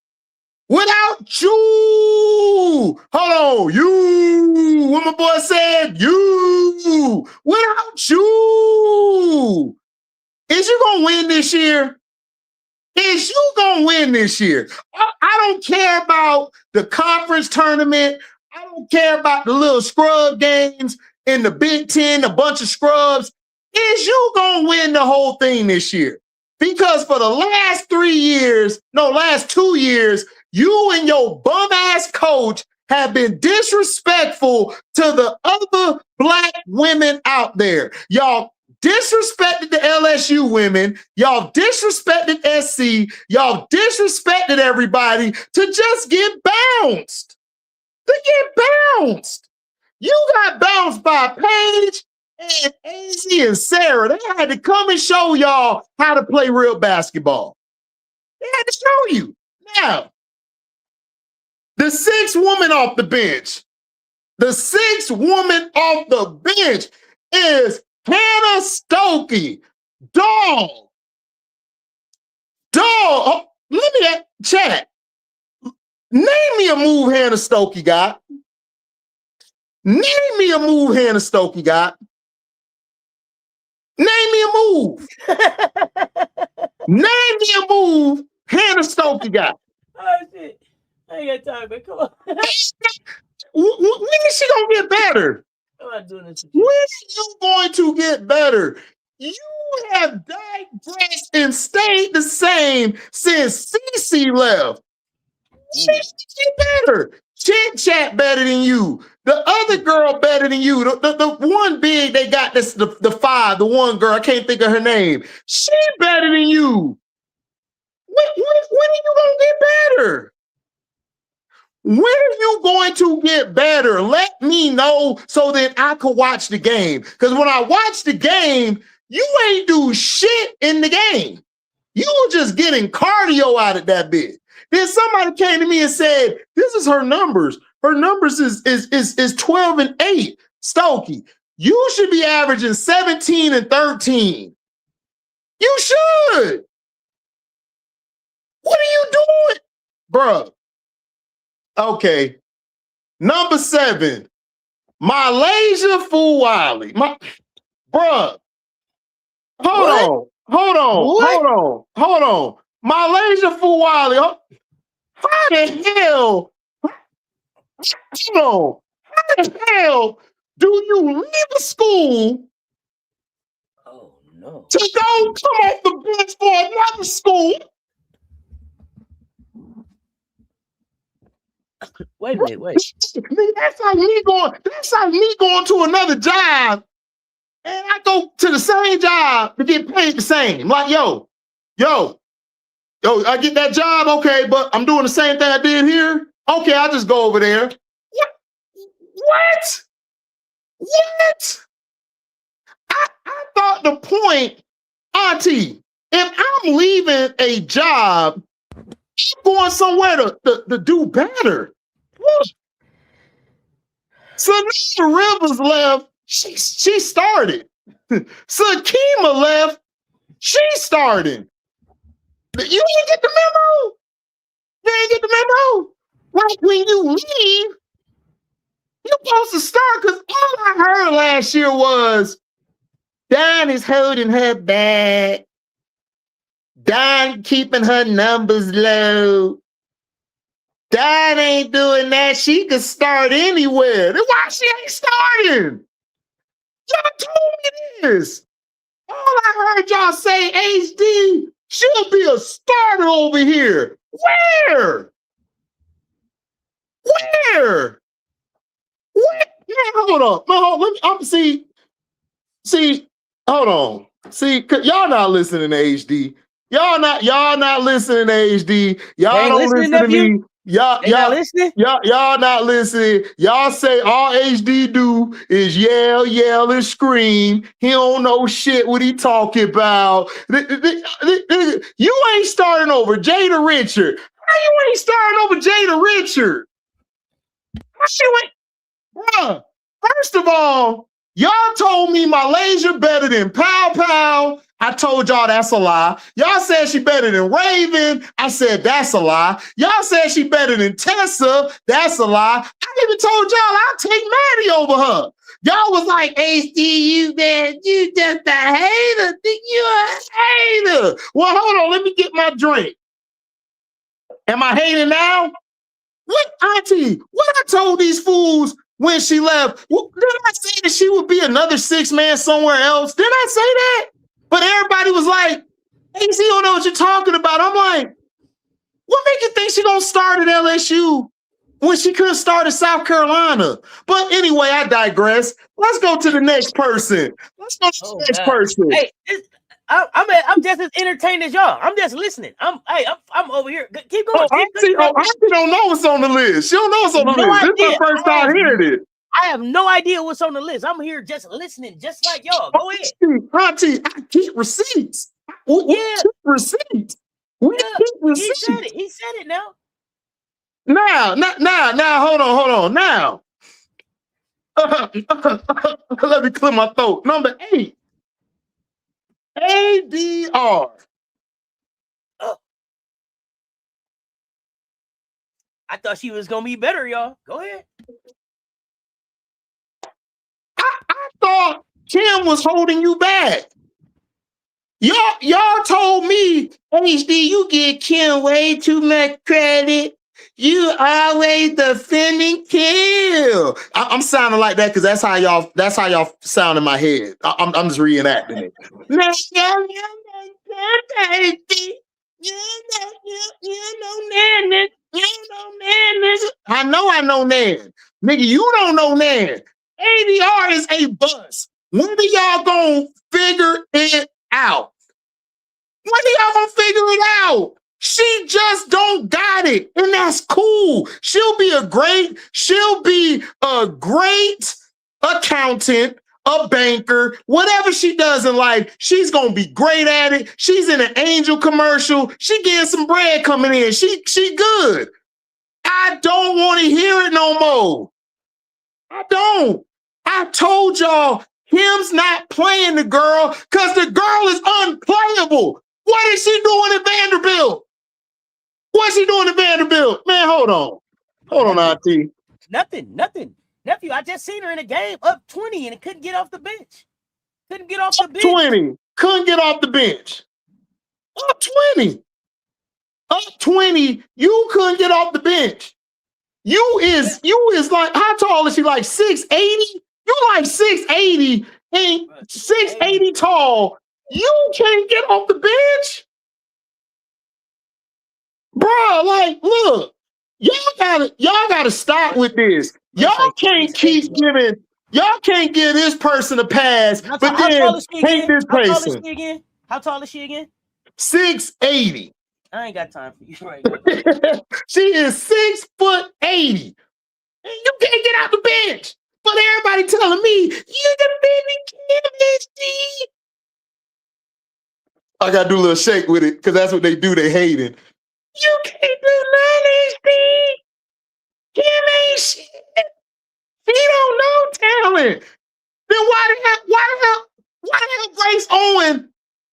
Speaker 2: Without you. Hold on. You. What my boy said, you. Without you. Is you going to win this year? Is you going to win this year? I don't care about the conference tournament. I don't care about the little scrub games. in the Big Ten, a bunch of scrubs, is you gonna win the whole thing this year. Because for the last 2 years, you and your bum-ass coach have been disrespectful to the other black women out there. Y'all disrespected the LSU women. Y'all disrespected SC. Y'all disrespected everybody to just get bounced. You got bounced by Paige and AZ and Sarah. They had to come and show y'all how to play real basketball. They had to show you. Now, the 6th woman off the bench. The 6th woman off the bench is Hannah Stokey. Dog. Oh, let me chat. Name me a move Hannah Stokey got. Name me a move Hannah Stokey got. Name me a move. Name me a move Hannah Stokey got.
Speaker 1: Oh, shit. I ain't got time, man. Come on.
Speaker 2: When is she going to get better?
Speaker 1: I'm not doing this.
Speaker 2: When are you going to get better? You have digressed and stayed the same since CeCe left. She get better. Chit Chat better than you. The other girl better than you. The one big they got, this the 5, the one girl, I can't think of her name. She better than you. When are you going to get better? When are you going to get better? Let me know so that I can watch the game. Because when I watch the game, you ain't do shit in the game. You were just getting cardio out of that bit. Then somebody came to me and said, this is her numbers. Her numbers is 12 and 8. Stokey, you should be averaging 17 and 13. You should. What are you doing? Bruh. Okay. Number 7, Malaysia Fuwali. Bruh. Hold on. Malaysia Fuwali. How the hell? How the hell do you leave a school to go come off the bench for another school?
Speaker 1: Wait a minute.
Speaker 2: That's like me going to another job, and I go to the same job to get paid the same. Like, yo, I get that job, okay, but I'm doing the same thing I did here. Okay, I'll just go over there. What? I thought the point, Auntie, if I'm leaving a job, I'm going somewhere to do better. So Rivers left, she started. Sakima left, she started. You didn't get the memo? You didn't get the memo? Like when you leave, you're supposed to start, because all I heard last year was Don is holding her back. Don keeping her numbers low. Don ain't doing that. She could start anywhere. Then why she ain't starting? Y'all told me this. All I heard y'all say, HD, she'll be a starter over here. Where? What? Man, hold on. No, let me see, hold on. See, y'all not listening to HD. Y'all not listening to HD. Y'all don't listen to me. Y'all
Speaker 1: listening?
Speaker 2: Y'all not listening. Y'all say all HD do is yell, and scream. He don't know shit what he talking about. You ain't starting over Jada Richard. How you ain't starting over Jada Richard? How you ain't? Bruh, first of all, y'all told me Malaysia better than Pow Pow. I told y'all that's a lie. Y'all said she better than Raven. I said that's a lie. Y'all said she better than Tessa. That's a lie. I even told y'all I'll take Maddie over her. Y'all was like, HD, you just a hater. You a hater. Well, hold on. Let me get my drink. Am I hating now? What, Auntie? What I told these fools when she left. Well, didn't I say that she would be another 6 man somewhere else? Didn't I say that? But everybody was like, AC don't know what you're talking about. I'm like, what make you think she gonna start at LSU when she couldn't start at South Carolina? But anyway, I digress. Let's go to the next person. Let's go to the next person.
Speaker 1: Hey, I'm just as entertained as y'all. I'm just listening. I'm over here. Keep going.
Speaker 2: Auntie don't know what's on the list. She don't know what's on the list. This is the first time hearing it.
Speaker 1: I have no idea what's on the list. I'm here just listening, just like y'all. Go ahead.
Speaker 2: Auntie, I keep receipts. We keep receipts. We keep receipts.
Speaker 1: He said it now.
Speaker 2: Now, hold on. Now. Let me clear my throat. Number 8. ADR.
Speaker 1: I thought she was gonna be better, y'all. Go ahead.
Speaker 2: I thought Kim was holding you back. Y'all told me, HD, you give Kim way too much credit. You always defending Kim. I'm sounding like that because that's how y'all sound in my head. I'm just reenacting it. I know Nan. Nigga, you don't know Nan. ADR is a bust. When are y'all gonna figure it out? When are y'all gonna figure it out? She just don't got it, and that's cool. She'll be a great accountant, a banker, whatever she does in life, she's gonna be great at it. She's in an Angel commercial. She getting some bread coming in. She good. I don't want to hear it no more. I don't. I told y'all Kim's not playing the girl because the girl is unplayable. What is she doing at Vanderbilt? What's she doing at Vanderbilt? Man, hold on. Hold on, Auntie.
Speaker 1: Nothing. Nephew, I just seen her in a game up 20 and couldn't get off the bench. Couldn't get off the bench.
Speaker 2: 20. Couldn't get off the bench. Up 20. Up 20. You couldn't get off the bench. You is like, how tall is she? Like 6'80"? You like 6'80" and 6'80" tall. You can't get off the bench? Bro, like, look, y'all gotta stop with this. Y'all can't give this person a pass, but then hate this person.
Speaker 1: How tall is she again?
Speaker 2: 6'80".
Speaker 1: I ain't got time for you right now.
Speaker 2: She is 6'80". And you can't get out the bench. But everybody telling me, you defending Kim HD. I gotta do a little shake with it, because that's what they do, they hating. You can't do nothing, HD. Kim ain't shit. She don't know talent. Then why the hell Grace Owen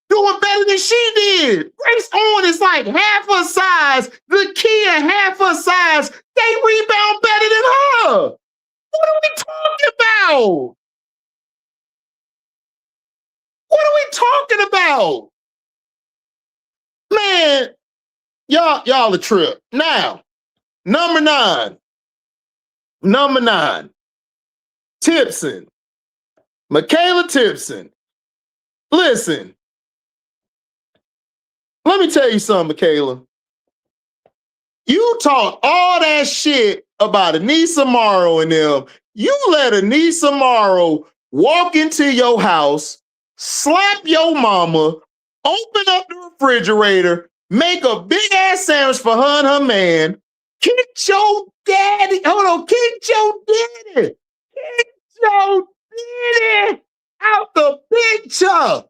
Speaker 2: doing better than she did? Grace Owen is like half her size. The Kia half her size. They rebound better than her. What are we talking about? What are we talking about? Man, y'all a trip. Now, number 9. Tipson. Michaela Tipson. Listen. Let me tell you something, Michaela. You talk all that shit about Anissa Morrow and them. You let Anissa Morrow walk into your house, slap your mama, open up the refrigerator, make a big ass sandwich for her and her man, kick your daddy. Hold on, kick your daddy. Kick your daddy out the picture.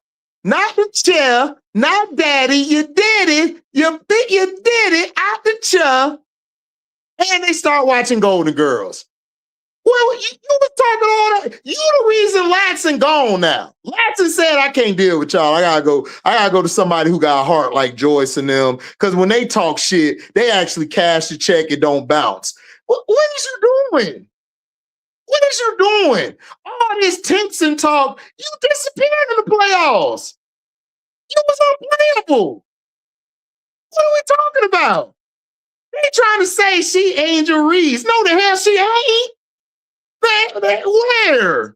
Speaker 2: Not the chair, not daddy. You did it. You did it out the chair. And they start watching Golden Girls. Well, you was talking all that. You the reason Latson gone now. Latson said, I can't deal with y'all. I gotta go to somebody who got a heart like Joyce and them. Because when they talk shit, they actually cash the check and don't bounce. What is you doing? What is you doing? All this Timpson talk, you disappeared in the playoffs. You was unplayable. What are we talking about? They trying to say she Angel Reese. No, the hell she ain't. Where?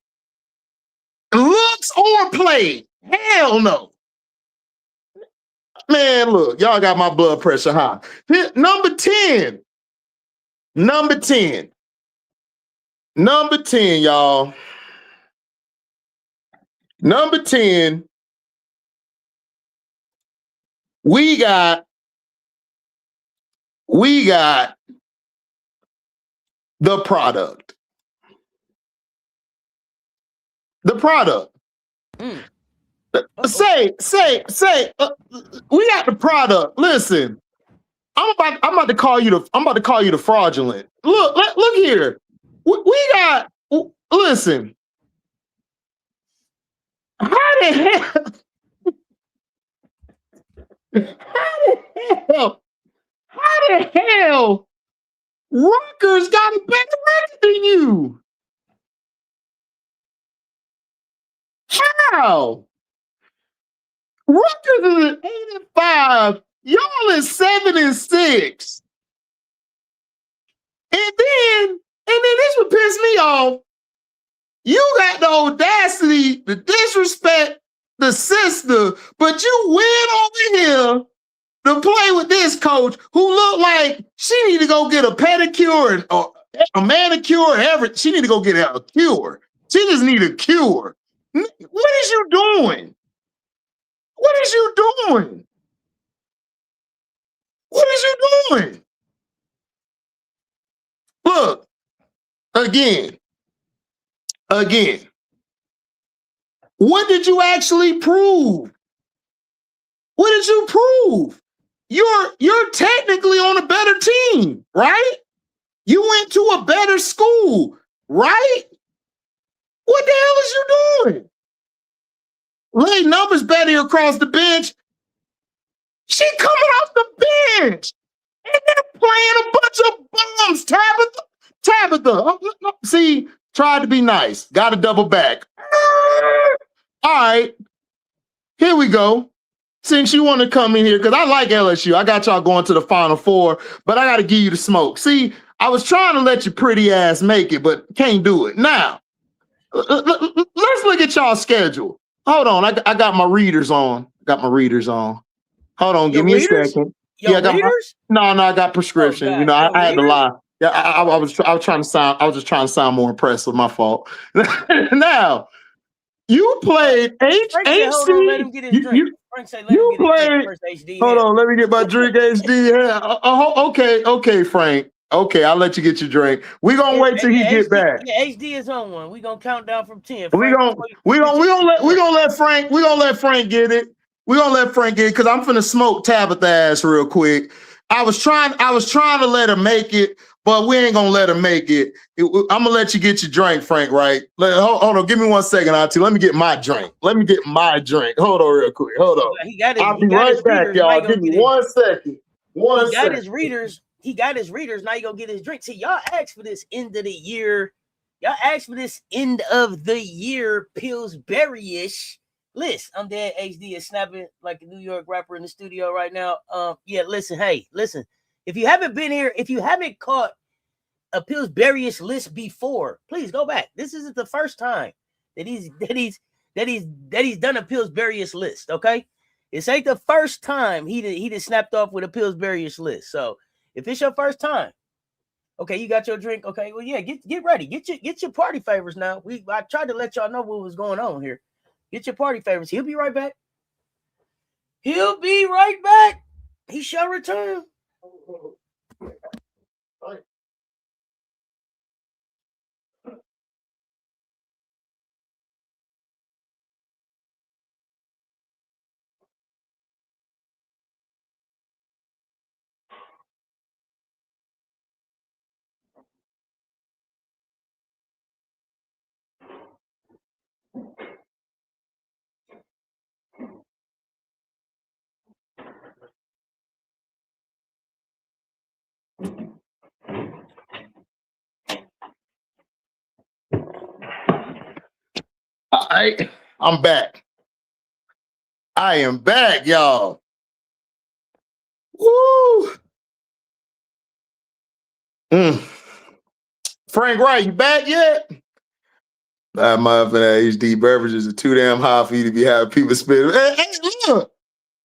Speaker 2: Looks or play? Hell no. Man, look, y'all got my blood pressure high. Number 10. Number 10. Number 10, y'all. Number 10. We got the product. The product. Say, we got the product. Listen, I'm about to call you the fraudulent. Look here. We got. Listen. How the hell? Rutgers got a better record than you. How? Rutgers is at 8-5. Y'all is 7-6. And then this would piss me off. You got the audacity, the disrespect, the sister, but you went over here to play with this coach who looked like she need to go get a pedicure or a manicure, everything. She need to go get a cure. She just need a cure. What is you doing? What is you doing? What is you doing? Look, again. What did you actually prove? What did you prove? You're technically on a better team, right? You went to a better school, right? What the hell is you doing? Lay numbers better across the bench. She coming off the bench. And they're playing a bunch of bums. Tabitha. See, tried to be nice. Got to double back. All right. Here we go. Since you want to come in here, because I like LSU. I got y'all going to the Final Four, but I got to give you the smoke. See, I was trying to let your pretty ass make it, but can't do it. Now, let's look at y'all's schedule. Hold on. I got my readers on. Hold on. Give me a second.
Speaker 1: I
Speaker 2: got prescription.
Speaker 1: Oh,
Speaker 2: I had to lie. Yeah, I was trying to sound more impressive. My fault. Now, you played HC. You played. Hold on, let me get my drink. HD. Yeah. Okay, Frank. Okay, I'll let you get your drink. We're gonna wait till he get back.
Speaker 1: Yeah, HD is on one. We're gonna count down from 10.
Speaker 2: We're gonna let Frank get it. We're gonna let Frank get it because I'm finna smoke Tabitha ass real quick. I was trying to let her make it, but we ain't gonna let her make it. I'm gonna let you get your drink, Frank, right? Hold on, give me 1 second, Auntie. Let me get my drink. Hold on real quick. Hold on. I'll be right back, y'all. Give me 1 second.
Speaker 1: He got his readers. Now you gonna get his drink. See, y'all asked for this end of the year. Y'all asked for this end of the year Pillsburyish list. I'm dead. HD is snapping like a New York rapper in the studio right now. Listen. If you haven't been here, if you haven't caught a Pillsburyish list before, please go back. This isn't the first time that he's done a Pillsburyish list. Okay, this ain't the first time he just snapped off with a Pillsburyish list. So if it's your first time, okay, you got your drink. Okay, well, yeah, get ready. Get your party favors now. I tried to let y'all know what was going on here. Get your party favors. He'll be right back. He shall return.
Speaker 2: All right, I'm back. I am back, y'all. Woo! Frank Wright, you back yet? That motherfucking HD beverages are too damn high for you to be having people spit. Hey, look,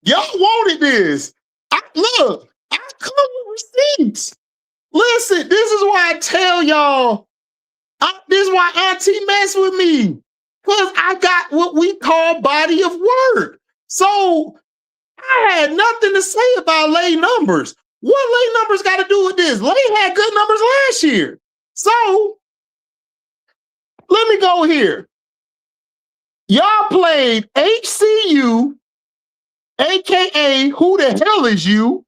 Speaker 2: y'all wanted this. I come with receipts. Listen, this is why I tell y'all. This is why Auntie mess with me. Because I got what we call body of work. So I had nothing to say about Lay numbers. What Lay numbers got to do with this? Lay had good numbers last year. So let me go here. Y'all played HCU, aka Who the Hell Is You?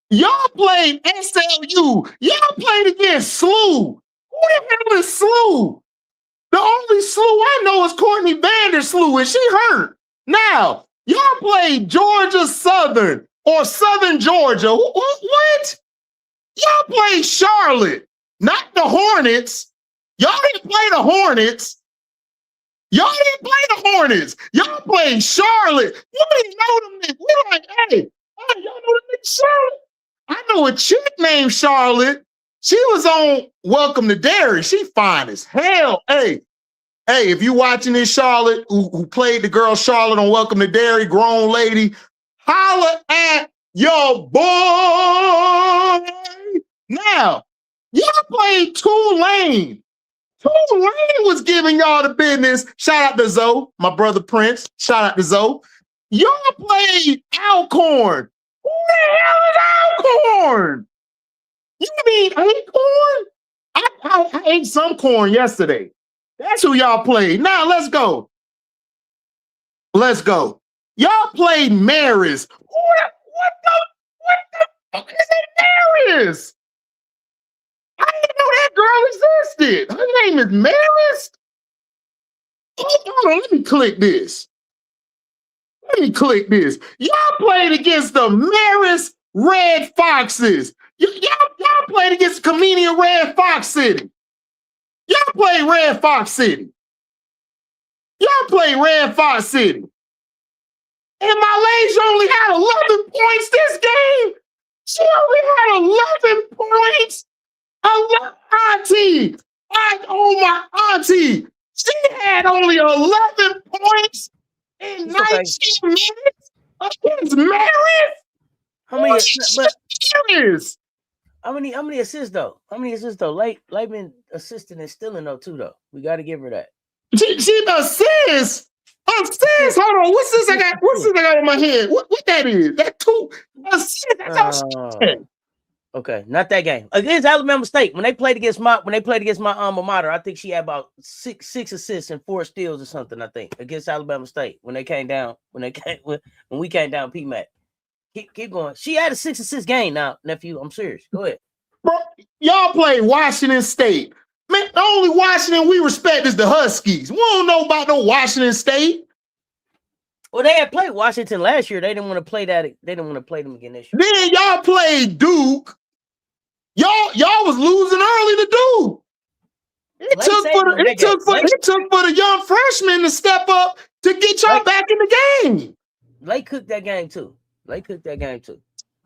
Speaker 2: Y'all played SLU. Y'all played against SLU. Who the hell is SLU? The only SLU I know is Courtney Vanderslew, and she hurt. Now, y'all played Georgia Southern or Southern Georgia. What? Y'all played Charlotte, not the Hornets. Y'all didn't play the Hornets. Y'all didn't play the Hornets. Y'all played Charlotte. You didn't know them niggas. We're like, hey, y'all know the nigga Charlotte? I know a chick named Charlotte. She was on Welcome to Dairy. She fine as hell. Hey, if you watching this, Charlotte, who played the girl Charlotte on Welcome to Dairy, grown lady, holla at your boy. Now, y'all played Tulane. Tulane was giving y'all the business. Shout out to Zoe, my brother Prince. Shout out to Zoe. Y'all played Alcorn. Who the hell is Alcorn? You mean Acorn? I ate some corn yesterday. That's who y'all played. Now let's go. Let's go. Y'all played Maris. What the fuck is that Maris? I didn't know that girl existed. Her name is Maris. Hold on, let me click this. Y'all played against the Maris Red Foxes. Y'all played against comedian Red Fox City. Y'all played Red Fox City. And Malaysia only had 11 points this game. She only had 11 points. Auntie. My auntie. She had only 11 points in 19 minutes against Maris.
Speaker 1: How many assists though? Light been assisting and stealing though too though. We got to give her that.
Speaker 2: She assists. Hold on. What's this I got in my head? What that is? That two assists. That's
Speaker 1: okay, not that game against Alabama State. When they played against my alma mater, I think she had about six assists and 4 steals or something. I think against Alabama State when we came down PMAC. Keep going. She had a 6 assist game now, nephew. I'm serious. Go ahead.
Speaker 2: Bro, y'all play Washington State. Man, the only Washington we respect is the Huskies. We don't know about no Washington State.
Speaker 1: Well, they had played Washington last year. They didn't want to play that. They didn't want to play them again this year.
Speaker 2: Then y'all played Duke. Y'all was losing early to Duke. It took for the young freshmen to step up to get y'all back in the game.
Speaker 1: Lake cooked that game too.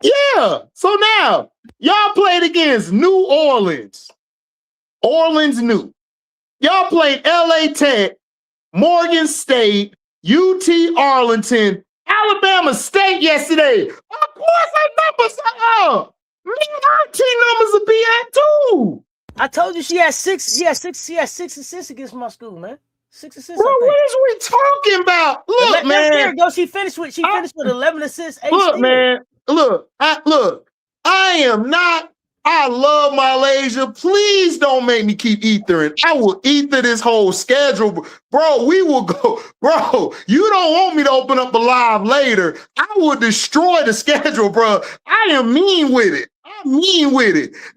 Speaker 2: Yeah. So now y'all played against New Orleans. New. Y'all played LA Tech, Morgan State, UT Arlington, Alabama State yesterday. Of course, our numbers are up. Man, our team numbers will be at 2.
Speaker 1: I told you she had 6. She had 6 assists against my school, man. 6 assists.
Speaker 2: Bro, what is we talking about? Look, man.
Speaker 1: There you go. She finished with 11 assists. 8
Speaker 2: look,
Speaker 1: steals.
Speaker 2: Man. I love Malaysia. Please don't make me keep ethering. I will ether this whole schedule. Bro, we will go. Bro, you don't want me to open up a live later. I will destroy the schedule, bro. I am mean with it.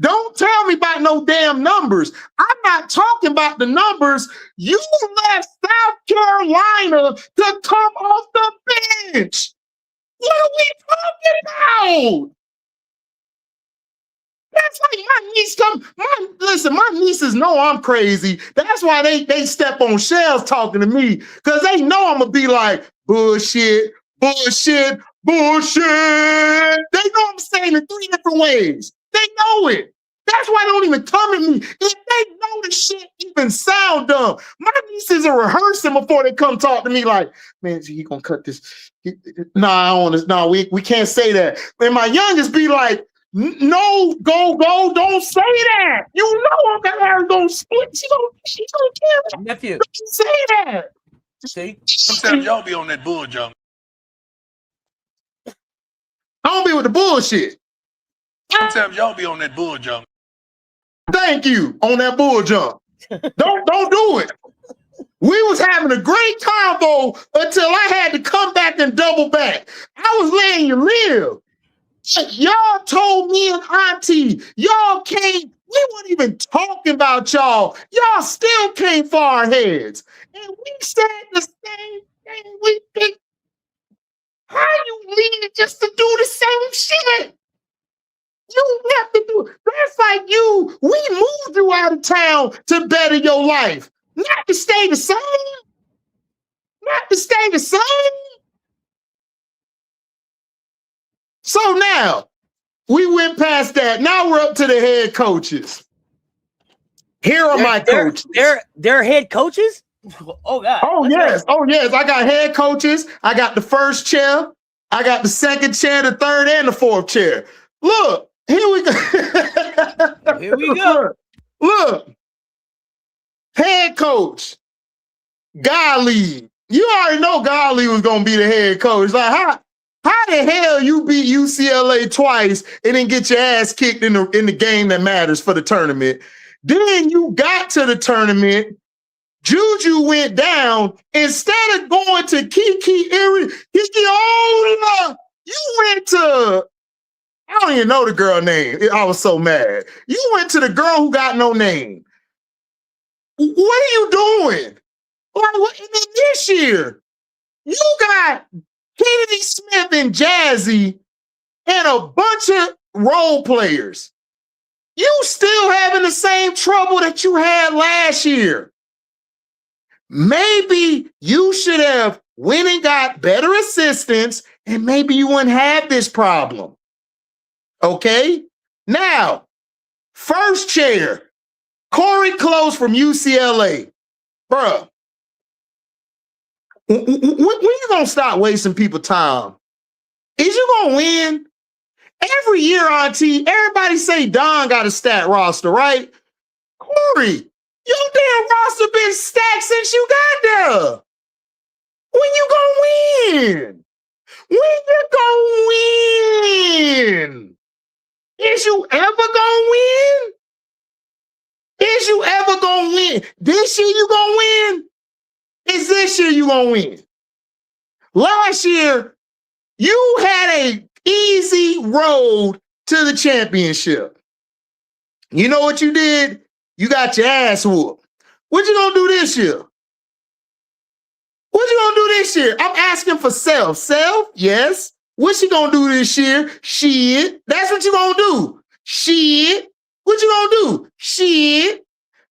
Speaker 2: Don't tell me about no damn numbers. I'm not talking about the numbers. You left South Carolina to come off the bench. What are we talking about? That's like my niece my nieces know I'm crazy. That's why they step on shells talking to me, because they know I'm going to be like, bullshit. They know I'm saying it 3 different ways. They know it. That's why they don't even come at me. If they know the shit even sound dumb. My nieces are rehearsing before they come talk to me like, man, he gonna cut this. Nah, I don't want to. Nah, we can't say that. And my youngest be like, no, go, don't say that. You know I'm gonna split. She gonna kill me.
Speaker 1: Nephew.
Speaker 2: Don't say that.
Speaker 1: See?
Speaker 3: Sometimes y'all be on that bull jump.
Speaker 2: I don't be with the bullshit.
Speaker 3: Sometimes y'all be on that bull jump.
Speaker 2: Thank you on that bull jump. Don't do it. We was having a great convo until I had to come back and double back. I was letting you live. Y'all told me and Auntie, y'all came, we weren't even talking about y'all. Y'all still came for our heads. And we said the same thing. We think, how you leave just to do the same shit? You have to do, that's like you, we moved you out of town to better your life. Not to stay the same. Not to stay the same. So now, we went past that. Now we're up to the head coaches. Here are my coaches.
Speaker 1: They're head coaches? Oh, God.
Speaker 2: Oh, yes. Oh, yes. I got head coaches. I got the first chair. I got the second chair, the third, and the fourth chair. Look, here we go.
Speaker 1: Here we go.
Speaker 2: Look. Head coach. Golly. You already know Golly was going to be the head coach. Like, how the hell you beat UCLA twice and then get your ass kicked in the game that matters for the tournament? Then you got to the tournament. Juju went down. Instead of going to Kiki Ola, you went to, I don't even know the girl name. I was so mad. You went to the girl who got no name. What are you doing? Like, and then this year, you got Kennedy Smith and Jazzy and a bunch of role players. You still having the same trouble that you had last year. Maybe you should have went and got better assistants and maybe you wouldn't have this problem. Okay? Now, first chair, Corey Close from UCLA. Bruh, when you gonna stop wasting people's time? Is you gonna win? Every year, Auntie, everybody say Don got a stat roster, right? Corey, your damn roster been stacked since you got there. When you gonna win? When you gonna win? Is you ever gonna win? Is you ever gonna win? This year you gonna win? Is this year you gonna win? Last year, you had a easy road to the championship. You know what you did? You got your ass whooped. What you gonna do this year? What you gonna do this year? I'm asking for self. Self? Yes. What you gonna do this year? Shit. That's what you gonna do. Shit. What you gonna do? Shit.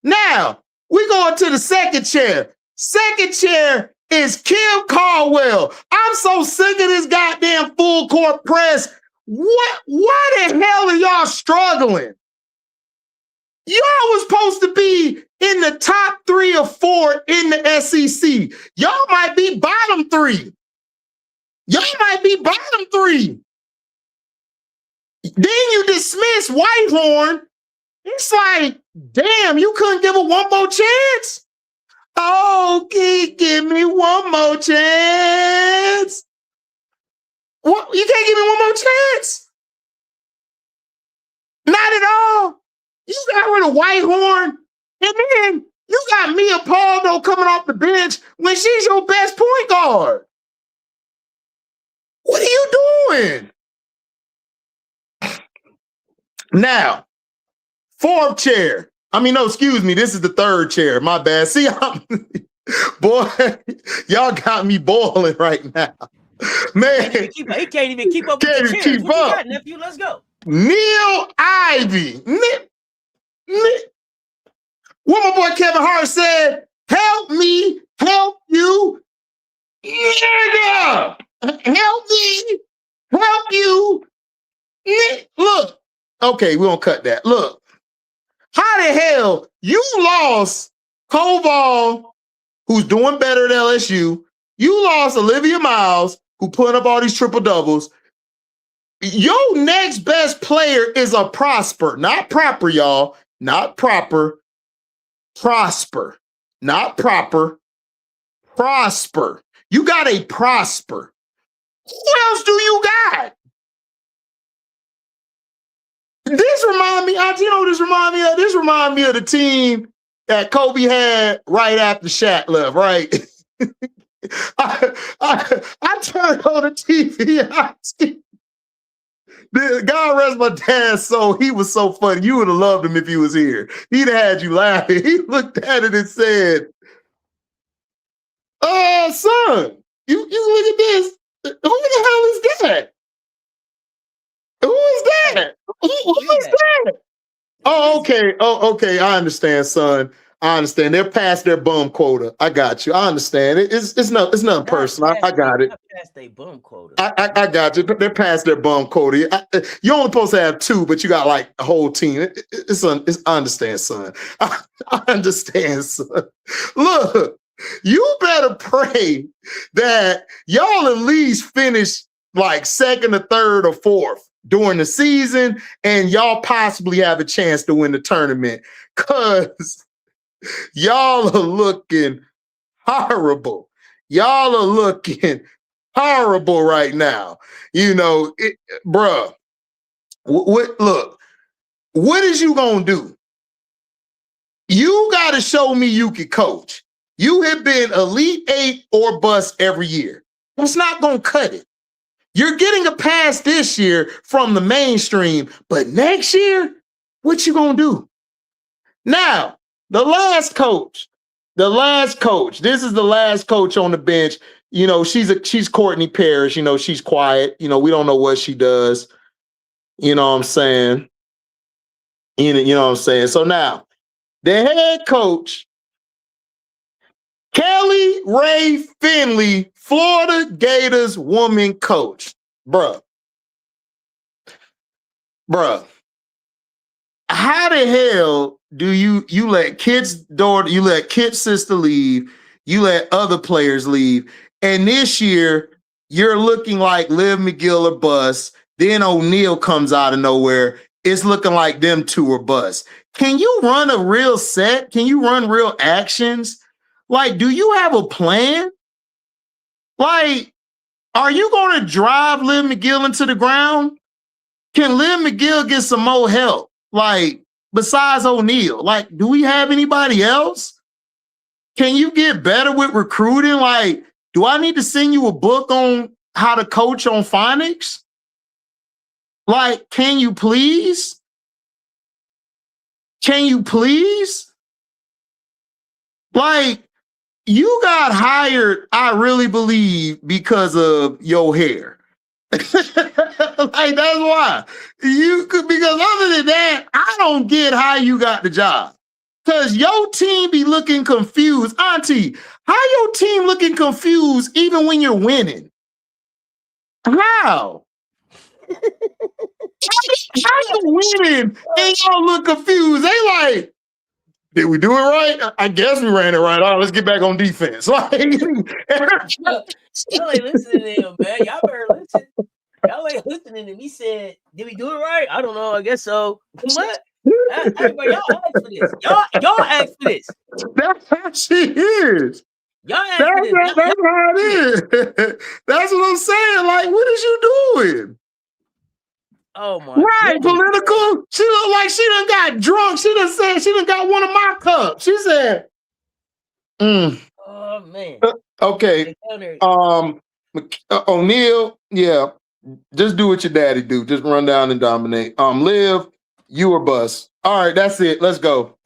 Speaker 2: Now, we going to the second chair. Second chair is Kim Caldwell. I'm so sick of this goddamn full court press. Why the hell are y'all struggling? Y'all was supposed to be in the top 3 or 4 in the SEC. Y'all might be bottom 3. Y'all might be bottom 3. Then you dismiss Whitehorn. It's like, damn, you couldn't give her one more chance? Okay, give me one more chance. What? You can't give me one more chance? Not at all. You got rid of Whitehorn, and then you got Mia Paldo coming off the bench when she's your best point guard. What are you doing? Now, fourth chair. I mean, no, excuse me. This is the third chair. My bad. See, boy, y'all got me boiling right now. Man,
Speaker 1: he can't even keep up with the chairs.
Speaker 2: Keep
Speaker 1: what
Speaker 2: up.
Speaker 1: You got, nephew? Let's go.
Speaker 2: Neil Ivy. What my boy Kevin Hart said, help me, help you. Yeah. Help me, help you. Look. Okay, we don't cut that. Look, How the hell you lost Koval, who's doing better at LSU? You lost Olivia Miles, who put up all these triple doubles. Your next best player is a Prosper, not proper, y'all. Not proper. Prosper, not proper. Prosper. You got a Prosper. Who else do you got? This remind me, you know what this remind me of? This remind me of the team that Kobe had right after Shaq left, right? I turned on the TV. God rest my dad's soul. He was so funny. You would have loved him if he was here. He'd have had you laughing. He looked at it and said, son, you look at this. Who the hell is that? Who is that? Who is that? Oh, okay. Oh, okay. I understand, son. I understand. They're past their bum quota. I got you. I understand. It's nothing personal. I got it.
Speaker 1: Past their bum quota.
Speaker 2: I got you. They're past their bum quota. You're only supposed to have 2, but you got like a whole team. I understand, son. I understand, son. Look, you better pray that y'all at least finish like 2nd or 3rd or 4th during the season, and y'all possibly have a chance to win the tournament. Cause y'all are looking horrible. Y'all are looking horrible right now. You know, bruh. Look, what is you gonna do? You gotta show me you can coach. You have been Elite 8 or bust every year. That's not gonna cut it. You're getting a pass this year from the mainstream, but next year, what you gonna do? Now, the last coach, this is the last coach on the bench. You know, she's Courtney Parrish. You know, she's quiet. You know, we don't know what she does. You know what I'm saying? You know what I'm saying? So now, the head coach, Kelly Ray Finley, Florida Gators woman coach. Bruh. How the hell do you let Kit's daughter, you let Kit's sister leave, you let other players leave, and this year you're looking like Liv McGill or bust, then O'Neal comes out of nowhere, it's looking like them 2 are bust. Can you run a real set? Can you run real actions? Like, do you have a plan? Like, are you going to drive Liv McGill into the ground? Can Liv McGill get some more help? Like, besides O'Neal, like, do we have anybody else? Can you get better with recruiting? Like, do I need to send you a book on how to coach on phonics? Like, can you please? Can you please? Like, you got hired, I really believe, because of your hair. Like, that's why. Because other than that, I don't get how you got the job. Because your team be looking confused. Auntie, how your team looking confused even when you're winning? How? How you winning and y'all look confused? They like, did we do it right? I guess we ran it right. All right, let's get back on defense. Like,
Speaker 1: y'all ain't listening to him, man. Y'all better listen. Y'all ain't listening to me. Said, did we do it right? I don't know. I guess so. What? Hey, bro, y'all asked for this. Y'all asked for this.
Speaker 2: That's how she is.
Speaker 1: Y'all asked for this.
Speaker 2: That's how it is. That's what I'm saying. Like, what is you doing?
Speaker 1: Oh my!
Speaker 2: Right,
Speaker 1: goodness.
Speaker 2: political. She looked like she done got drunk. She done said she done got one of my cups. She said,
Speaker 1: "Oh man."
Speaker 2: Okay. O'Neal, yeah. Just do what your daddy do. Just run down and dominate. Liv, you or bust. All right, that's it. Let's go.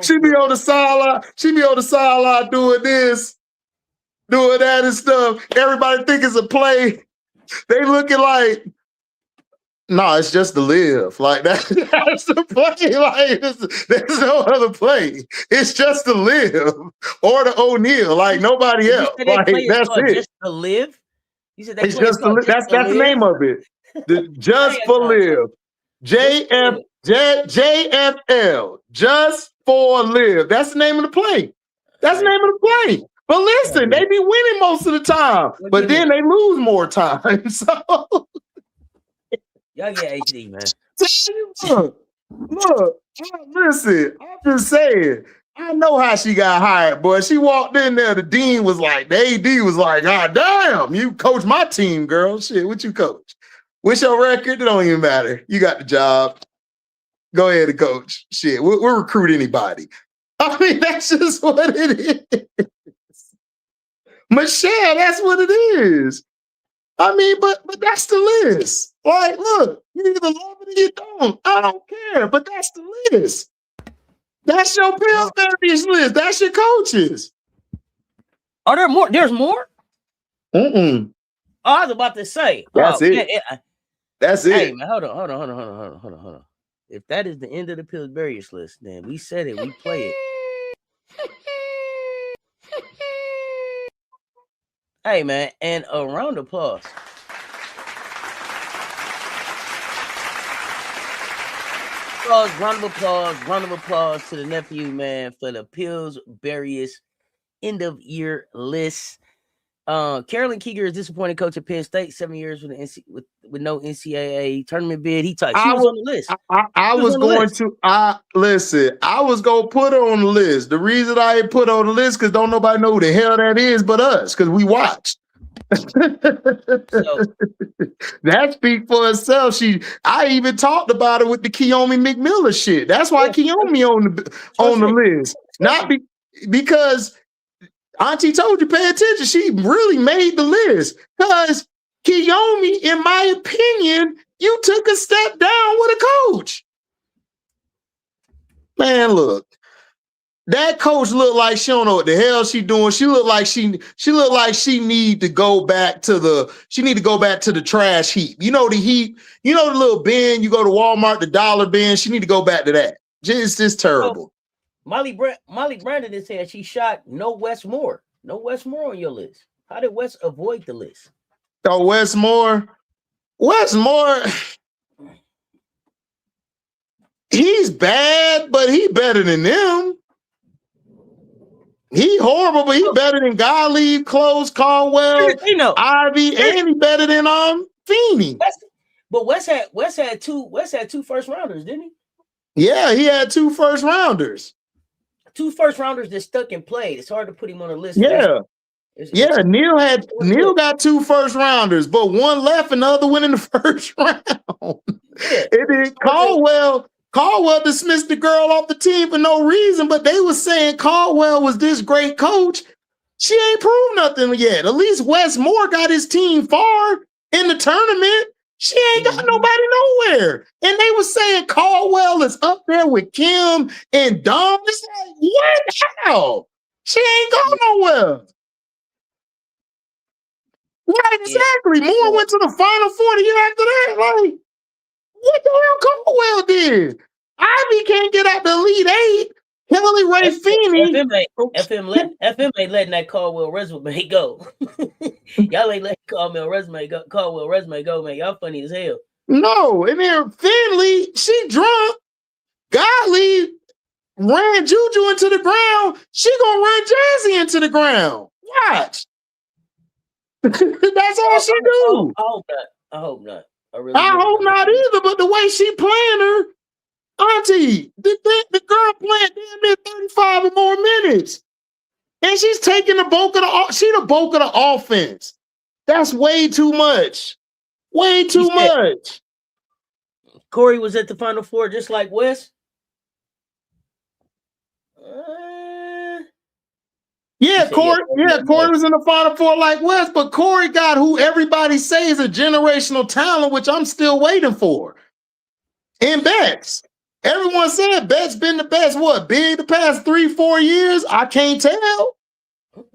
Speaker 2: She be on the sideline. She be on the sideline doing this, doing that and stuff. Everybody think it's a play. They looking like, no, it's just to live. Like that's the play. Like there's no other play. It's just to live or to O'Neal. Like nobody else. Like that's it.
Speaker 1: Just to live. You said
Speaker 2: it's just to live. That's the name of it. Just for live. JF. JFL, just for live. That's the name of the play. That's the name of the play. But listen, they be winning most of the time, but then they lose more time. So
Speaker 1: y'all get HD, man.
Speaker 2: Look, listen, I'm just saying. I know how she got hired, boy. She walked in there, the dean was like, the AD was like, God damn, you coach my team, girl. Shit, what you coach? What's your record? It don't even matter. You got the job. Go ahead and coach. Shit, we'll recruit anybody. I mean, that's just what it is. Michelle, that's what it is. I mean, but that's the list. Like, look, you either love it or you don't. I don't care, but that's the list. That's your Pillsburyish list. That's your coaches.
Speaker 1: Are there more? There's more?
Speaker 2: Mm-mm.
Speaker 1: Oh, I was about to say.
Speaker 2: That's it. That's it.
Speaker 1: Hey, man, hold on. If that is the end of the Pillsburyish list, then we said it. We play it. Hey, man, and a round of applause. Round of applause to the nephew, man, for the Pillsburyish end of year list. Carolyn Keeger is disappointed coach at Penn State, 7 years with no NCAA tournament bid. He typed. She was on the list.
Speaker 2: I was going to put her on the list. The reason I ain't put her on the list because don't nobody know who the hell that is but us, because we watched. That speaks for itself. I even talked about it with the Keomi McMillan shit. That's why Keomi on the list. Not because Auntie told you pay attention. She really made the list because Keomi, in my opinion, you took a step down with a coach. Man, look. That coach looked like she don't know what the hell she doing. She looked like she need to go back to the trash heap. You know the heap, you know the little bin, you go to Walmart, the dollar bin. She need to go back to that. It's just terrible.
Speaker 1: Molly Brandon is saying she shot no Wes Moore. No Wes Moore on your list. How did Wes avoid the list?
Speaker 2: Oh, Wes Moore, he's bad, but he better than them. He horrible, but he better than Gottlieb, Close, Caldwell, Ivy, and he better than Feeney.
Speaker 1: But Wes had two first rounders, didn't he?
Speaker 2: Yeah, he had 2 first rounders.
Speaker 1: 2 first rounders that stuck and played. It's hard to put him on a list.
Speaker 2: Yeah. Neil got 2 first rounders, but one left and the other went in the first round. Yeah. And then Caldwell dismissed the girl off the team for no reason, but they were saying Caldwell was this great coach. She ain't proved nothing yet. At least Wes Moore got his team far in the tournament. She ain't got nobody nowhere. And they were saying Caldwell is up there with Kim and Dom. It's like, what the hell? She ain't going nowhere. Right, exactly. Moore went to the Final Four the year after that. Like, what the hell Caldwell did? Ivy can't get out the Elite Eight. Kelly Ray Feeney.
Speaker 1: FM ain't letting that Caldwell resume go. Y'all ain't letting Caldwell resume go, man. Y'all funny as hell.
Speaker 2: No, and then Finley, she drunk. Gottlieb ran Juju into the ground. She gonna run Jazzy into the ground. Watch. That's all she do.
Speaker 1: I hope not.
Speaker 2: I hope not either, but the way she playing her, Auntie, the girl playing damn near 35 or more minutes. And she's taking the bulk of the offense. That's way too much. Way too much.
Speaker 1: Corey was at the Final Four just like Wes.
Speaker 2: Corey was in the Final Four like Wes, but Corey got who everybody says is a generational talent, which I'm still waiting for. And Betts. Everyone said Betts been the best, big the past 3-4 years? I can't tell.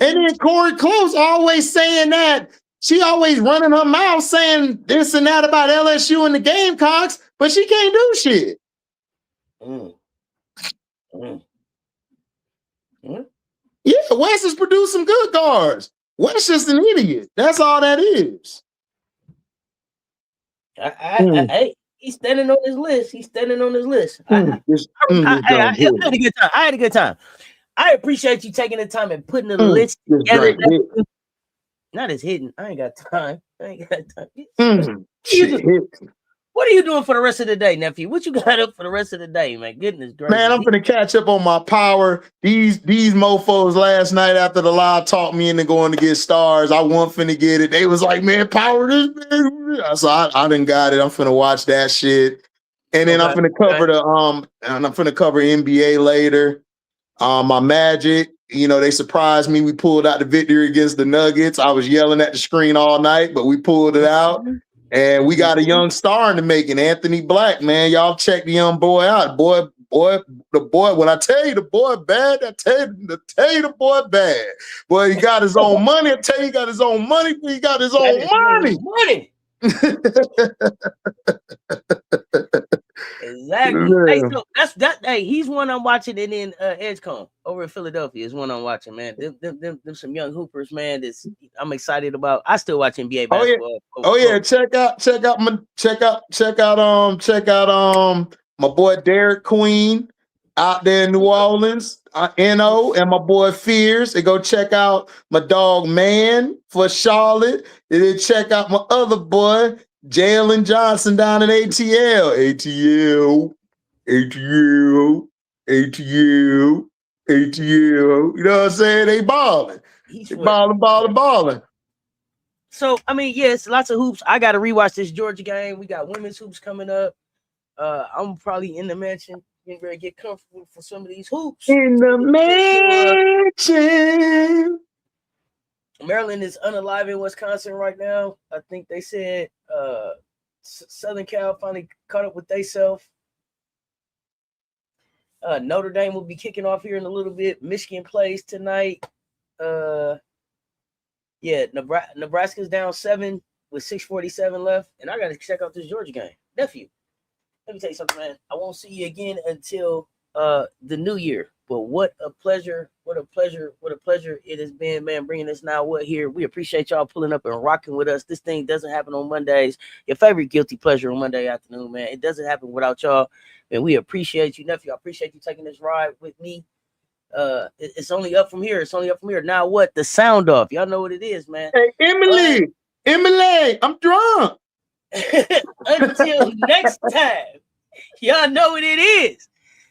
Speaker 2: And then Corey Close always saying that. She always running her mouth saying this and that about LSU and the Gamecocks, but she can't do shit. Yeah, Wes has produced some good guards. Wes just an idiot. That's all that is.
Speaker 1: He's standing on his list. He's standing on his list. I had a good time. I had a good time. I appreciate you taking the time and putting the list together. Not as hidden. I ain't got time. What are you doing for the rest of the day, nephew? What you got up for the rest of the day, man? Goodness gracious.
Speaker 2: Man, I'm finna catch up on my power. These mofos last night after the live talked me into going to get stars. I wasn't finna get it. They was like, man, power this. So I done got it. I'm finna watch that shit. And then I'm finna cover and I'm finna cover NBA later. My Magic, you know, they surprised me. We pulled out the victory against the Nuggets. I was yelling at the screen all night, but we pulled it out. And we got a young star in the making, Anthony Black, man. Y'all check the young boy out. The boy, when I tell you the boy bad, I tell you the boy bad. Boy, he got his own money. I tell you, he got his own money. He got his own money.
Speaker 1: Exactly. Hey, so that's that. Hey, he's one I'm watching, and then Edgecombe over in Philadelphia is one I'm watching, man. Them some young hoopers, man. I'm excited about. I still watch NBA basketball.
Speaker 2: Check out my boy Derek Queen out there in New Orleans, NO, and my boy Fears. They go check out my dog Man for Charlotte. And then check out my other boy Jalen Johnson down in ATL. You know what I'm saying? They balling. Balling.
Speaker 1: So, I mean, yes, lots of hoops. I got to rewatch this Georgia game. We got women's hoops coming up. I'm probably in the mansion, getting ready to get comfortable for some of these hoops.
Speaker 2: In the mansion.
Speaker 1: Maryland is unalive in Wisconsin right now. I think they said Southern Cal finally caught up with theyself. Notre Dame will be kicking off here in a little bit. Michigan plays tonight. Nebraska's down 7 with 6:47 left. And I got to check out this Georgia game. Nephew, let me tell you something, man. I won't see you again until the new year. But what a pleasure it has been, man, bringing us now here. We appreciate y'all pulling up and rocking with us. This thing doesn't happen on Mondays. Your favorite guilty pleasure on Monday afternoon, man. It doesn't happen without y'all. And we appreciate you, nephew. I appreciate you taking this ride with me. It's only up from here. Now what? The sound off. Y'all know what it is, man.
Speaker 2: Hey, Emily, I'm drunk.
Speaker 1: Until next time, y'all know what it is.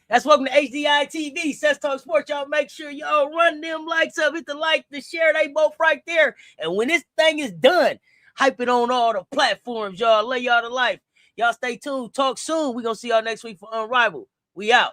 Speaker 1: That's Welcome to HDiiTV, Cess Talk Sports. Y'all make sure y'all run them likes up, hit the like, the share, they both right there. And when this thing is done, hype it on all the platforms, y'all. Lay y'all to life. Y'all stay tuned. Talk soon. We're going to see y'all next week for Unrivaled. We out.